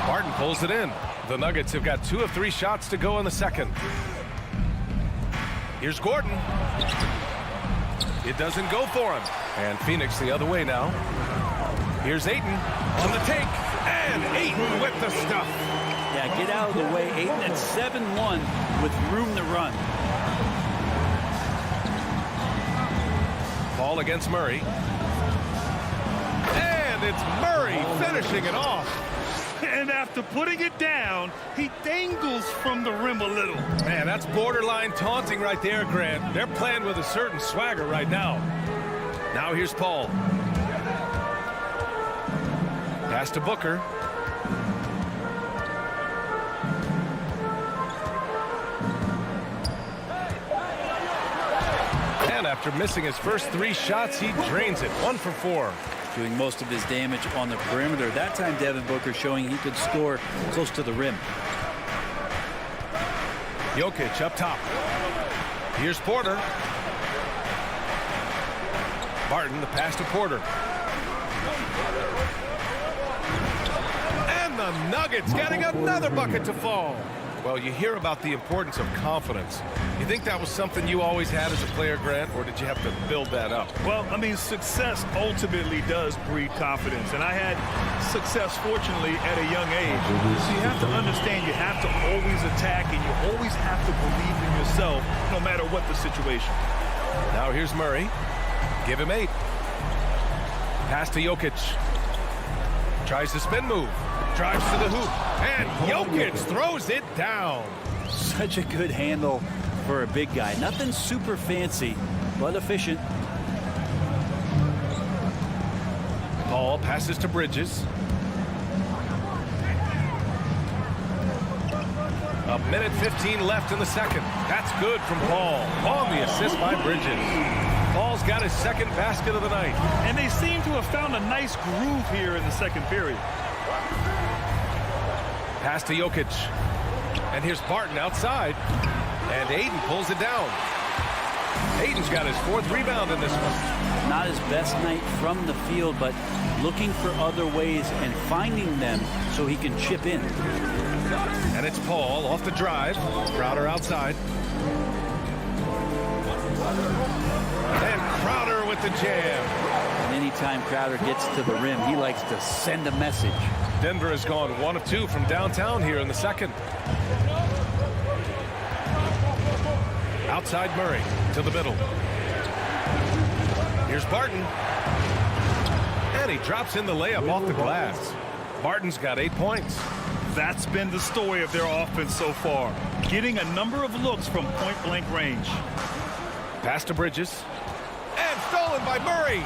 Barton pulls it in. The Nuggets have got 2 of 3 shots to go in the second. Here's Gordon. It doesn't go for him. And Phoenix the other way now. Here's Ayton on the take. And Ayton with the stuff. Yeah, get out of the way. Ayton at 7-1 with room to run. Paul against Murray. And it's Murray finishing it off. And after putting it down, he dangles from the rim a little. Man, that's borderline taunting right there, Grant. They're playing with a certain swagger right now. Now here's Paul. Pass to Booker. And after missing his first 3 shots, he drains it. 1 for 4. Doing most of his damage on the perimeter. That time, Devin Booker showing he could score close to the rim. Jokic up top. Here's Porter. Barton, the pass to Porter. And the Nuggets getting another bucket to fall. Well, you hear about the importance of confidence. You think that was something you always had as a player, Grant, or did you have to build that up? Well, I mean, success ultimately does breed confidence. And I had success, fortunately, at a young age. So you have to understand you have to always attack, and you always have to believe in yourself, no matter what the situation. Now here's Murray. Give him 8. Pass to Jokic. Tries the spin move. Drives to the hoop. And Jokic throws it down. Such a good handle for a big guy. Nothing super fancy, but efficient. Paul passes to Bridges. A minute 15 left in the second. That's good from Paul. On the assist by Bridges. Paul's got his second basket of the night. And they seem to have found a nice groove here in the second period. Pass to Jokic. And here's Barton outside. And Aiden pulls it down. Aiden's got his fourth rebound in this one. Not his best night from the field, but looking for other ways and finding them so he can chip in. And it's Paul off the drive. Crowder outside. And Crowder with the jam. And anytime Crowder gets to the rim, he likes to send a message. Denver has gone 1 of 2 from downtown here in the second. Outside Murray to the middle. Here's Barton. And he drops in the layup off the glass. Barton's got 8 points. That's been the story of their offense so far. Getting a number of looks from point-blank range. Pass to Bridges. And stolen by Murray.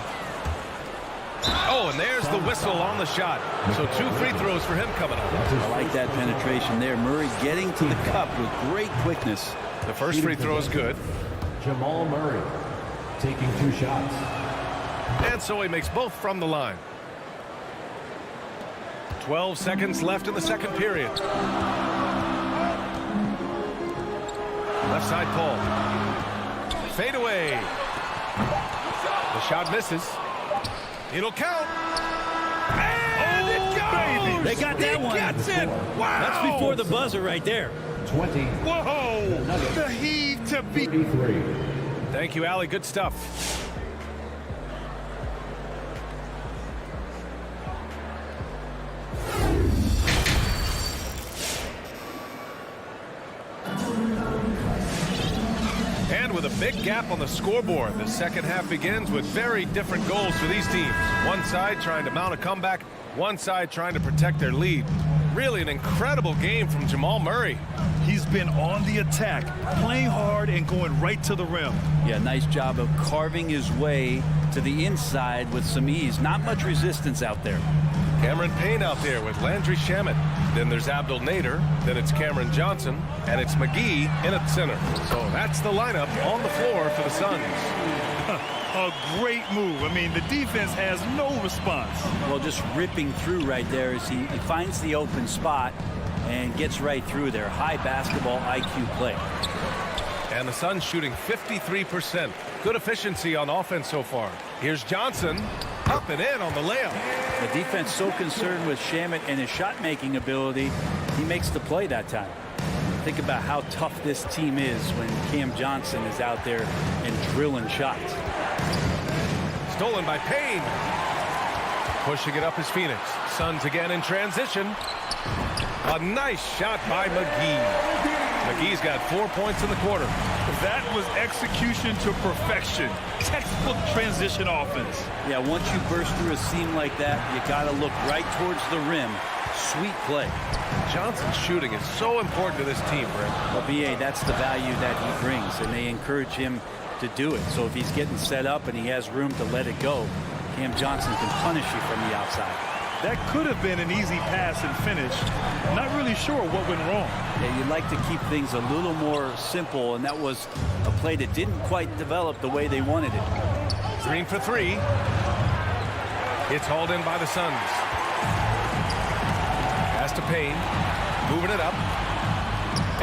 Oh, and there's the whistle on the shot. So 2 free throws for him coming up. I like that penetration there. Murray getting to the cup with great quickness. The first free throw is good. Jamal Murray taking 2 shots. And so he makes both from the line. 12 seconds left in the second period. Left side Paul. Fade away. The shot misses. It'll count. And it goes! They got that one. He gets it. Wow. That's before the buzzer right there. 20. Whoa! The heave to beat. 33. Thank you, Allie. Good stuff. And with a big gap on the scoreboard, the second half begins with very different goals for these teams. One side trying to mount a comeback, one side trying to protect their lead. Really an incredible game from Jamal Murray. He's been on the attack, playing hard and going right to the rim. Yeah, nice job of carving his way to the inside with some ease. Not much resistance out there. Cameron Payne out there with Landry Shamet. Then there's Abdel Nader. Then it's Cameron Johnson. And it's McGee in at center. So that's the lineup on the floor for the Suns. A great move. I mean, the defense has no response. Well, just ripping through right there as he finds the open spot and gets right through there. High basketball IQ play. And the Suns shooting 53%. Good efficiency on offense so far. Here's Johnson. Up and in on the layup. The defense so concerned with Shamet and his shot-making ability, he makes the play that time. Think about how tough this team is when Cam Johnson is out there and drilling shots. Stolen by Payne. Pushing it up is Phoenix. Suns again in transition. A nice shot by McGee. McGee's got 4 points in the quarter. That was execution to perfection. Textbook transition offense. Yeah, once you burst through a seam like that, you got to look right towards the rim. Sweet play. Johnson's shooting is so important to this team, Brent. Well, BA, that's the value that he brings, and they encourage him to do it. So if he's getting set up and he has room to let it go, Cam Johnson can punish you from the outside. That could have been an easy pass and finish. Not really sure what went wrong. Yeah, you'd like to keep things a little more simple, and that was a play that didn't quite develop the way they wanted it. Green for 3. It's hauled in by the Suns. Pass to Payne. Moving it up.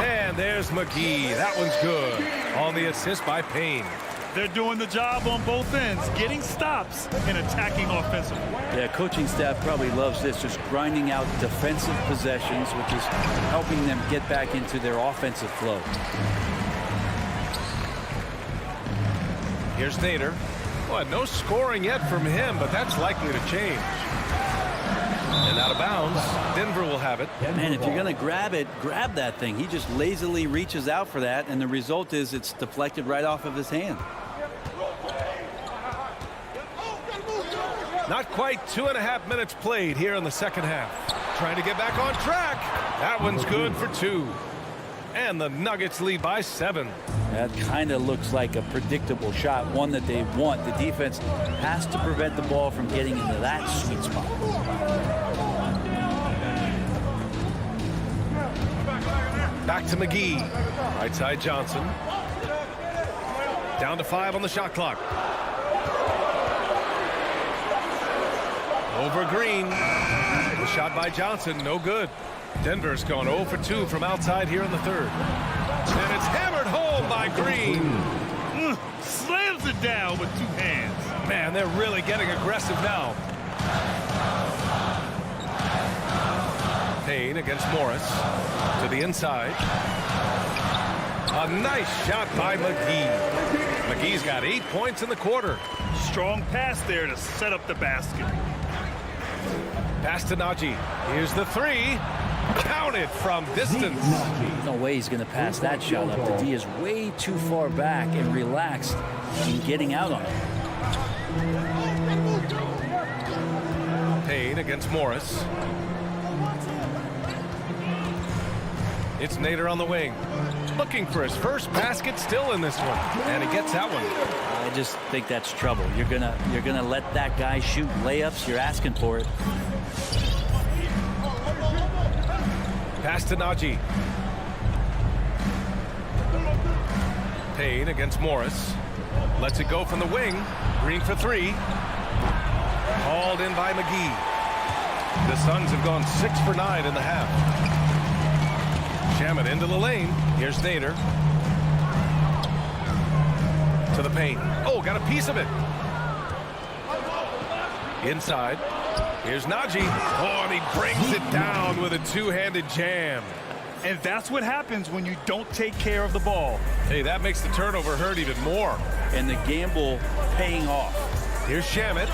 And there's McGee. That one's good. On the assist by Payne. They're doing the job on both ends, getting stops and attacking offensively. Yeah, coaching staff probably loves this, just grinding out defensive possessions, which is helping them get back into their offensive flow. Here's Nader. Boy, no scoring yet from him, but that's likely to change. And out of bounds, Denver will have it. Man, if you're going to grab it, grab that thing. He just lazily reaches out for that, and the result is it's deflected right off of his hand. Not quite 2.5 minutes played here in the second half. Trying to get back on track. That one's good for 2. And the Nuggets lead by 7. That kind of looks like a predictable shot, one that they want. The defense has to prevent the ball from getting into that sweet spot. Back to McGee. Right side Johnson. Down to 5 on the shot clock. Over Green. The shot by Johnson, no good. Denver's gone 0 for 2 from outside here in the third. And it's hammered home by Green. Slams it down with 2 hands. Man, they're really getting aggressive now. Payne against Morris. To the inside. A nice shot by McGee. McGee's got 8 points in the quarter. Strong pass there to set up the basket. Pass to Najee. Here's the 3. Counted from distance. No way he's going to pass that shot up. The D is way too far back and relaxed in getting out on it. Payne against Morris. It's Nader on the wing. Looking for his first basket, still in this one. And he gets that one. I just think that's trouble. You're gonna let that guy shoot layups. You're asking for it. Pass to Najee. Payne against Morris. Lets it go from the wing. Green for 3. Hauled in by McGee. The Suns have gone 6 for 9 in the half. Shamet into the lane. Here's Nader. To the paint. Oh, got a piece of it. Inside. Here's Najee. Oh, and he brings it down with a 2-handed jam. And that's what happens when you don't take care of the ball. Hey, that makes the turnover hurt even more. And the gamble paying off. Here's Shamet.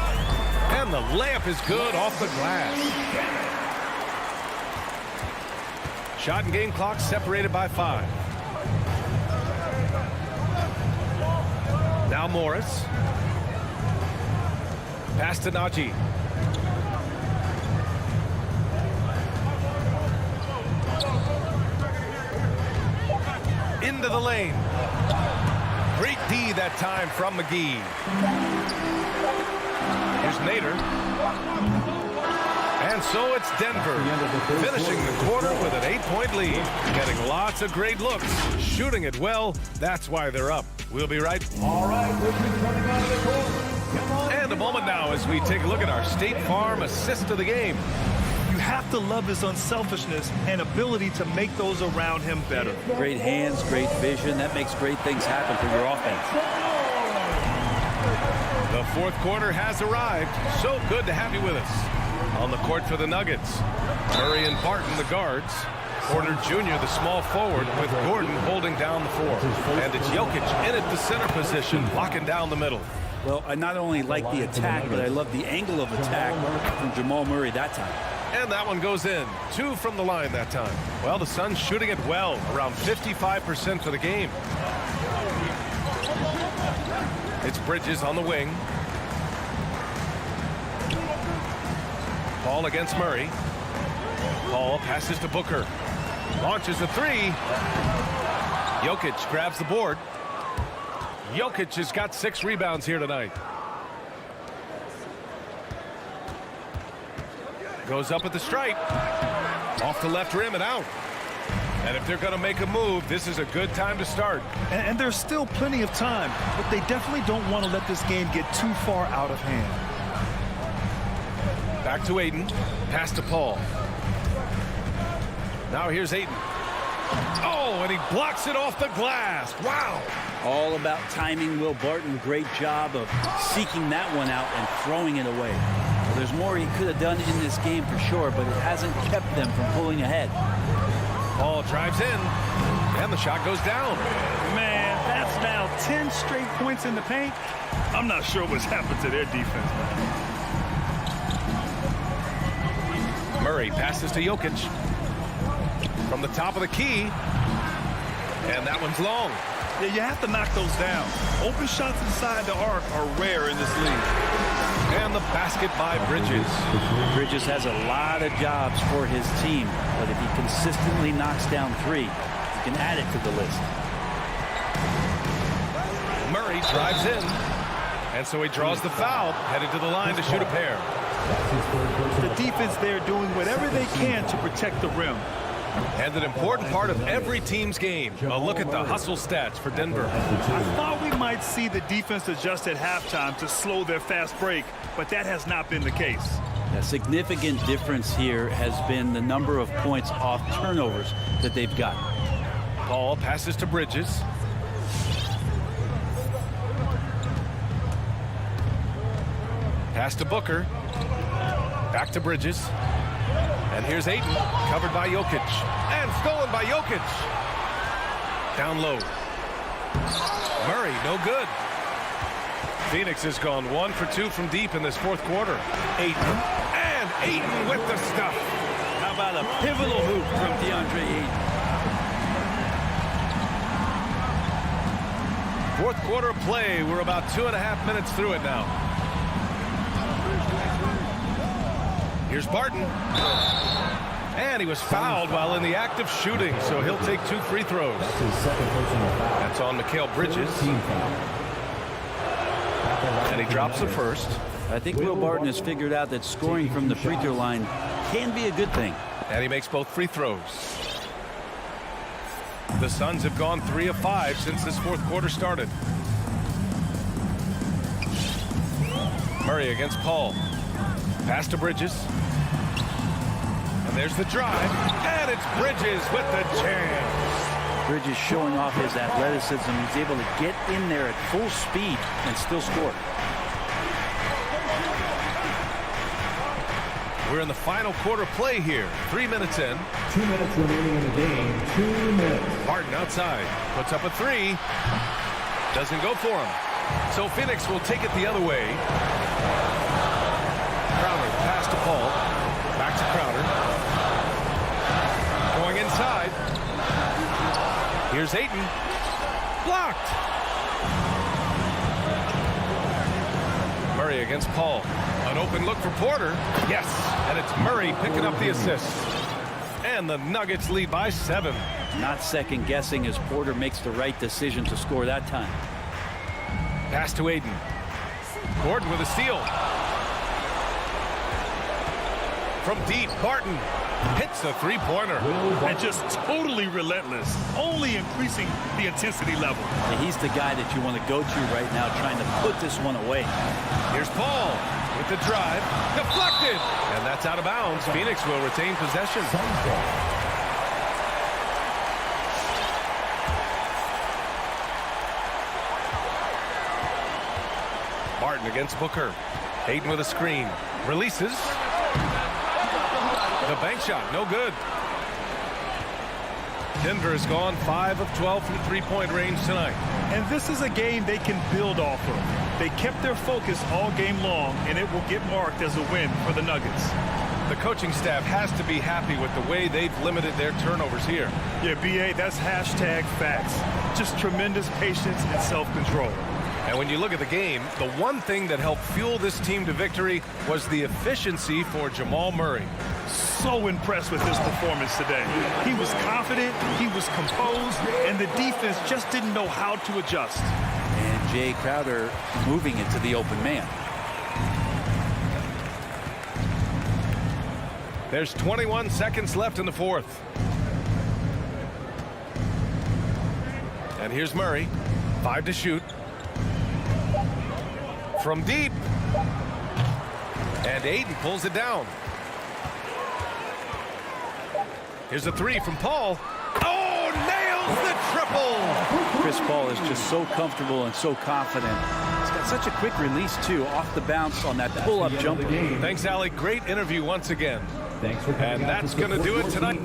And the layup is good off the glass. Shot and game clock separated by 5. Now Morris. Pass to Najee. Into the lane. Great D that time from McGee. Here's Nader. And so it's Denver finishing the quarter with an 8-point lead. Getting lots of great looks. Shooting it well. That's why they're up. We'll be right. All right, we're coming out of the court. And a moment now as we take a look at our State Farm assist of the game. You have to love his unselfishness and ability to make those around him better. Great hands, great vision. That makes great things happen for your offense. The fourth quarter has arrived. So good to have you with us. On the court for the Nuggets, Murray and Barton, the guards. Porter Jr., the small forward, with Gordon holding down the 4. And it's Jokic in at the center position, locking down the middle. Well, I not only like the attack, but I love the angle of attack from Jamal Murray that time. And that one goes in. 2 from the line that time. Well, the Suns shooting it well, around 55% for the game. It's Bridges on the wing. Paul against Murray. Paul passes to Booker. Launches a 3. Jokic grabs the board. Jokic has got 6 rebounds here tonight. Goes up at the stripe. Off the left rim and out. And if they're going to make a move, this is a good time to start. And there's still plenty of time, but they definitely don't want to let this game get too far out of hand. Back to Aiden. Pass to Paul. Now here's Aiden. Oh, and he blocks it off the glass. Wow. All about timing. Will Barton, great job of seeking that one out and throwing it away. Well, there's more he could have done in this game for sure, but it hasn't kept them from pulling ahead. Paul drives in, and the shot goes down. Man, that's now 10 straight points in the paint. I'm not sure what's happened to their defense. Murray passes to Jokic. From the top of the key. And that one's long. Yeah, you have to knock those down. Open shots inside the arc are rare in this league. And the basket by Bridges. Bridges has a lot of jobs for his team, but if he consistently knocks down three, he can add it to the list. Murray drives in, and so he draws the foul, headed to the line to shoot a pair. The defense there doing whatever they can to protect the rim. And an important part of every team's game. A look at the hustle stats for Denver. I thought we might see the defense adjust at halftime to slow their fast break, but that has not been the case. A significant difference here has been the number of points off turnovers that they've got. Paul passes to Bridges. Pass to Booker. Back to Bridges. And here's Ayton, covered by Jokic. And stolen by Jokic. Down low. Murray, no good. Phoenix has gone 1 for 2 from deep in this fourth quarter. Ayton. And Ayton with the stuff. How about a pivotal hoop from DeAndre Ayton? Fourth quarter play. We're about 2.5 minutes through it now. Here's Barton. And he was fouled while in the act of shooting, so he'll take 2 free throws. That's his second personal foul. That's on Mikal Bridges. And he drops the first. I think Will Barton has figured out that scoring from the free throw line can be a good thing. And he makes both free throws. The Suns have gone 3 of 5 since this fourth quarter started. Murray against Paul. Pass to Bridges. And there's the drive. And it's Bridges with the jam. Bridges showing off his athleticism. He's able to get in there at full speed and still score. We're in the final quarter play here. 3 minutes in. 2 minutes remaining in the game. 2 minutes. Barton outside. Puts up a 3. Doesn't go for him. So Phoenix will take it the other way. Crowder pass to Paul. Back to Crowder. Going inside. Here's Ayton. Blocked. Murray against Paul. An open look for Porter. Yes. And it's Murray picking up the assist. And the Nuggets lead by 7. Not second guessing as Porter makes the right decision to score that time. Pass to Ayton. Gordon with a steal. From deep, Barton hits a three-pointer. And just totally relentless, only increasing the intensity level. And he's the guy that you want to go to right now, trying to put this one away. Here's Paul with the drive. Deflected. And that's out of bounds. Phoenix will retain possession. Barton against Booker. Ayton with a screen. Releases. The bank shot, no good. Denver has gone 5 of 12 from three-point range tonight. And this is a game they can build off of. They kept their focus all game long, and it will get marked as a win for the Nuggets. The coaching staff has to be happy with the way they've limited their turnovers here. Yeah, B.A., that's hashtag facts. Just tremendous patience and self-control. And when you look at the game, the one thing that helped fuel this team to victory was the efficiency for Jamal Murray. So impressed with his performance today. He was confident, he was composed, and the defense just didn't know how to adjust. And Jay Crowder moving it to the open man. There's 21 seconds left in the fourth. And here's Murray. 5 to shoot. From deep. And Ayton pulls it down. Here's a 3 from Paul. Oh, nails the triple! Chris Paul is just so comfortable and so confident. He's got such a quick release, too, off the bounce on that pull-up jumper. Thanks, Allie. Great interview once again. Thanks for coming. And that's going to do it tonight.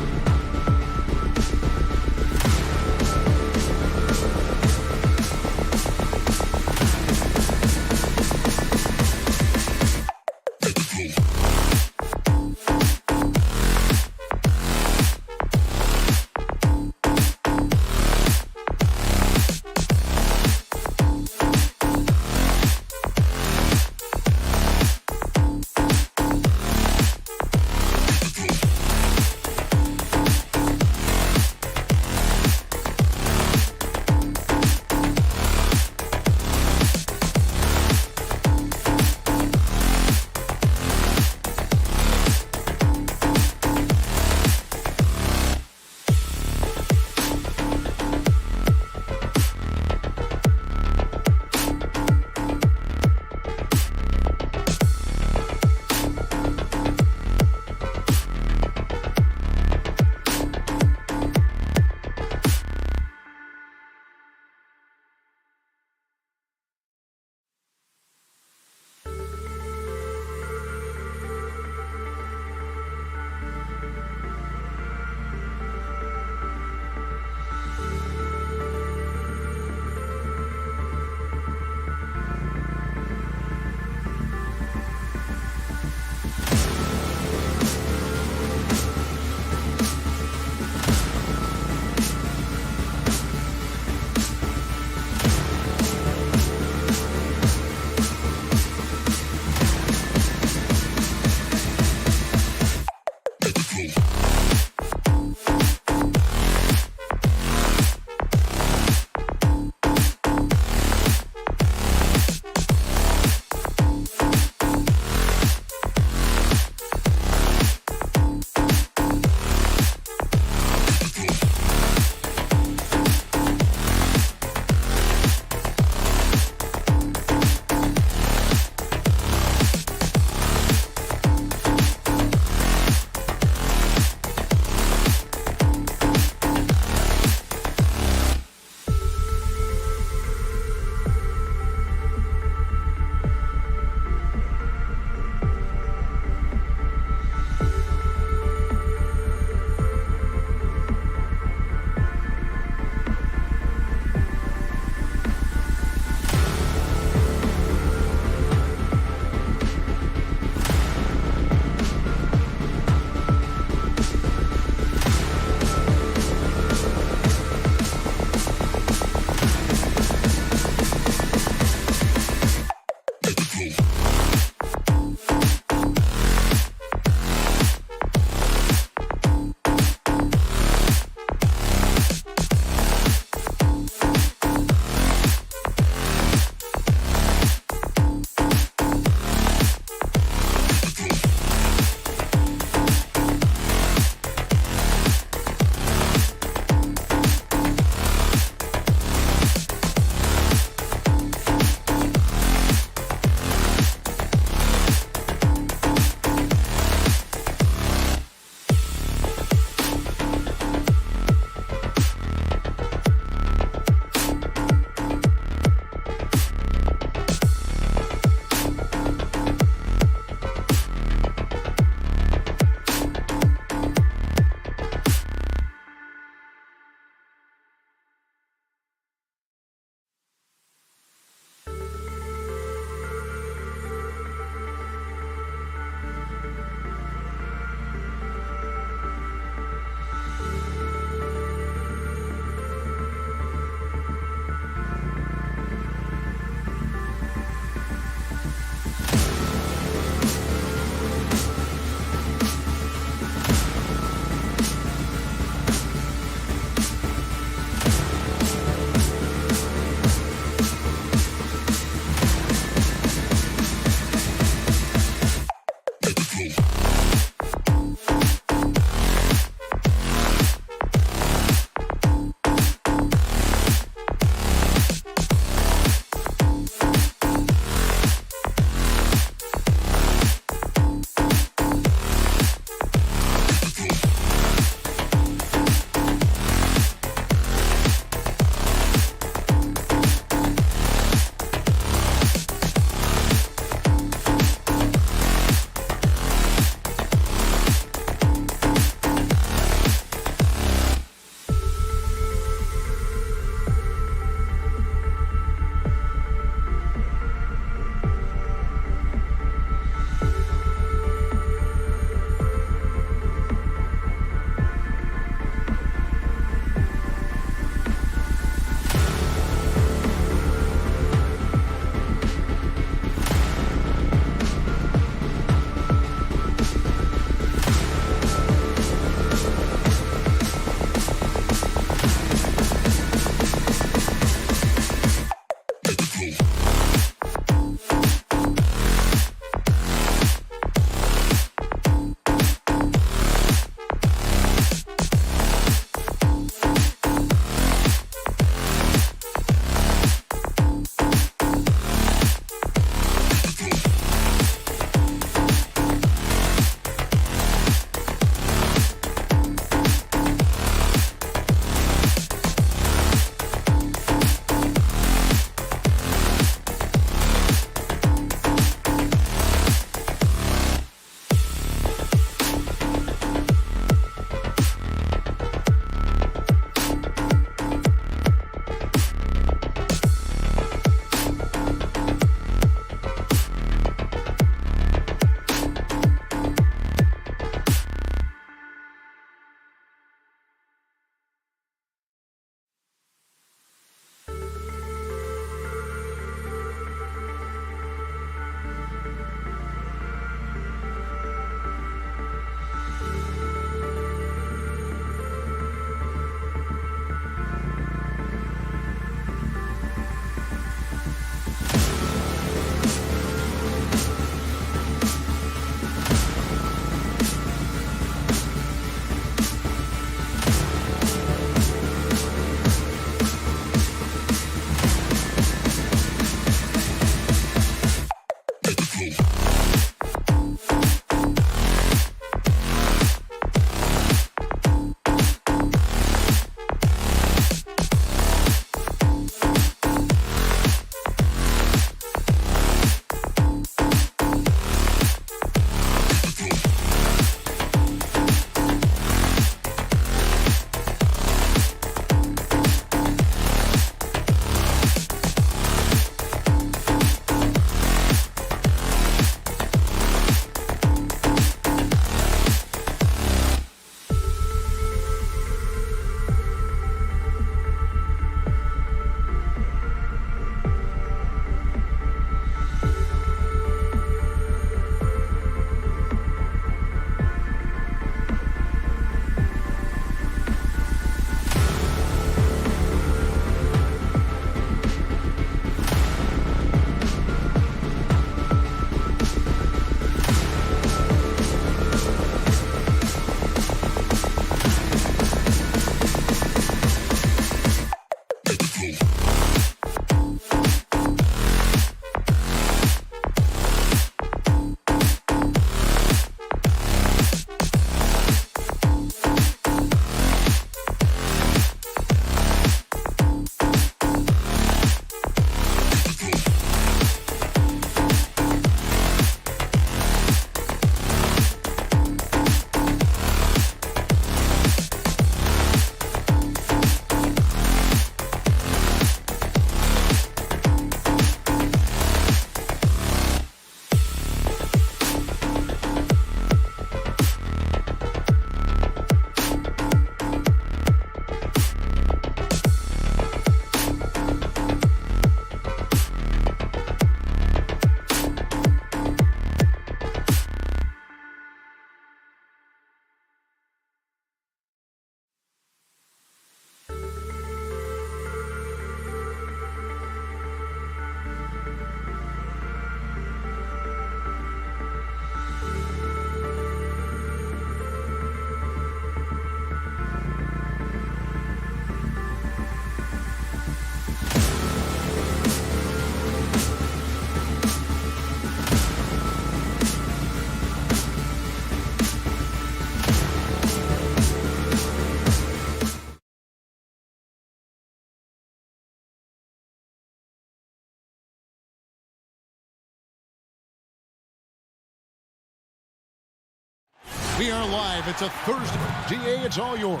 We are live. It's a Thursday. DA, it's all yours.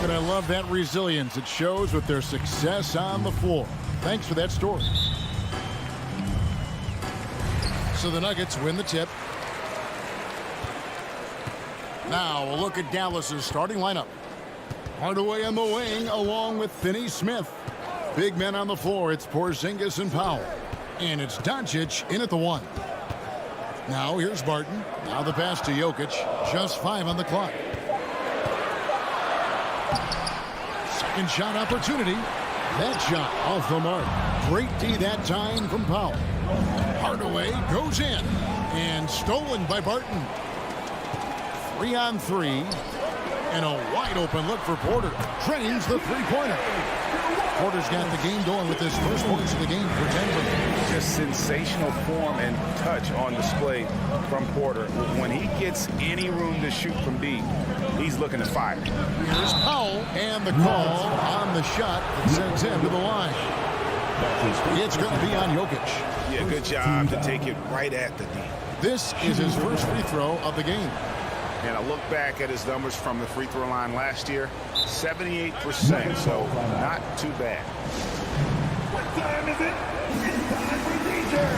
And I love that resilience. It shows with their success on the floor. Thanks for that story. So the Nuggets win the tip. Now a look at Dallas's starting lineup. Hardaway on the wing along with Finney Smith. Big men on the floor. It's Porzingis and Powell. And it's Doncic in at the 1. Now here's Barton. Now the pass to Jokic. Just 5 on the clock. Second shot opportunity. That shot off the mark. Great D that time from Powell. Hardaway goes in. And stolen by Barton. 3-on-3. And a wide open look for Porter. Drains the three-pointer. Porter's got the game going with his first points of the game for Denver. Just sensational form and touch on display from Porter. When he gets any room to shoot from deep, he's looking to fire. Here's Powell, and the call on the shot that sends him to the line. It's going to be on Jokic. Yeah, good job to take it right at the D. This is his first free throw of the game. And I look back at his numbers from the free throw line last year, 78%, so not too bad. What time is it? It's time for danger.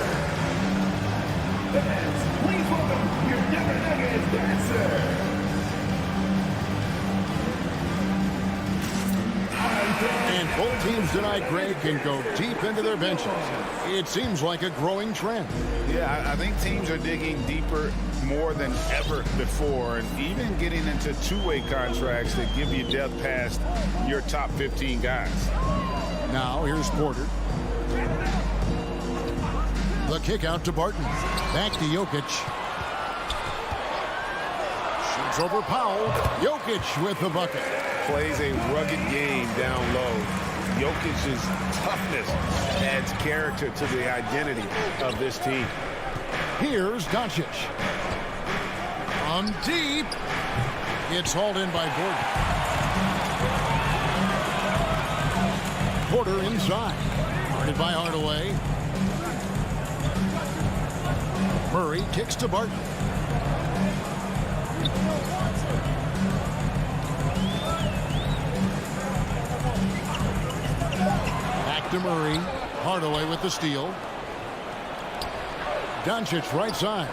Fans, please welcome your Denver Nuggets dancer. And both teams tonight, Greg, can go deep into their benches. It seems like a growing trend. Yeah, I think teams are digging deeper more than ever before, and even getting into two-way contracts that give you depth past your top 15 guys. Now here's Porter. The kick out to Barton. Back to Jokic. Shoots over Powell. Jokic with the bucket. Plays a rugged game down low. Jokic's toughness adds character to the identity of this team. Here's Doncic. From deep. It's hauled in by Gordon. Porter inside. Guarded by Hardaway. Murray kicks to Barton. Back to Murray. Hardaway with the steal. Doncic right side.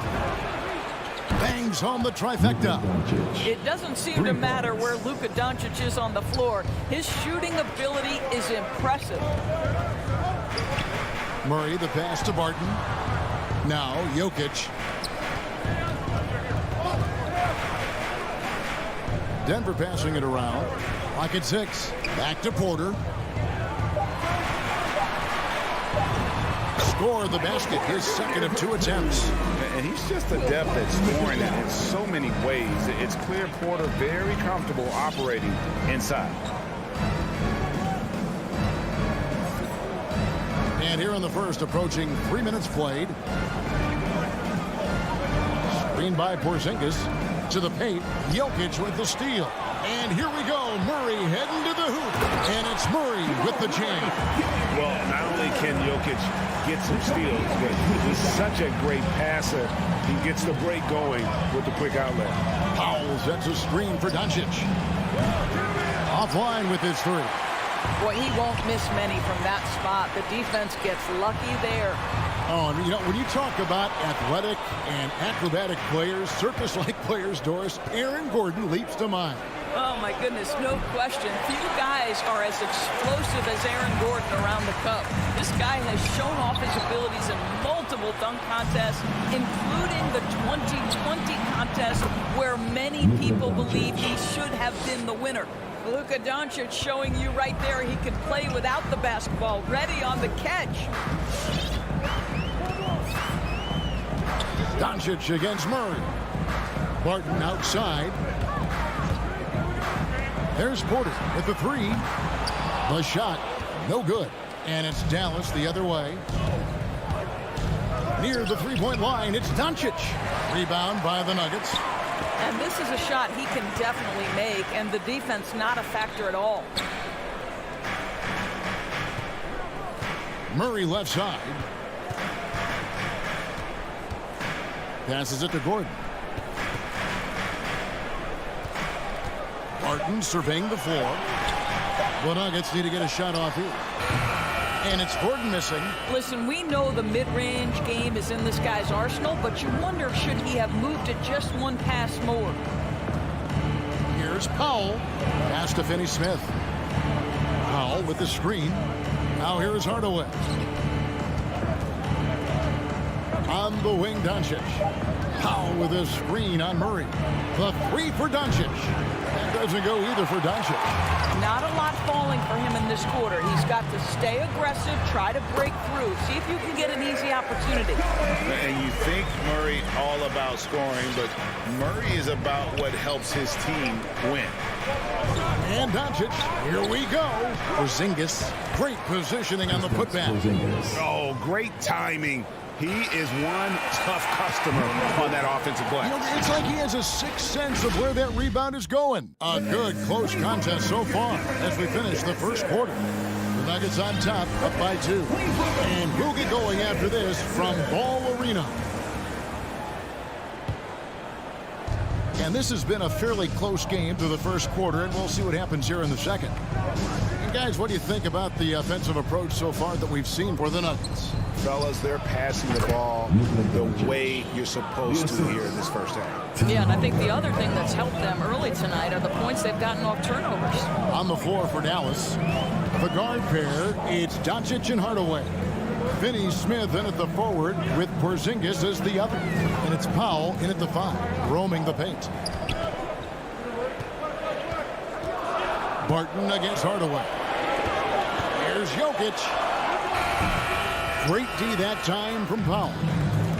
Bangs home the trifecta. It doesn't seem to matter where Luka Doncic is on the floor. His shooting ability is impressive. Murray the pass to Barton. Now Jokic. Denver passing it around. Clock at 6. Back to Porter. Score the basket. His second of 2 attempts. And he's just adept at scoring it in so many ways. It's clear Porter very comfortable operating inside. And here in the first, approaching 3 minutes played. Screen by Porzingis. To the paint. Jokic with the steal. And here we go. Murray heading to the hoop. And it's Murray with the jam. Well, not only can Jokic get some steals, but he's such a great passer. He gets the break going with the quick outlet. Powell sets a screen for Doncic. Offline with his 3. Boy, he won't miss many from that spot. The defense gets lucky there. Oh, and you know, when you talk about athletic and acrobatic players, circus-like players, Doris, Aaron Gordon leaps to mind. Oh, my goodness, no question. Few guys are as explosive as Aaron Gordon around the cup. This guy has shown off his abilities in multiple dunk contests, including the 2020 contest where many people believe he should have been the winner. Luka Doncic showing you right there he can play without the basketball, ready on the catch. Doncic against Murray. Barton outside. There's Porter with the 3. The shot, no good. And it's Dallas the other way. Near the three-point line, it's Doncic. Rebound by the Nuggets. And this is a shot he can definitely make, and the defense not a factor at all. Murray left side. Passes it to Gordon. Barton surveying the floor. The Nuggets need to get a shot off here. And it's Gordon missing. Listen, we know the mid-range game is in this guy's arsenal, but you wonder, should he have moved it just one pass more? Here's Powell. Pass to Finney-Smith. Powell with the screen. Now here is Hardaway. On the wing, Doncic. Powell with a screen on Murray. The three for Doncic. That doesn't go either for Doncic. Not a lot falling for him in this quarter. He's got to stay aggressive, try to break through, see if you can get an easy opportunity. And you think Murray all about scoring, but Murray is about what helps his team win. And Doncic, here we go. Porzingis, great positioning on the putback. Oh, great timing. He is one tough customer on that offensive play. It's like he has a sixth sense of where that rebound is going. A good, close contest so far as we finish the first quarter. The Nuggets on top, up by 2. And we'll get going after this from Ball Arena. And this has been a fairly close game through the first quarter, and we'll see what happens here in the second. And guys, what do you think about the offensive approach so far that we've seen for the Nuggets? Fellas, they're passing the ball the way you're supposed to here in this first half. Yeah, and I think the other thing that's helped them early tonight are the points they've gotten off turnovers. On the floor for Dallas, the guard pair, it's Doncic and Hardaway. Finney-Smith in at the forward with Porzingis as the other. And it's Powell in at the 5, roaming the paint. Barton against Hardaway. Here's Jokic. Great D that time from Powell.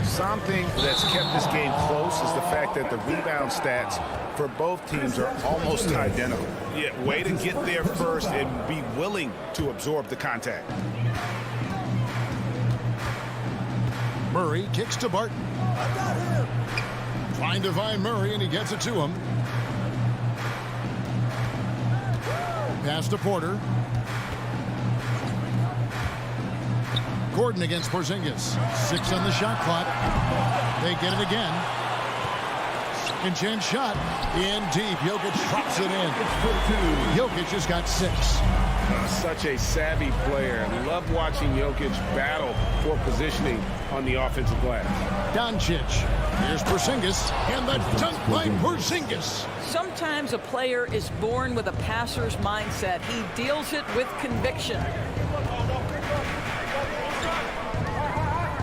Something that's kept this game close is the fact that the rebound stats for both teams are almost identical. Yeah, way to get there first and be willing to absorb the contact. Murray kicks to Barton. Trying to find Murray, and he gets it to him. Pass to Porter. Gordon against Porzingis. 6 on the shot clock. They get it again. Second chance shot. In deep. Jokic drops it in. Jokic has got 6. Such a savvy player. Love watching Jokic battle for positioning on the offensive glass. Doncic. Here's Porzingis. And the dunk by Porzingis. Sometimes a player is born with a passer's mindset. He deals it with conviction.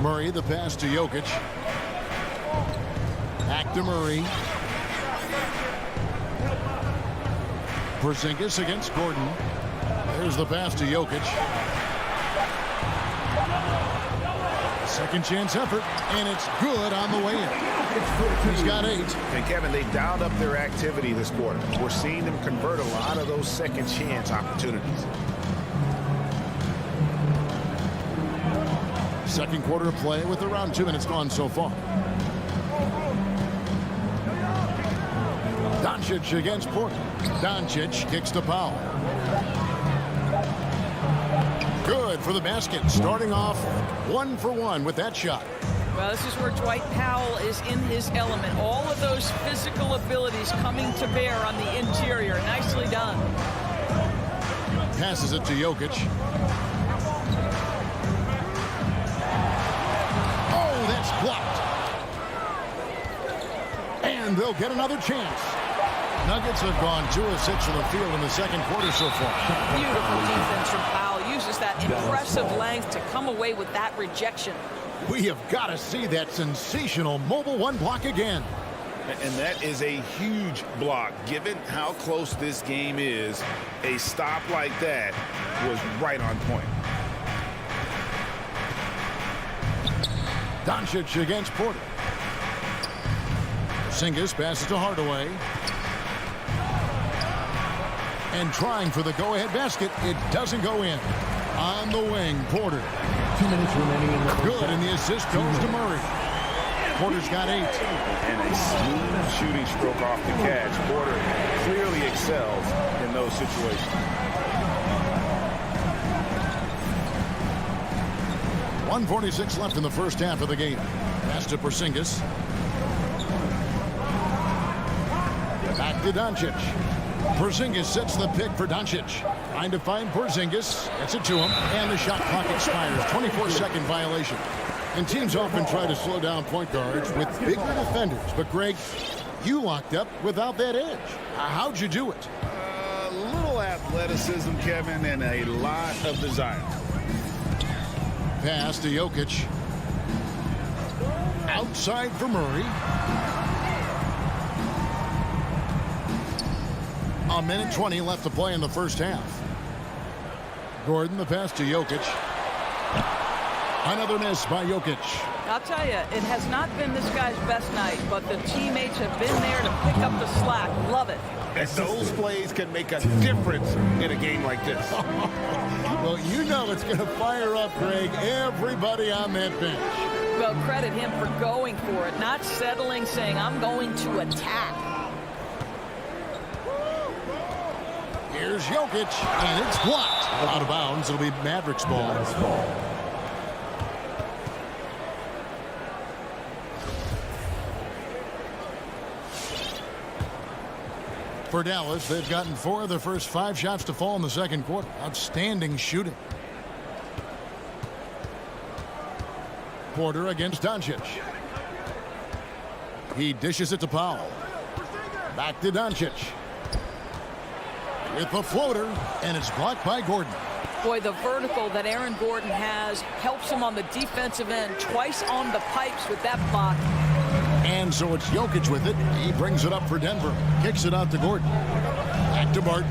Murray, the pass to Jokic. Back to Murray. Porzingis against Gordon. There's the pass to Jokic. Second chance effort, and it's good on the way in. He's got 8. And Kevin, they dialed up their activity this quarter. We're seeing them convert a lot of those second chance opportunities. Second quarter of play with around 2 minutes gone so far. Doncic against Porter. Doncic kicks to Powell. Good for the basket. Starting off 1 for 1 with that shot. Well, this is where Dwight Powell is in his element. All of those physical abilities coming to bear on the interior. Nicely done. Passes it to Jokic. Oh, that's blocked. And they'll get another chance. Nuggets have gone 2 of 6 from the field in the second quarter so far. Beautiful defense from Powell. Uses that impressive length to come away with that rejection. We have got to see that sensational mobile 1 block again. And that is a huge block. Given how close this game is, a stop like that was right on point. Doncic against Porter. Porzingis passes to Hardaway. And trying for the go-ahead basket, it doesn't go in. On the wing, Porter. 2 minutes remaining in the good, and the assist goes to Murray. Porter's got 8. And a smooth shooting stroke off the catch. Porter clearly excels in those situations. 1:46 left in the first half of the game. Pass to Porzingis. Back to Doncic. Porzingis sets the pick for Doncic. Trying to find Porzingis. Gets it to him. And the shot clock expires. 24-second violation. And teams often try to slow down point guards with bigger defenders. But, Greg, you locked up without that edge. How'd you do it? A little athleticism, Kevin, and a lot of desire. Pass to Jokic. Outside for Murray. A minute 20 left to play in the first half. Gordon, the pass to Jokic. Another miss by Jokic. I'll tell you, it has not been this guy's best night, but the teammates have been there to pick up the slack. Love it. And those plays can make a difference in a game like this. Well, you know it's going to fire up, Greg, everybody on that bench. Well, credit him for going for it, not settling, saying, I'm going to attack. Here's Jokic, and it's blocked. Out of bounds. It'll be Mavericks ball. For Dallas, they've gotten 4 of their first 5 shots to fall in the second quarter. Outstanding shooting. Porter against Doncic. He dishes it to Powell. Back to Doncic. With the floater, and it's blocked by Gordon. Boy, the vertical that Aaron Gordon has helps him on the defensive end. Twice on the pipes with that block. And so it's Jokic with it. He brings it up for Denver. Kicks it out to Gordon. Back to Barton.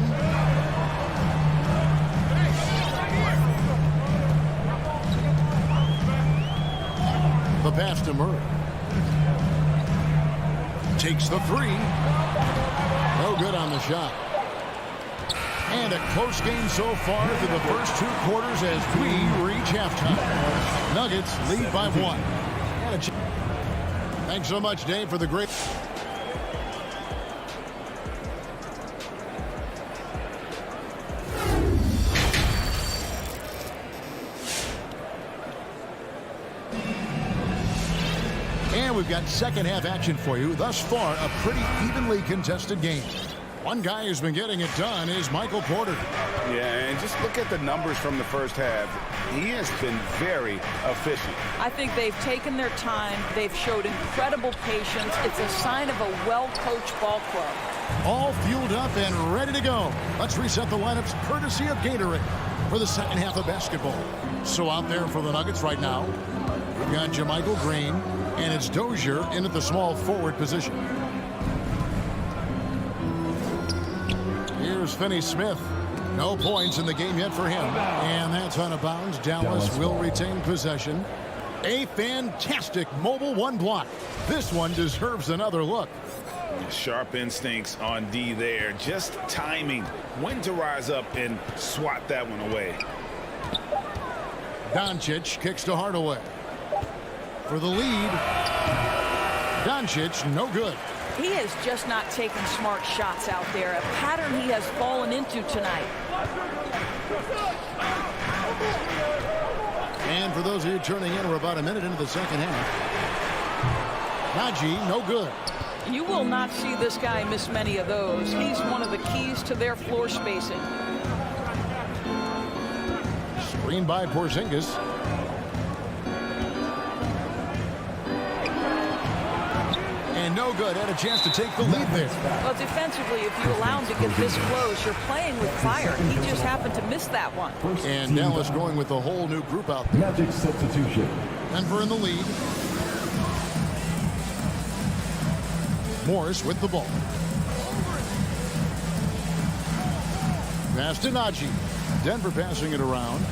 The pass to Murray. Takes the 3. No good on the shot. And a close game so far through the first 2 quarters as we reach halftime. Nuggets lead by 1. Thanks so much, Dave, for the great... And we've got second half action for you. Thus far, a pretty evenly contested game. One guy who's been getting it done is Michael Porter. Yeah, and just look at the numbers from the first half. He has been very efficient. I think they've taken their time. They've showed incredible patience. It's a sign of a well-coached ball club. All fueled up and ready to go. Let's reset the lineups courtesy of Gatorade for the second half of basketball. So out there for the Nuggets right now, we've got JaMychal Green, and it's Dozier in at the small forward position. Here's Finney-Smith. No points in the game yet for him. And that's out of bounds. Dallas will retain possession. A fantastic mobile 1 block. This one deserves another look. Sharp instincts on D there. Just timing when to rise up and swat that one away. Doncic kicks to Hardaway. For the lead. Doncic, no good. He is just not taking smart shots out there, a pattern he has fallen into tonight. And for those of you turning in, we're about a minute into the second half. Najee, no good. You will not see this guy miss many of those. He's one of the keys to their floor spacing. Screen by Porzingis. And no good. Had a chance to take the lead there. Well, defensively, if you allow him to get this close, you're playing with fire. He just happened to miss that one. And Dallas going with a whole new group out there. Magic substitution. Denver in the lead. Morris with the ball. Pass to Najee. Denver passing it around.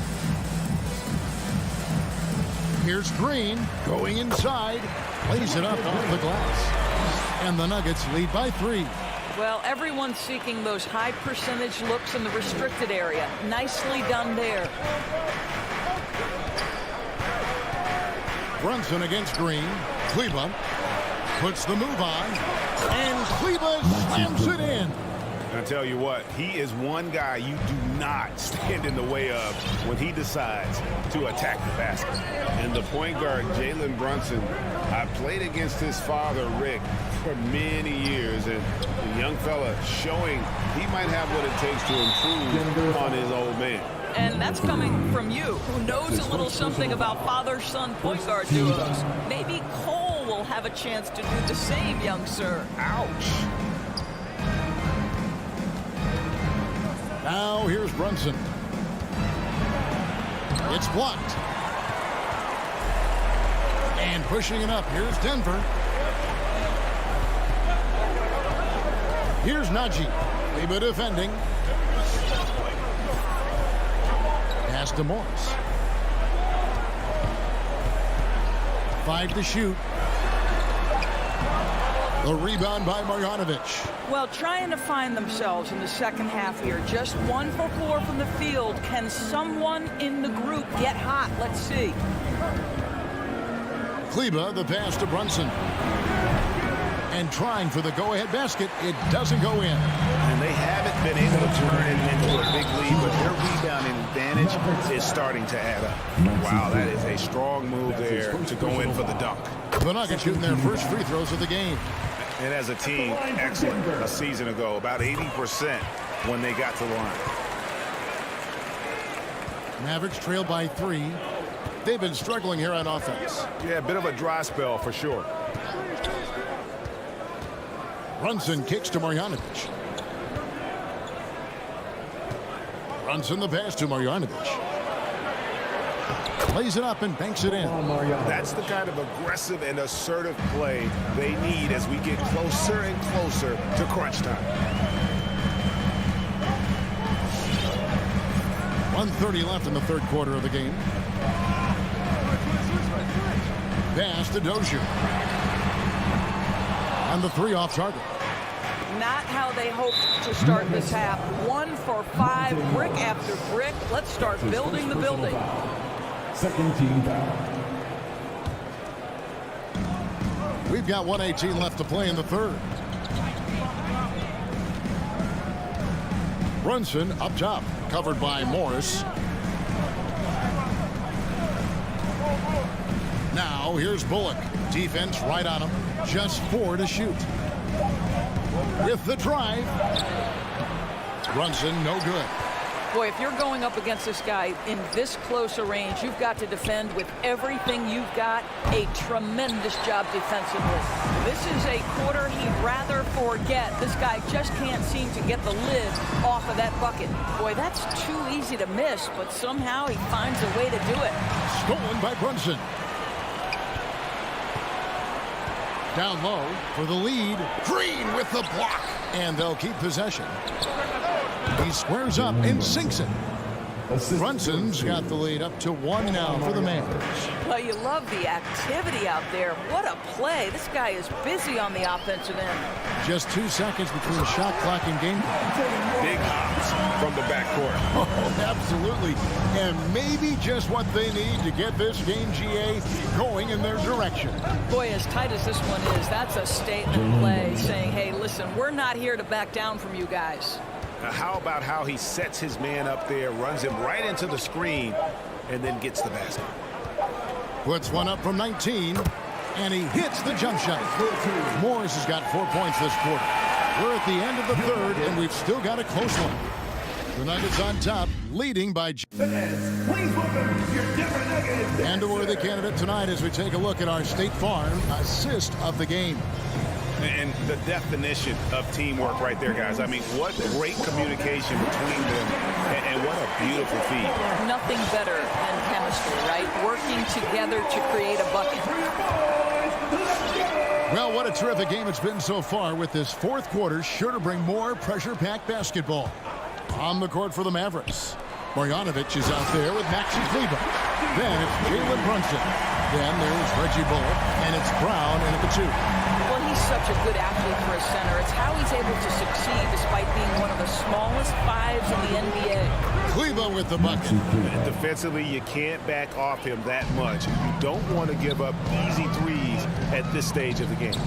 Here's Green going inside. Lays it up off the glass. And the Nuggets lead by 3. Well, everyone's seeking those high percentage looks in the restricted area. Nicely done there. Brunson against Green. Kleba puts the move on. And Kleba slams it in. I tell you what, he is one guy you do not stand in the way of when he decides to attack the basket. And the point guard, Jalen Brunson, I played against his father, Rick, for many years. And the young fella showing he might have what it takes to improve on his old man. And that's coming from you, who knows a little something about father-son point guard duos. Maybe Cole will have a chance to do the same, young sir. Ouch. Now here's Brunson. It's blocked. And pushing it up, here's Denver. Here's Najee. Kleba defending. Pass to Morris. 5 to shoot. The rebound by Marjanovic. Well, trying to find themselves in the second half here. Just 1 for 4 from the field. Can someone in the group get hot? Let's see. Kleba, the pass to Brunson. And trying for the go-ahead basket. It doesn't go in. And they haven't been able to turn it into a big lead, but their rebounding advantage is starting to add up. Wow, that is a strong move there to go in for the dunk. The Nuggets shooting their first free throws of the game. And as a team, excellent a season ago, about 80% when they got to the line. Mavericks trail by 3. They've been struggling here on offense. Yeah, a bit of a dry spell for sure. Brunson kicks to Marjanovic. Brunson the pass to Marjanovic. Lays it up and banks it in. That's the kind of aggressive and assertive play they need as we get closer and closer to crunch time. 1:30 left in the third quarter of the game. Pass to Dozier. And the 3 off target. Not how they hoped to start this half. 1 for 5, brick after brick. Let's start building the building. Second team foul. We've got 1:18 left to play in the third. Brunson up top, covered by Morris. Now here's Bullock. Defense right on him. Just 4 to shoot. With the drive. Brunson no good. Boy, if you're going up against this guy in this close a range, you've got to defend with everything you've got. A tremendous job defensively. This is a quarter he'd rather forget. This guy just can't seem to get the lid off of that bucket. Boy, that's too easy to miss, but somehow he finds a way to do it. Stolen by Brunson. Down low for the lead. Green with the block. And they'll keep possession. He squares up and sinks it. Brunson's got the lead up to 1 now for the Mavericks. Well, you love the activity out there. What a play. This guy is busy on the offensive end. Just 2 seconds between shot clock and game clock. Big hops from the backcourt. Oh, absolutely. And maybe just what they need to get this game, GA, going in their direction. Boy, as tight as this one is, that's a statement play saying, hey, listen, we're not here to back down from you guys. Now, how about how he sets his man up there, runs him right into the screen, and then gets the basket? Puts one up from 19, and he hits the jump shot. Morris has got 4 points this quarter. We're at the end of the third, and we've still got a close one. The Nuggets on top, leading by... And a worthy candidate tonight as we take a look at our State Farm assist of the game. And the definition of teamwork right there, guys. I mean, what great communication between them, and what a beautiful feed. Nothing better than chemistry, right? Working together to create a bucket. Well, what a terrific game it's been so far, with this fourth quarter sure to bring more pressure-packed basketball. On the court for the Mavericks, Marjanovic is out there with Maxi Kleba. Then it's Jalen Brunson. Then there's Reggie Bullock, and it's Brown in at the 2. Well, he's such a good athlete for a center. It's how he's able to succeed despite being one of the smallest 5s in the NBA. Kleba with the bucket. Defensively, you can't back off him that much. You don't want to give up easy threes at this stage of the game.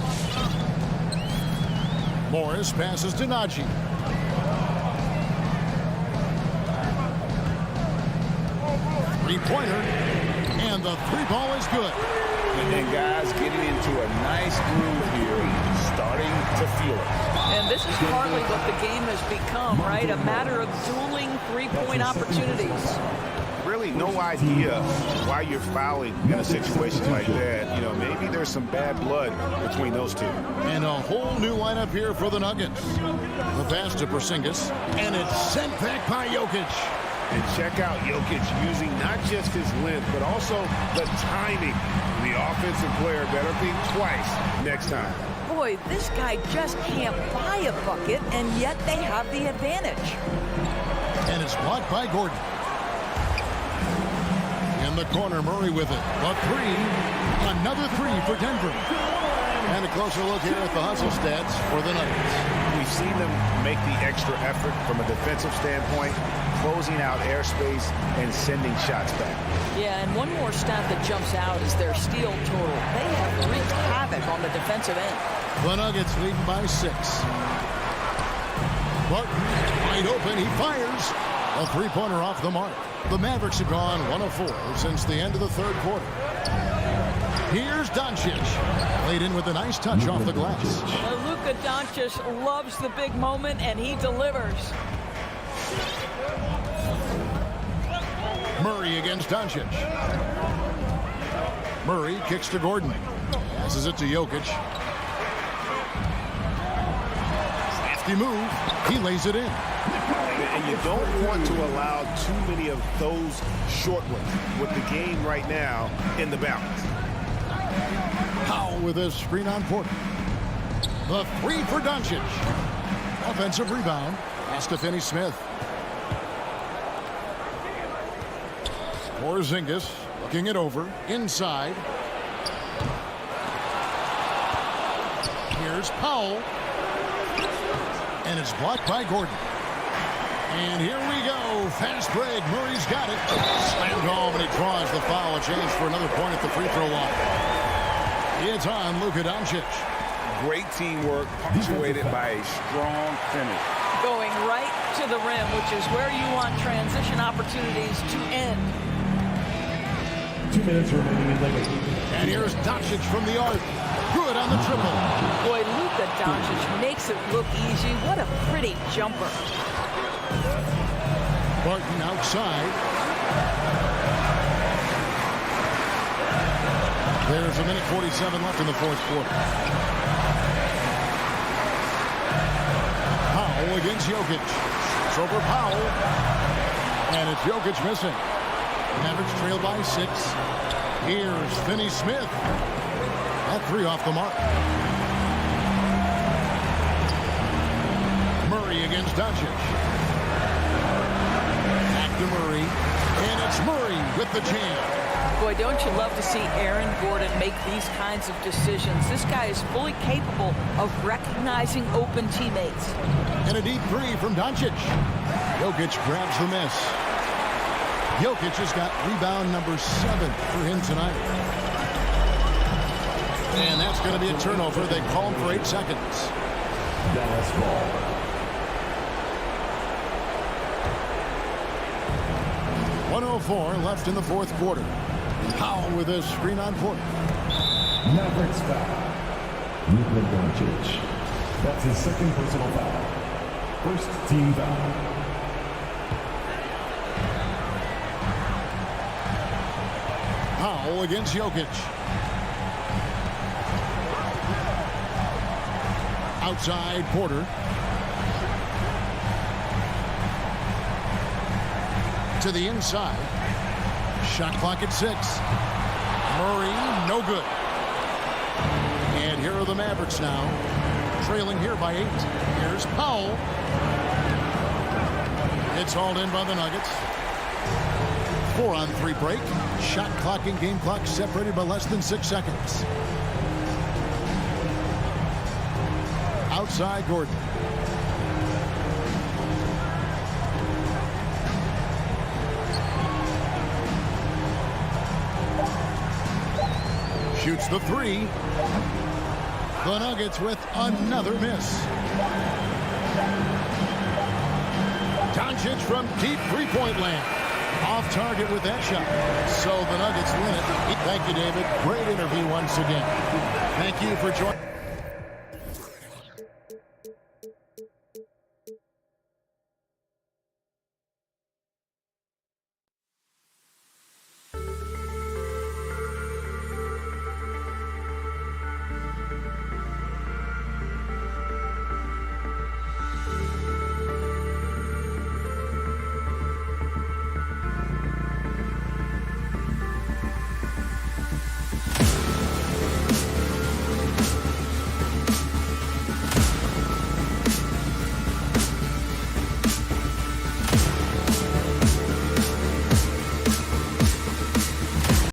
Morris passes to Najee. Three-pointer. And the three ball is good. And guys getting into a nice groove here, starting to feel it. And this is partly what the game has become, right? A matter of dueling three-point opportunities. Really no idea why you're fouling in a situation like that. You know, maybe there's some bad blood between those two. And a whole new lineup here for the Nuggets. The pass to Porzingis, and it's sent back by Jokic. And check out Jokic using not just his length, but also the timing. The offensive player better think twice next time. Boy, this guy just can't buy a bucket, and yet they have the advantage. And it's blocked by Gordon. In the corner, Murray with it. A three. Another three for Denver. And a closer look here at the hustle stats for the Nuggets. We've seen them make the extra effort from a defensive standpoint, closing out airspace and sending shots back. Yeah, and one more stat that jumps out is their steal total. They have wreaked havoc on the defensive end. The Nuggets leading by 6. Barton wide open. He fires. A three-pointer off the mark. The Mavericks have gone 1 of 4 since the end of the third quarter. Here's Doncic. Laid in with a nice touch off the glass. Luka Doncic loves the big moment, and he delivers. Murray against Doncic. Murray kicks to Gordon. Passes it to Jokic. Crafty move. He lays it in. And you don't want to allow too many of those short ones with the game right now in the balance. Powell with a screen on Porter. The three for Doncic. Offensive rebound. Pass to Finney-Smith. Porzingis looking it over. Inside. Here's Powell. And it's blocked by Gordon. And here we go. Fast break. Murray's got it. Slammed home, and he draws the foul. A chance for another point at the free throw line. It's on Luka Doncic. Great teamwork, punctuated by a strong finish. Going right to the rim, which is where you want transition opportunities to end. 2 minutes remaining in the game. And here's Doncic from the arc. Good on the triple. Boy, Luka Doncic makes it look easy. What a pretty jumper. Barton outside. There's a minute 47 left in the fourth quarter. Powell against Jokic. It's over Powell. And it's Jokic missing. Mavericks trail by 6. Here's Finney-Smith. That three off the mark. Murray against Doncic. Back to Murray. And it's Murray with the jam. Boy, don't you love to see Aaron Gordon make these kinds of decisions. This guy is fully capable of recognizing open teammates. And a deep three from Doncic. Jokic grabs the miss. Jokic has got rebound number 7 for him tonight. And that's going to be a turnover. They call him for 8 seconds. Dallas ball. 1:04 left in the fourth quarter. Powell with a screen on Porter. Mavericks foul. Luka Doncic. That's his second personal foul. First team foul. Powell against Jokic. Outside Porter. To the inside. Shot clock at 6. Murray, no good. And here are the Mavericks now. Trailing here by 8. Here's Powell. It's hauled in by the Nuggets. 4-on-3 break. Shot clock and game clock separated by less than 6 seconds. Outside Gordon. Shoots the three. The Nuggets with another miss. Doncic from deep three-point land. Off target with that shot. So the Nuggets win it. Thank you, David. Great interview once again. Thank you for joining.